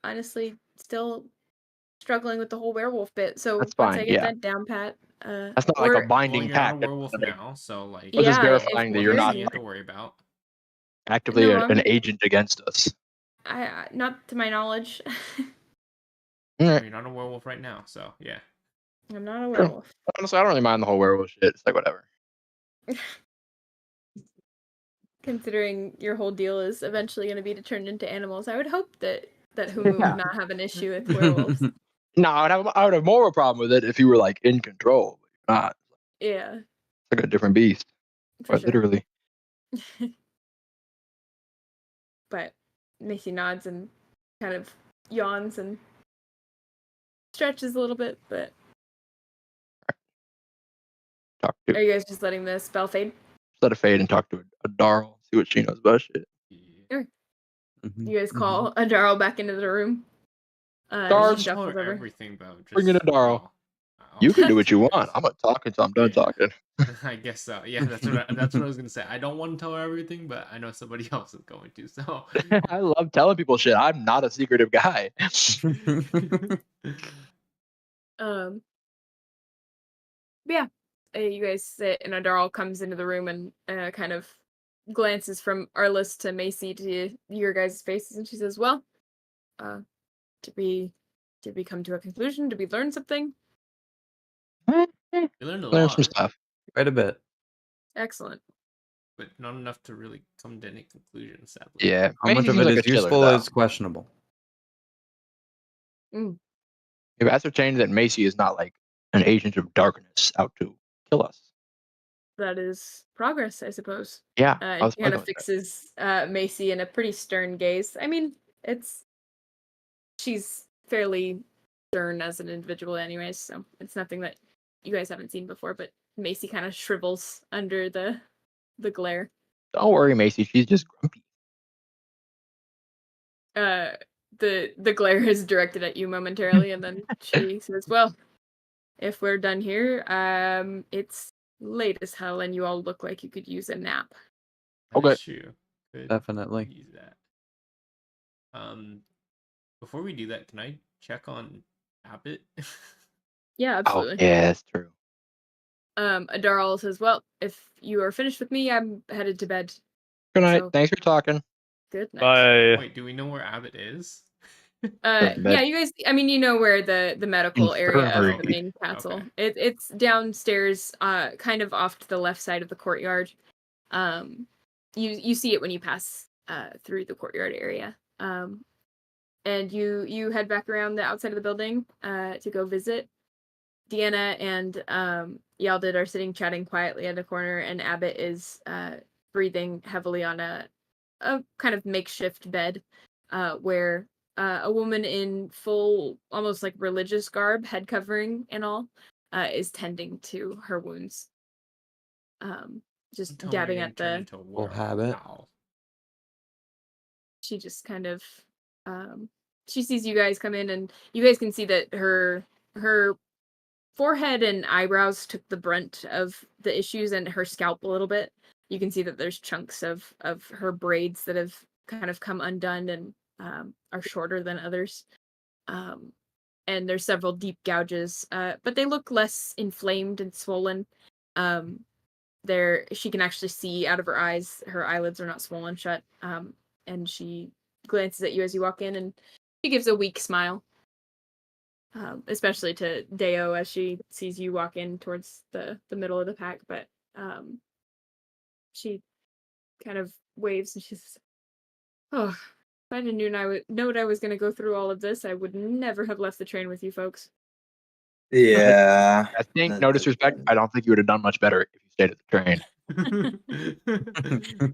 honestly still struggling with the whole werewolf bit. So That's once fine, I get yeah. that down pat, That's not like a or Well, binding you're not a pact. werewolf now, so like We're just Yeah, verifying if that you're- you're not you have to worry about. actively No, an agent against us. I not to my knowledge. Alright. You're not a werewolf right now, so yeah. I'm not a Sure. werewolf. Honestly, I don't really mind the whole werewolf shit. It's like whatever. Considering your whole deal is eventually going to be to turn into animals, I would hope that Humu Yeah. would not have an issue with werewolves. No, I would have more of a problem with it if you were like in control, but you're not. Yeah, It's like a different beast. for Quite sure. literally. But Macy nods and kind of yawns and stretches a little bit. But Talk are to you guys just letting the spell fade? let it fade and talk to a Darl, see what she knows about shit. Yeah. Mhm. You guys call Adaro back into the room. Darl, She Don't tell shuffles her over. everything though. Just, Bring in a Darl. You can do what you want. I'm gonna talk until I'm done Yeah. talking. I guess so. Yeah, that's what I was gonna say. I don't want to tell her everything, but I know somebody else is going to. So I love telling people shit. I'm not a secretive guy. But yeah, you guys sit, and Adaro comes into the room and kind of glances from Arliss to Macy to your guys' faces, and she says, "Well, did we come to a conclusion? Did we learn something? we learned a Learn lot, some stuff. Quite a bit. Excellent. but not enough to really come to any conclusions. Sadly. Yeah. How much Macy of seems it like is a chiller, useful though. is questionable. Mm. We've ascertained that Macy is not like an agent of darkness out to kill us. That is progress, I suppose." Yeah. And was she kind of fucking with fixes Macy in a pretty stern gaze. I mean, she's fairly stern as an individual anyways, so it's nothing that you guys haven't seen before, but Macy kind of shrivels under the glare. it. Don't worry, Macy. She's just grumpy. The glare is directed at you momentarily, and then she says, "Well, if we're done here, it's late as hell, and you all look like you could use a nap." That Okay. is true. Could Definitely. use that. Before we do that, can I check on Abbott? Yeah, absolutely. Oh, yeah, that's true. Adara says, "Well, if you are finished with me, I'm headed to bed. Good night. So- Thanks for talking. Good night." Bye. Wait, do we know where Abbott is? Yeah, you guys. I mean, you know where the medical area of Infirmary. the main castle. Okay. It's downstairs, kind of off to the left side of the courtyard. You see it when you pass through the courtyard area. And you head back around the outside of the building to go visit. Deanna and Yaldid are sitting chatting quietly at a corner, and Abbott is breathing heavily on a kind of makeshift bed, where a woman in full, almost like religious garb, head covering and all, is tending to her wounds. Just Tell me dabbing you're at gonna turn the. into a Full werewolf. habit. Ow. She just kind of, she sees you guys come in, and you guys can see that her forehead and eyebrows took the brunt of the issues, and her scalp a little bit. You can see that there's chunks of her braids that have kind of come undone and are shorter than others. And there's several deep gouges, but they look less inflamed and swollen. She can actually see out of her eyes. Her eyelids are not swollen shut. And she glances at you as you walk in, and she gives a weak smile. Especially to Deo as she sees you walk in towards the middle of the pack, but she kind of waves and she says, "Oh, if I'd have known I was going to go through all of this, I would never have left the train with you folks." Yeah. I think, no disrespect, I don't think you would have done much better if you stayed at the train.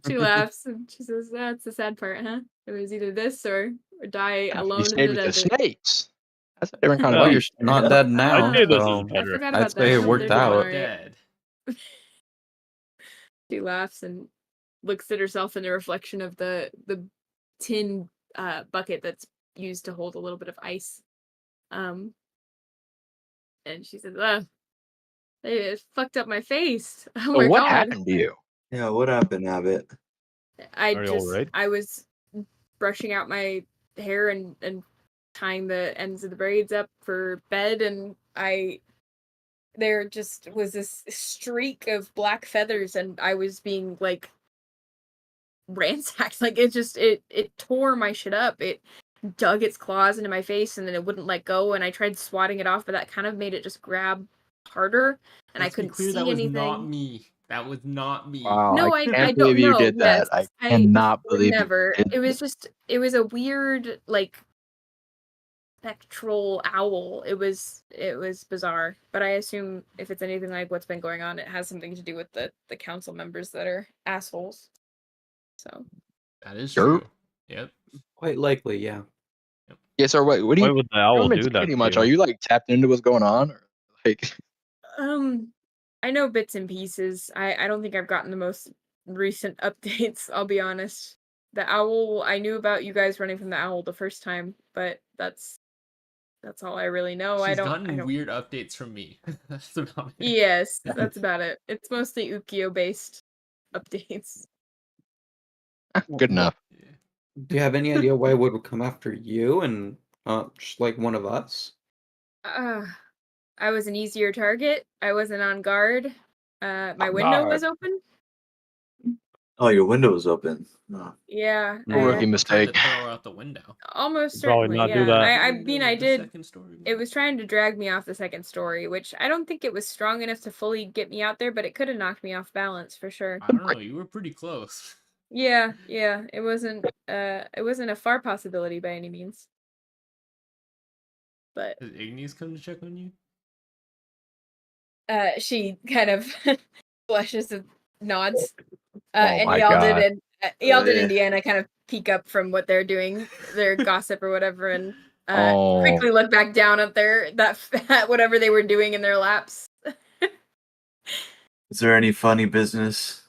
She laughs and she says, "That's the sad part, huh? It was either this or die You alone in stayed the with the desert." snakes. That's a different kind Yeah. Well, of you're beast. not dead now, I'd say this is so I better. forgot I'd about say that. it worked They're doing out. alright. Dead. She laughs and looks at herself in the reflection of the tin bucket that's used to hold a little bit of ice. And she says, they fucked up my face. Oh So my what god. happened to you? Yeah, what happened, Abbott? I Are you alright? I was brushing out my hair and tying the ends of the braids up for bed, and there just was this streak of black feathers, and I was being like ransacked. Like it tore my shit up. It dug its claws into my face, and then it wouldn't let go, and I tried swatting it off, but that kind of made it just grab harder, and I Let's be couldn't clear, see that was anything. not me. That was not me. Wow, No, I I can't don't believe you know. did that. Yes, I cannot would believe never. you did It was that. just a weird, like, spectral owl. It was bizarre. But I assume if it's anything like what's been going on, it has something to do with the council members that are assholes. So That is Sure. true. Yep. Quite likely, yeah. Yes, sir. What do Why you? would the I owl haven't do seen that any to much. you? Are you like tapped into what's going on, or like? I know bits and pieces. I don't think I've gotten the most recent updates, I'll be honest. The owl, I knew about you guys running from the owl the first time, but that's all I really know. She's I don't gotten weird updates from me. That's about it. Yes, that's about it. It's mostly Ookiyo based updates. Good enough. Yeah. Do you have any idea why it would come after you and not just like one of us? I was an easier target. I wasn't on guard. My On window guard. was open. Oh, your window was open. Oh. Yeah, A rookie Tried mistake. to throw her out the window. almost Probably certainly. not do Yeah, that. I Window mean, of I the did. second story. It was trying to drag me off the second story, which I don't think it was strong enough to fully get me out there, but it could have knocked me off balance for sure. I don't know. You were pretty close. Yeah, it wasn't a far possibility by any means. But Does Ignis come to check on you? she kind of blushes and nods. And my Yaldin God. and Yaldin Yeah. and Deanna kind of peek up from what they're doing, their gossip or whatever, and Oh. quickly look back down at at whatever they were doing in their laps. Is there any funny business?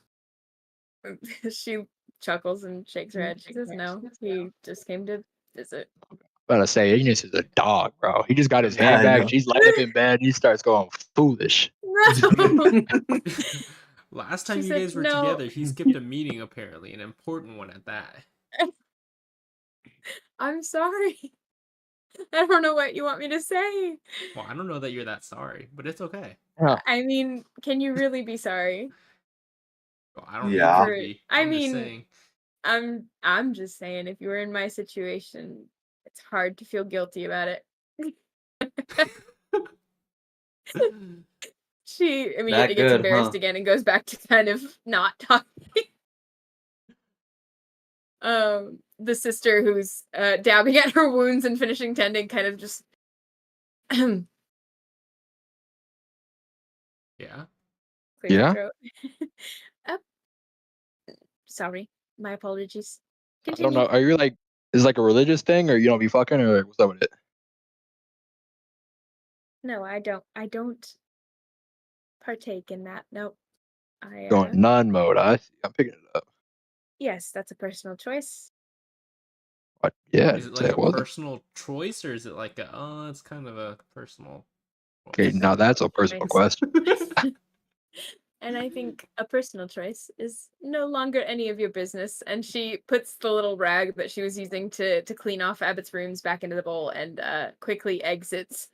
She chuckles and shakes her head. She says, "No, he just came to visit." I'm gonna say Ignis is a dog, bro. He just got his Yeah, I hand back. know. She's laid up in bed. He starts going foolish. No. Last time She you said, guys were "No." together, he skipped a meeting, apparently, an important one at that. I'm sorry. I don't know what you want me to say. Well, I don't know that you're that sorry, but it's okay. I mean, can you really be sorry? Well, I don't Yeah. need to be. I I'm just mean, saying. I'm just saying, if you were in my situation, it's hard to feel guilty about it. She immediately That gets good, embarrassed huh? again and goes back to kind of not talking. The sister who's dabbing at her wounds and finishing tending kind of just Yeah. clears her Yeah? throat. Oh, sorry, my apologies. I don't Continue. know. Are you like, is it like a religious thing, or you don't be fucking, or like, what's up with it? No, I don't partake in that. Nope. Going nun mode. I'm picking it up. Yes, that's a personal choice. What? Yeah. Is it Say like it a wasn't. personal choice, or is it like it's kind of a personal Okay, choice? now that's a personal question. And I think a personal choice is no longer any of your business. And she puts the little rag that she was using to clean off Abbott's rooms back into the bowl and quickly exits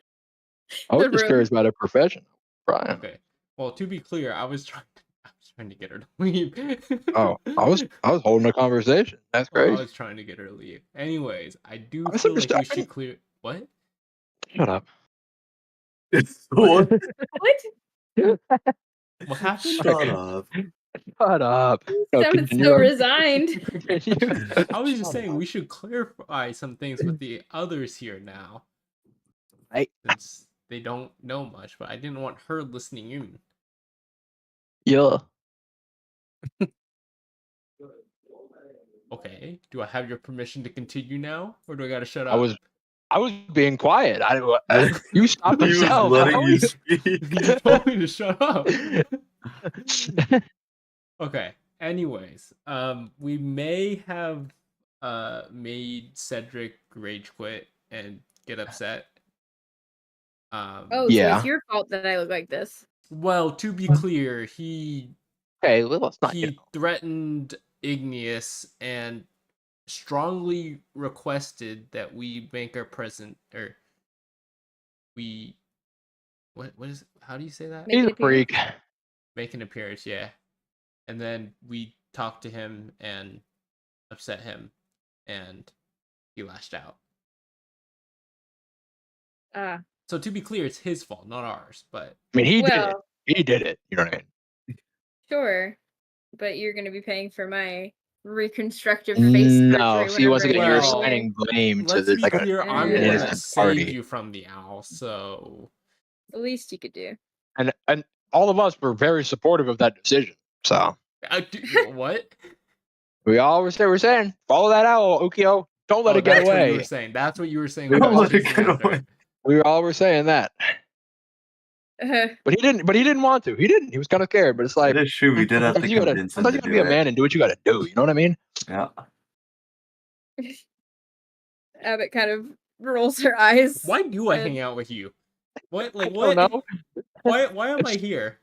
I was the just room. curious about her profession, Brian. Okay. Well, to be clear, I was trying to get her to leave. Oh, I was holding a conversation. That's Well, I crazy. was trying to get her to leave. Anyways, I do I was feel like we understanding. should clear. What? Shut up. What? What? What happened? Shut up. Shut up. No, Sounded continue so on. resigned. Continue. I was just Shut saying up. we should clarify some things with the others here now, since they don't know much. But I didn't want her listening in. Yeah. Okay. Do I have your permission to continue now, or do I gotta shut I up? was being quiet. You stopped He was yourself. letting How you are speak. You told me to shut up. Okay. Anyways, we may have made Cedric rage quit and get upset. Oh, so Yeah. it's your fault that I look like this. Well, to be clear, he Okay, let's not. he threatened Igneous and strongly requested that we make our present, or we what is how do you say that? Make He's an a freak. Make an appearance, yeah. And then we talked to him and upset him, and he lashed out. So to be clear, it's his fault, not ours. But I mean, he did it. well, He did it. You know what I mean? sure. But you're going to be paying for my reconstructive face surgery. No, see, once whenever again, I you're go Well, there. assigning blame to let's the be like clear, I'm an the one that innocent saved party, you from the owl, so The least you could do. and all of us were very supportive of that decision. So what? we all were saying, follow that owl, Ookiyo. Don't let Oh, it get that's what you were away. saying. That's what you were saying. We When I all was let it chasing get after away. it. We all were saying that, but he didn't want to. He didn't. He was kind of scared. But it's like It is true. We did have to sometimes you gotta convince him to be do a it. man and do what you gotta do. You know what I mean? Yeah. Abbott kind of rolls her eyes. Why do I and- hang out with you? What? Like I what? don't know. Why am I here?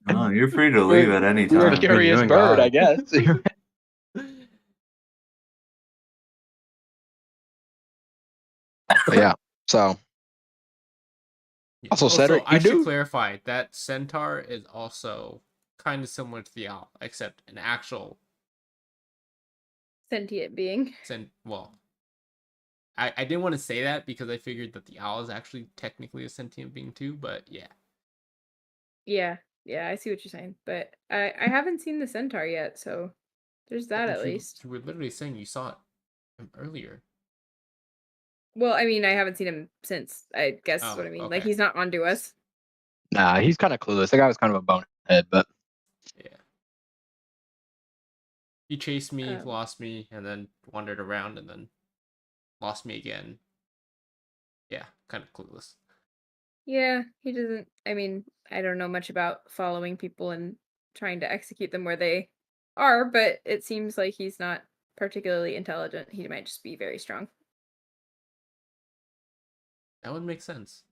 Oh, you're free to leave at any You're a time. curious You and bird, God. I guess. But yeah. So also, Cedric, I you should do. clarify that centaur is also kind of similar to the owl, except an actual Sentient being. well. I didn't want to say that because I figured that the owl is actually technically a sentient being too, but yeah. Yeah, I see what you're saying. But I haven't seen the centaur yet, so there's that at least. You were literally saying you saw him earlier. Well, I mean, I haven't seen him since, I guess is Oh, what I mean. okay. Like, he's not onto us. Nah, he's kind of clueless. The guy was kind of a bonehead, but Yeah. He chased me, Um. lost me, and then wandered around, and then lost me again. Yeah, kind of clueless. Yeah, he doesn't. I mean, I don't know much about following people and trying to execute them where they are, but it seems like he's not particularly intelligent. He might just be very strong. That would make sense.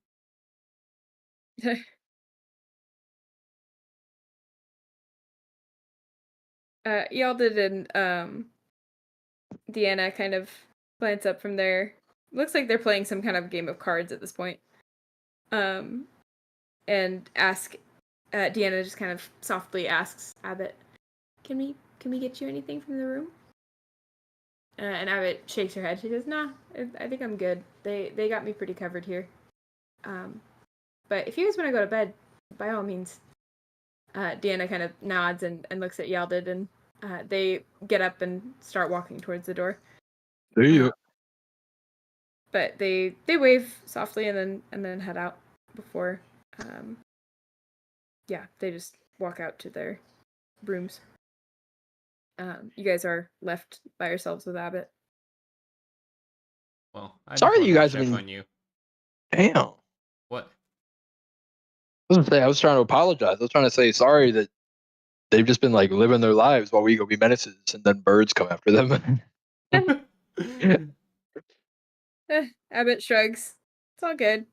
Y'all did and Deanna kind of glance up from there. Looks like they're playing some kind of game of cards at this point. And ask Deanna just kind of softly asks Abbott, Can we get you anything from the room? And Abbott shakes her head. She says, "Nah, I think I'm good. They got me pretty covered here. But if you guys want to go to bed, by all means." Deanna kind of nods and looks at Yaldid, and they get up and start walking towards the door. see you. But they wave softly and then head out before they just walk out to their rooms. You guys are left by yourselves with Abbott. Well, I Sorry that just you wanted guys to have check been- on you. Damn. What? I was trying to apologize. I was trying to say sorry that they've just been like living their lives while we go be menaces, and then birds come after them. Abbott shrugs. It's all good.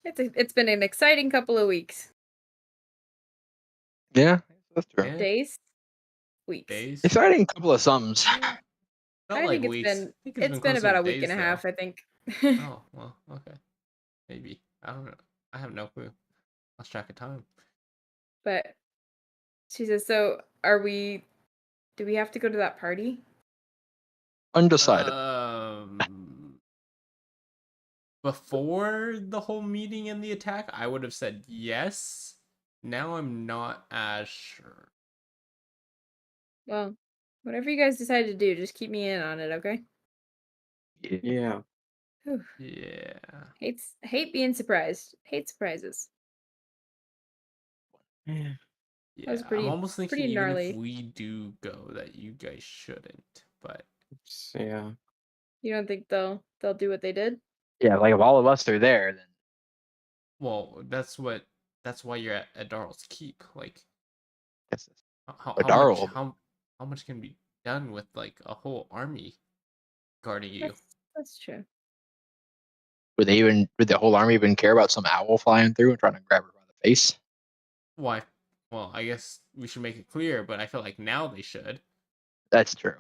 It's been an exciting couple of weeks. Yeah, that's true. Yeah, Days? Weeks. days. Exciting couple of sums. Yeah. Felt I like think weeks. I think it's been closer about to a week and days, a though. half, I think. Oh, well, okay. Maybe. I don't know. I have no clue. Lost track of time. But she says, so do we have to go to that party? Undecided. Before the whole meeting and the attack, I would have said yes. Now I'm not as sure. Well, whatever you guys decide to do, just keep me in on it, okay? Yeah. Whew. Yeah. Hate being surprised. Hate surprises. Yeah. Yeah. was pretty- I'm almost thinking pretty even gnarly. if we do go that you guys shouldn't. But Yeah. You don't think they'll do what they did? Yeah, like if all of us are there, then well, that's why you're at Adarl's Keep. Like yes, how Adar much will- how much can be done with like a whole army guarding you? That's true. would the whole army even care about some owl flying through and trying to grab her by the face? Why? Well, I guess we should make it clear, but I feel like now they should. That's true.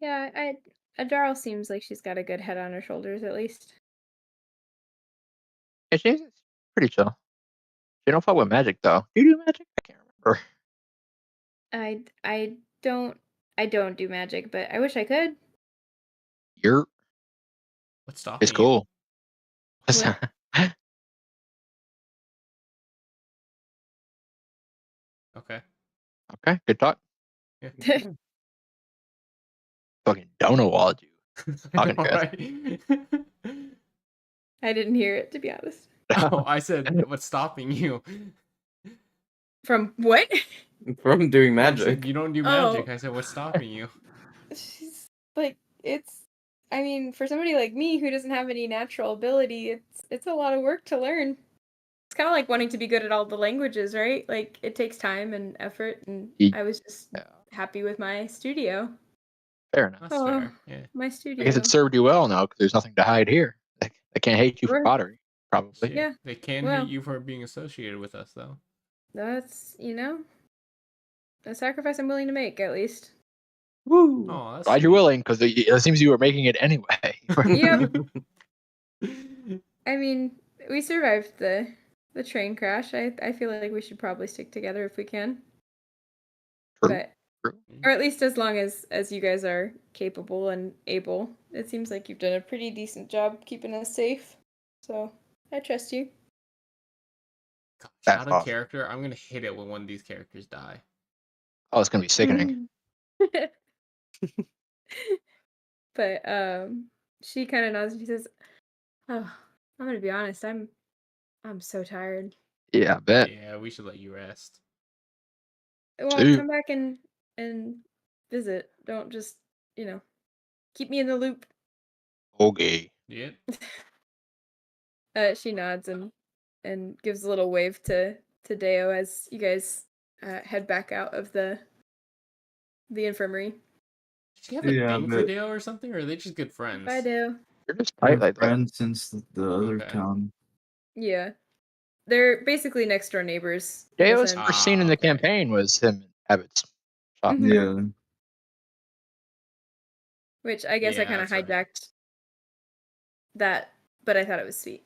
Yeah, Adarl seems like she's got a good head on her shoulders, at least. Yeah, she's pretty chill. She don't fuck with magic though. Do you do magic? I can't remember. I don't do magic, but I wish I could. You're What's stopping it's cool. What? you? Okay. Okay, good talk. Yeah. Fucking donut walled you. I Talking know, to us. right? I didn't hear it, to be honest. Oh, I said, what's stopping you? From what? From doing I said, magic. you don't do Oh. magic. I said, what's stopping you? She's like, I mean, for somebody like me who doesn't have any natural ability, it's a lot of work to learn. It's kind of like wanting to be good at all the languages, right? Like, it takes time and effort, and I was just Yeah. happy with my studio. Fair enough. That's Oh, fair. Yeah. my I studio. guess it served you well now because there's nothing to hide here. They can't hate you for Sure. pottery, probably. Shit. Yeah, They can well. hate you for being associated with us, though. That's, a sacrifice I'm willing to make, at least. Woo! Oh, that's Glad you're sweet. willing because it seems you were making it anyway. Yep. I mean, we survived the train crash. I feel like we should probably stick together if we can. True. But True. or at least as long as you guys are capable and able. It seems like you've done a pretty decent job keeping us safe. So, I trust you. Gosh, That's out of awesome. character, I'm gonna hate it when one of these characters die. Oh, it's gonna be sickening. But she kind of nods and she says, "Oh, I'm gonna be honest. I'm so tired. Yeah, I bet. Yeah, we should let you rest. Well, Dude. come back and visit. Don't just keep me in the loop." Okay. Yeah. She nods and gives a little wave to Deo as you guys head back out of the infirmary. Does she have a Yeah, thing for but- Dale or something, or are they just good friends? Bye, Deo. You're just We're tight like that. friends since the other Okay. town. Yeah, they're basically next door neighbors. in a Deo's sense. first scene in the okay. campaign was him and Abbott's shop. Mhm. Yeah. Which I guess I Yeah, kind of that's right. hijacked that, but I thought it was sweet.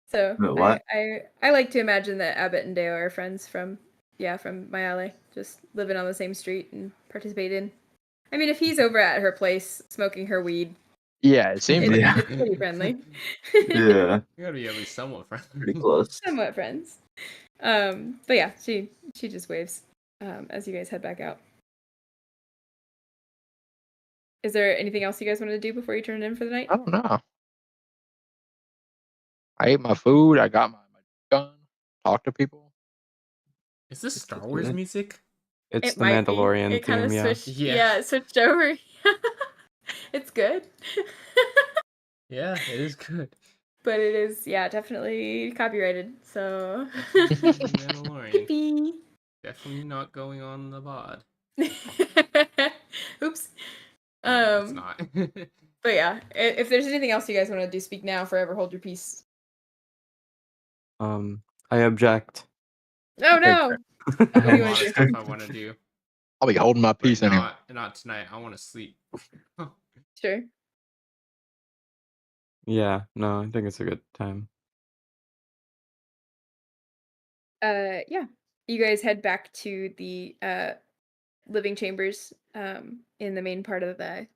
So But what? I like to imagine that Abbott and Deo are friends from Mayale, just living on the same street and participating. I mean, if he's over at her place smoking her weed, Yeah, it seemed it's, like Yeah. it's pretty friendly. Yeah. You gotta be at least somewhat Pretty friendly. close. Somewhat friends. But yeah, she just waves as you guys head back out. Is there anything else you guys want to do before you turn it in for the night? I don't know. I ate my food. I got my gun. Talk to people. Is this It's Star the Wars good. music? It's It the might be. Mandalorian It kind theme, of yeah. switched. Yeah. Yeah, it switched over. It's good. Yeah, it is good. But it is, definitely copyrighted. So. Mandalorian. Yippee. Definitely not going on the VOD. Oops. No, it's not. But yeah, if there's anything else you guys want to do, speak now. Forever hold your peace. I object. Oh Okay, no! fair. What do A you lot want of to do? stuff I want to do, I'll be holding my but peace anyway. not tonight. I want to sleep. Sure. Yeah, no, I think it's a good time. Yeah. You guys head back to the living chambers in the main part of the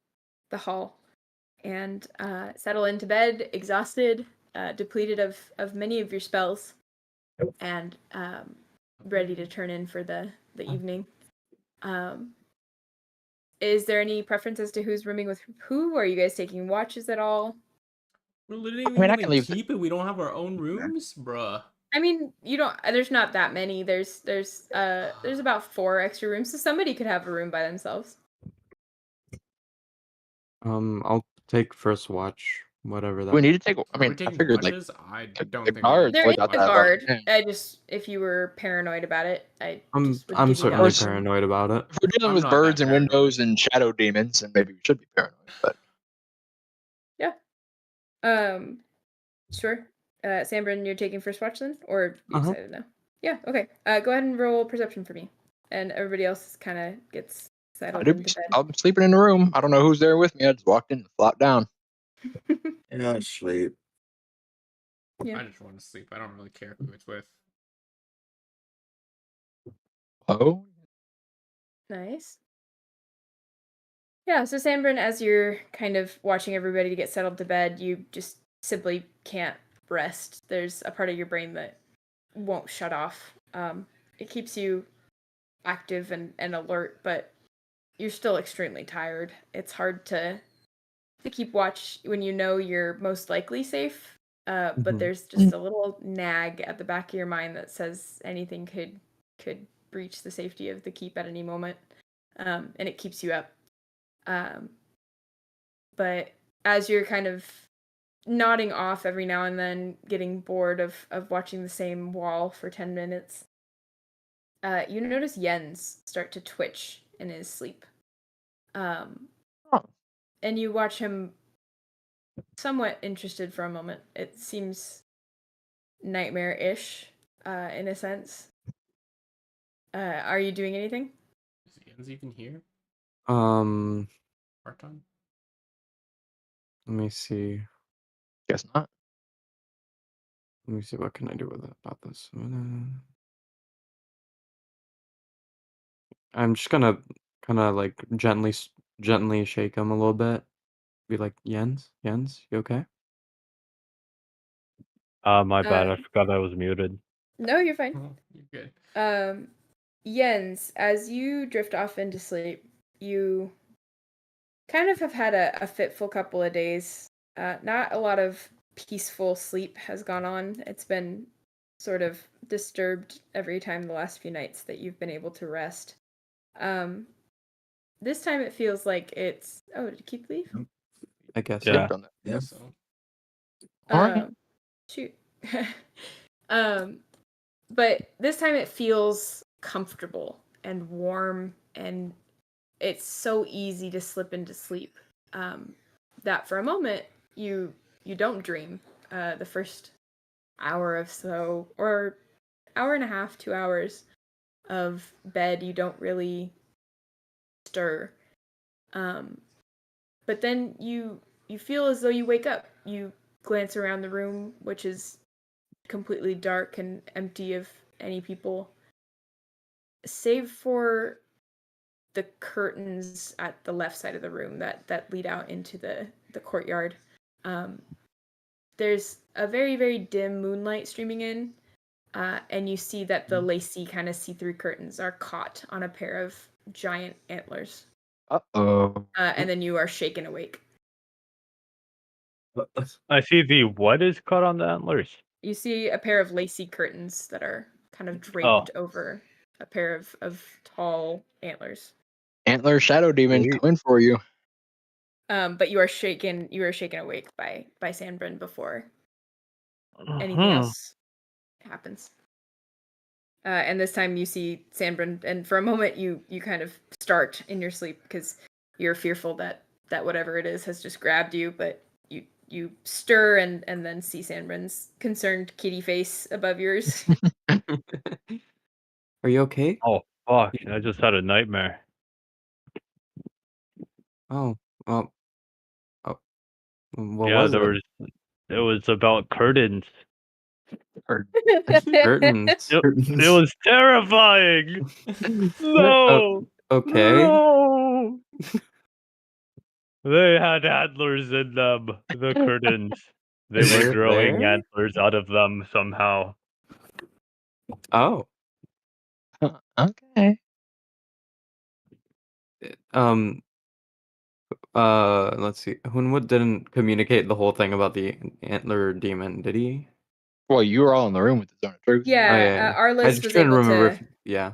hall and settle into bed, exhausted, depleted of many of your spells, and ready to turn in for the evening. Is there any preference as to who's rooming with who? Are you guys taking watches at all? We're literally I mean, I gonna can leave. keep it. We don't have our own rooms, bruh. I mean, you don't. There's not that many. There's about 4 extra rooms, so somebody could have a room by themselves. I'll take first watch, whatever that. We need to take. I Are we mean, I taking figured like watches? I the don't think we guards need There would is have a that guard. upper hand. I just, if you were paranoid about it, I just would I'm give you the certainly option. paranoid about it. If we're dealing I'm with not birds that and paranoid. windows and shadow demons, then maybe we should be paranoid. But Sure. Sanbrynn, you're taking first watch then, or you Uh-huh. decided no? Yeah. Okay. Go ahead and roll perception for me, and everybody else kind of gets settled into bed. I'm sleeping in the room. I don't know who's there with me. I just walked in and flopped down. Yeah, sleep. Yeah. I just want to sleep. I don't really care who it's with. Oh, Nice. Yeah, so Sanbrynn, as you're kind of watching everybody to get settled to bed, you just simply can't rest. There's a part of your brain that won't shut off. It keeps you active and alert, but you're still extremely tired. It's hard to keep watch when you know you're most likely safe. But Mhm. there's just a little nag at the back of your mind that says anything could breach the safety of the keep at any moment, and it keeps you up. But as you're kind of nodding off every now and then, getting bored of watching the same wall for 10 minutes, you notice Jens start to twitch in his sleep. And you watch him somewhat interested for a moment. It seems nightmare-ish, in a sense. Are you doing anything? Is Jens even here? Um, Vartan? let me see. guess not. Let me see what can I do with it about this. I'm just gonna kind of like gently shake him a little bit. Be like, Jens, you okay? My bad. I Uh, forgot I was muted. No, you're fine. Oh, you're good. Jens, as you drift off into sleep, you kind of have had a fitful couple of days. Not a lot of peaceful sleep has gone on. It's been sort of disturbed every time the last few nights that you've been able to rest. This time it feels like it's... Oh, did Keith leave? I guess. Yeah. On that. Yeah. So All right. Shoot. But this time it feels comfortable and warm, and it's so easy to slip into sleep. That for a moment you don't dream. The first hour or so, or hour and a half, 2 hours of bed, you don't really stir. But then you feel as though you wake up. You glance around the room, which is completely dark and empty of any people, save for the curtains at the left side of the room that lead out into the courtyard. There's a very, very dim moonlight streaming in, and you see that the lacy kind of see-through curtains are caught on a pair of giant antlers. Uh-oh. And then you are shaken awake. I see the what is caught on the antlers. You see a pair of lacy curtains that are kind of draped over a pair of tall antlers. Antler shadow demon Sweet. coming for you. But you are shaken awake by Sanbrynn before anything else happens. And this time you see Sanbrynn, and for a moment you kind of start in your sleep because you're fearful that whatever it is has just grabbed you, but you stir and then see Sanbrynn's concerned kitty face above yours. Are you okay? Oh fuck! I just had a nightmare. Oh, oh, what Yeah, was it? it was about curtains. Curtains. It was terrifying. No, Okay. no. They had antlers in them. The curtains. They were They're growing there? antlers out of them somehow. Oh. Okay. Let's see. Hunwut didn't communicate the whole thing about the antler demon, did he? Well, you were all in the room with the Zone of Truth. Oh, yeah, Yeah, yeah. I Arliss just was couldn't able remember to. yeah.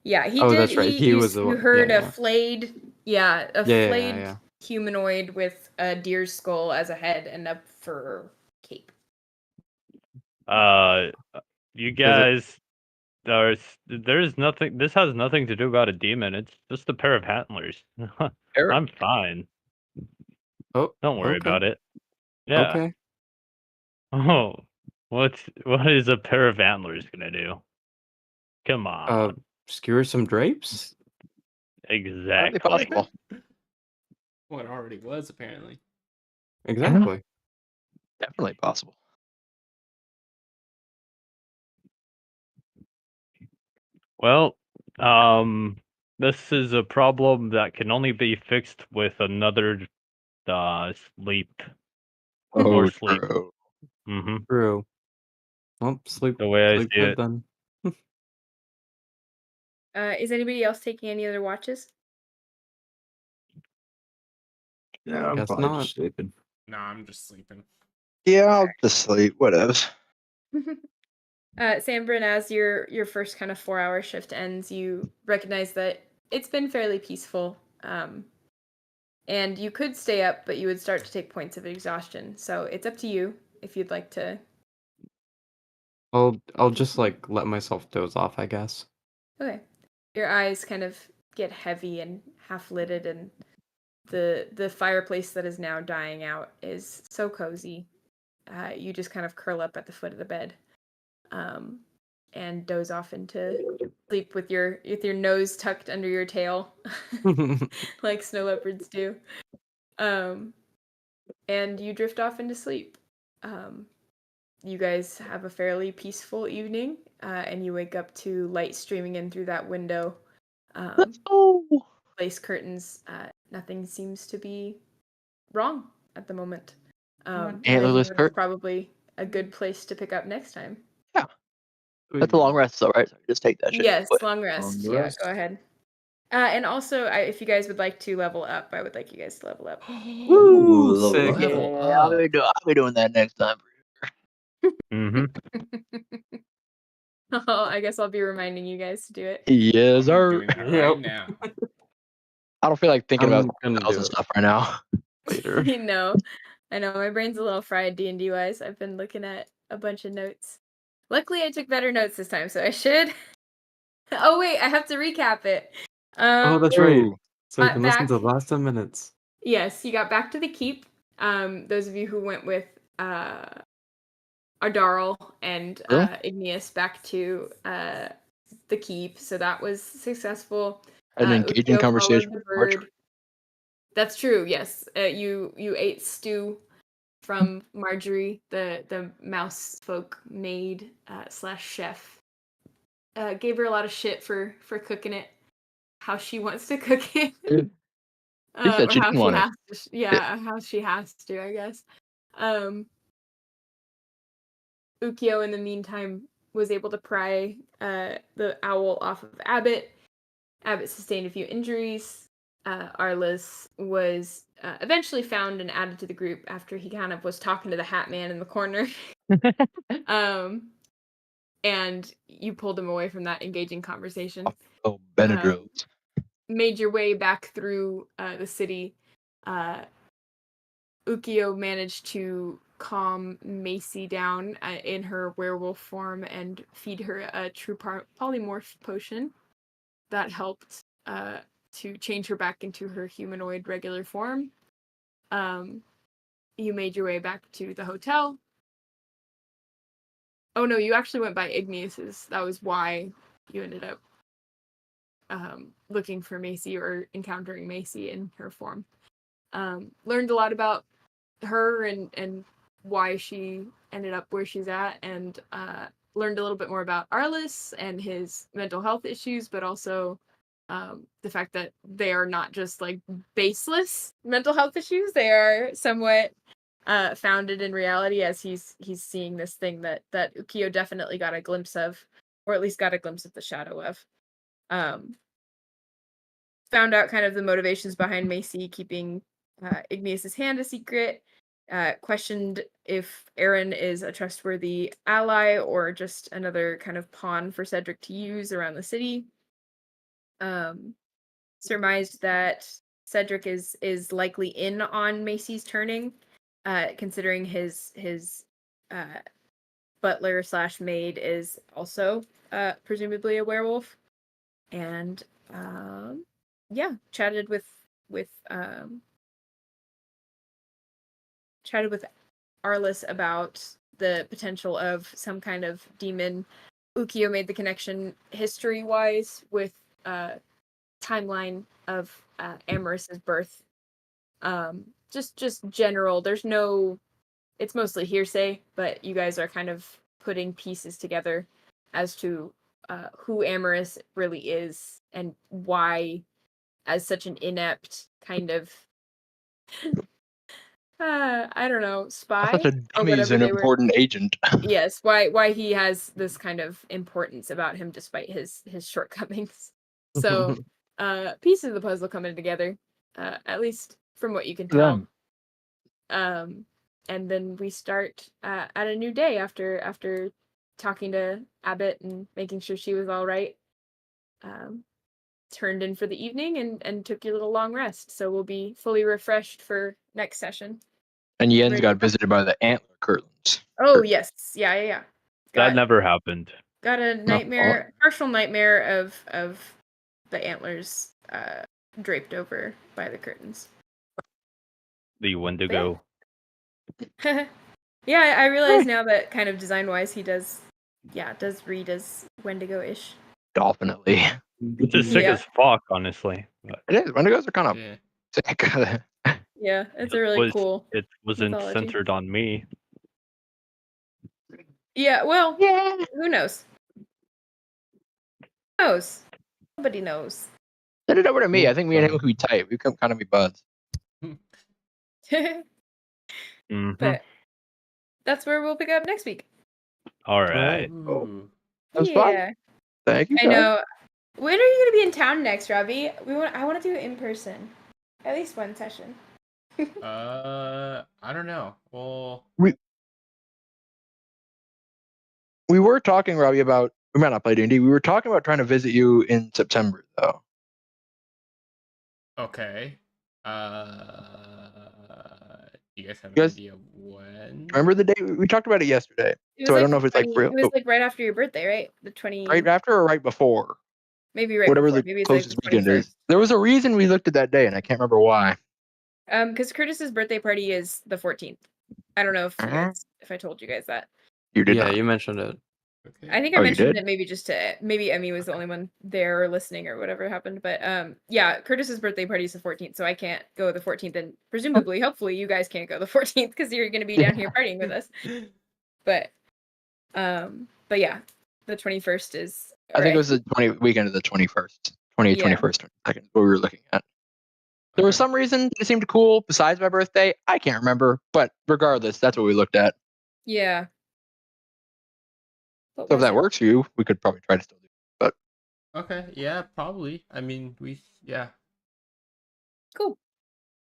Yeah, he Oh, did. that's right. He was the You one. heard Yeah, a yeah. flayed, a Yeah, flayed yeah. humanoid with a deer's skull as a head and a fur cape. You guys, there's nothing. This has nothing to do about a demon. It's just a pair of antlers. I'm fine. Oh, Don't worry okay. about it. Yeah. Okay. Oh, what is a pair of antlers gonna do? Come on. Skewer some drapes? Exactly. Possible. What already was, apparently. Exactly. Definitely possible. Well, this is a problem that can only be fixed with another sleep. More sleep. True. Mm-hmm. True. Well, sleep The way I see good it. then. Is anybody else taking any other watches? Yeah, I'm Guess probably not. just sleeping. Nah, I'm just sleeping. Yeah, I'll just sleep. Whatever. Sanbrynn, as your first kind of 4-hour shift ends, you recognize that it's been fairly peaceful. And you could stay up, but you would start to take points of exhaustion. So it's up to you if you'd like to. I'll just like let myself doze off, I guess. Okay. Your eyes kind of get heavy and half lidded, and the fireplace that is now dying out is so cozy. You just kind of curl up at the foot of the bed, and doze off into sleep with your nose tucked under your tail, like snow leopards do. And you drift off into sleep. You guys have a fairly peaceful evening, and you wake up to light streaming in through that window. Lace curtains. Nothing seems to be wrong at the moment. And I Antlerless think that's curtain. probably a good place to pick up next time. Yeah. That's a long rest, though, right? So just take that shit. Yes, But long rest. Long Yeah, rest. go ahead. And also, if you guys would like to level up, I would like you guys to level up. Woo, Ooh, sick. Level yeah, I'll up. be doing that next time. Mm-hmm. Oh, I guess I'll be reminding you guys to do it. Yes, I'm sir. doing that Yep. right now. I don't feel like thinking I'm about gonna do thousand it stuff right now. later. I know, my brain's a little fried D&D wise. I've been looking at a bunch of notes. Luckily, I took better notes this time, so I should. Oh wait, I have to recap it. Oh, that's right. Ooh. So you got can listen to back- the last 10 minutes. Yes, you got back to the keep. Those of you who went with Ardarl and Really? Igneous back to the keep, so that was successful. Had an engaging Ookiyo conversation followed the with Marjorie. bird. That's true. Yes, you ate stew from Marjorie, the mouse folk maid / chef. Gave her a lot of shit for cooking it how she wants to cook it. She said she How didn't she want it. has to, how she has to, I guess. Ookiyo, in the meantime, was able to pry the owl off of Abbott. Abbott sustained a few injuries. Arliss was eventually found and added to the group after he kind of was talking to the Hat Man in the corner. And you pulled him away from that engaging conversation. Oh, Benadryls. Made your way back through the city. Ookiyo managed to calm Macy down in her werewolf form and feed her a true polymorph potion that helped to change her back into her humanoid regular form. you made your way back to the hotel. Oh no, you actually went by Igneous's. That was why you ended up looking for Macy or encountering Macy in her form. Learned a lot about her and why she ended up where she's at, and learned a little bit more about Arliss and his mental health issues, but also the fact that they are not just like baseless mental health issues. They are somewhat founded in reality, as he's seeing this thing that Ookiyo definitely got a glimpse of, or at least got a glimpse of the shadow of. Found out kind of the motivations behind Macy keeping Igneous's hand a secret. Questioned if Aaron is a trustworthy ally or just another kind of pawn for Cedric to use around the city. Surmised that Cedric is likely in on Macy's turning, considering his butler / maid is also presumably a werewolf. And yeah, chatted with Arliss about the potential of some kind of demon. Ookiyo made the connection history-wise with timeline of Amarys's birth. Just general. There's no. It's mostly hearsay, but you guys are kind of putting pieces together as to who Amarys really is and why, as such an inept kind of I don't know, spy Such a or dummy is whatever an they were. important agent. Yes, why he has this kind of importance about him despite his shortcomings. So pieces of the puzzle coming together, at least from what you can tell. And then we start at a new day after talking to Abbott and making sure she was all right. Turned in for the evening and took your little long rest. So we'll be fully refreshed for next session. And Jens Ready? got visited by the antler curtains. Oh yes, yeah. That never happened. Got a nightmare, partial nightmare of the antlers draped over by the curtains. The Wendigo. Yeah, I realize now that kind of design-wise he does read as Wendigo-ish. Definitely. Which is sick as fuck, honestly. But It is. Wendigos are kind of Yeah. sick. Yeah, it's a really cool It wasn't mythology. centered on me. Yeah, well, who knows? Who knows? Nobody knows. Send it over to me. I think me and him could be tight. We could kind of be buds. But that's where we'll pick up next week. All right. Ooh. That's fun. Yeah. Thank you, I guys. know. When are you going to be in town next, Robbie? I want to do it in person. At least one session. I don't know. Well, We were talking, Robbie, about we might not play D&D. We were talking about trying to visit you in September, though. okay. You guys have an idea when? Remember the day we talked about it yesterday? So I don't know if it's like real. It was like right after your birthday, right? The 20. Right after or right before? Maybe right Whatever before. the Maybe it's like closest the weekend 21st. is. There was a reason we looked at that day, and I can't remember why. Because Curtis's birthday party is the 14th. I don't know if if I told you guys that. You did Yeah, not. you mentioned it. Okay. I think I Oh, you mentioned did? it maybe just to maybe Emmy was the only one there or listening or whatever happened. But yeah, Curtis's birthday party is the 14th, so I can't go the 14th, and presumably, hopefully, you guys can't go the 14th because you're going to be down here partying with us. But yeah, the 21st is. I think it was the weekend of the 21st, 20th, Yeah. 21st, 22nd. What we were looking at. There was some reason it seemed cool besides my birthday. I can't remember, but regardless, that's what we looked at. Yeah. What So if was that it? works for you, we could probably try to still do it. But Okay, yeah, probably. I mean, yeah. Cool.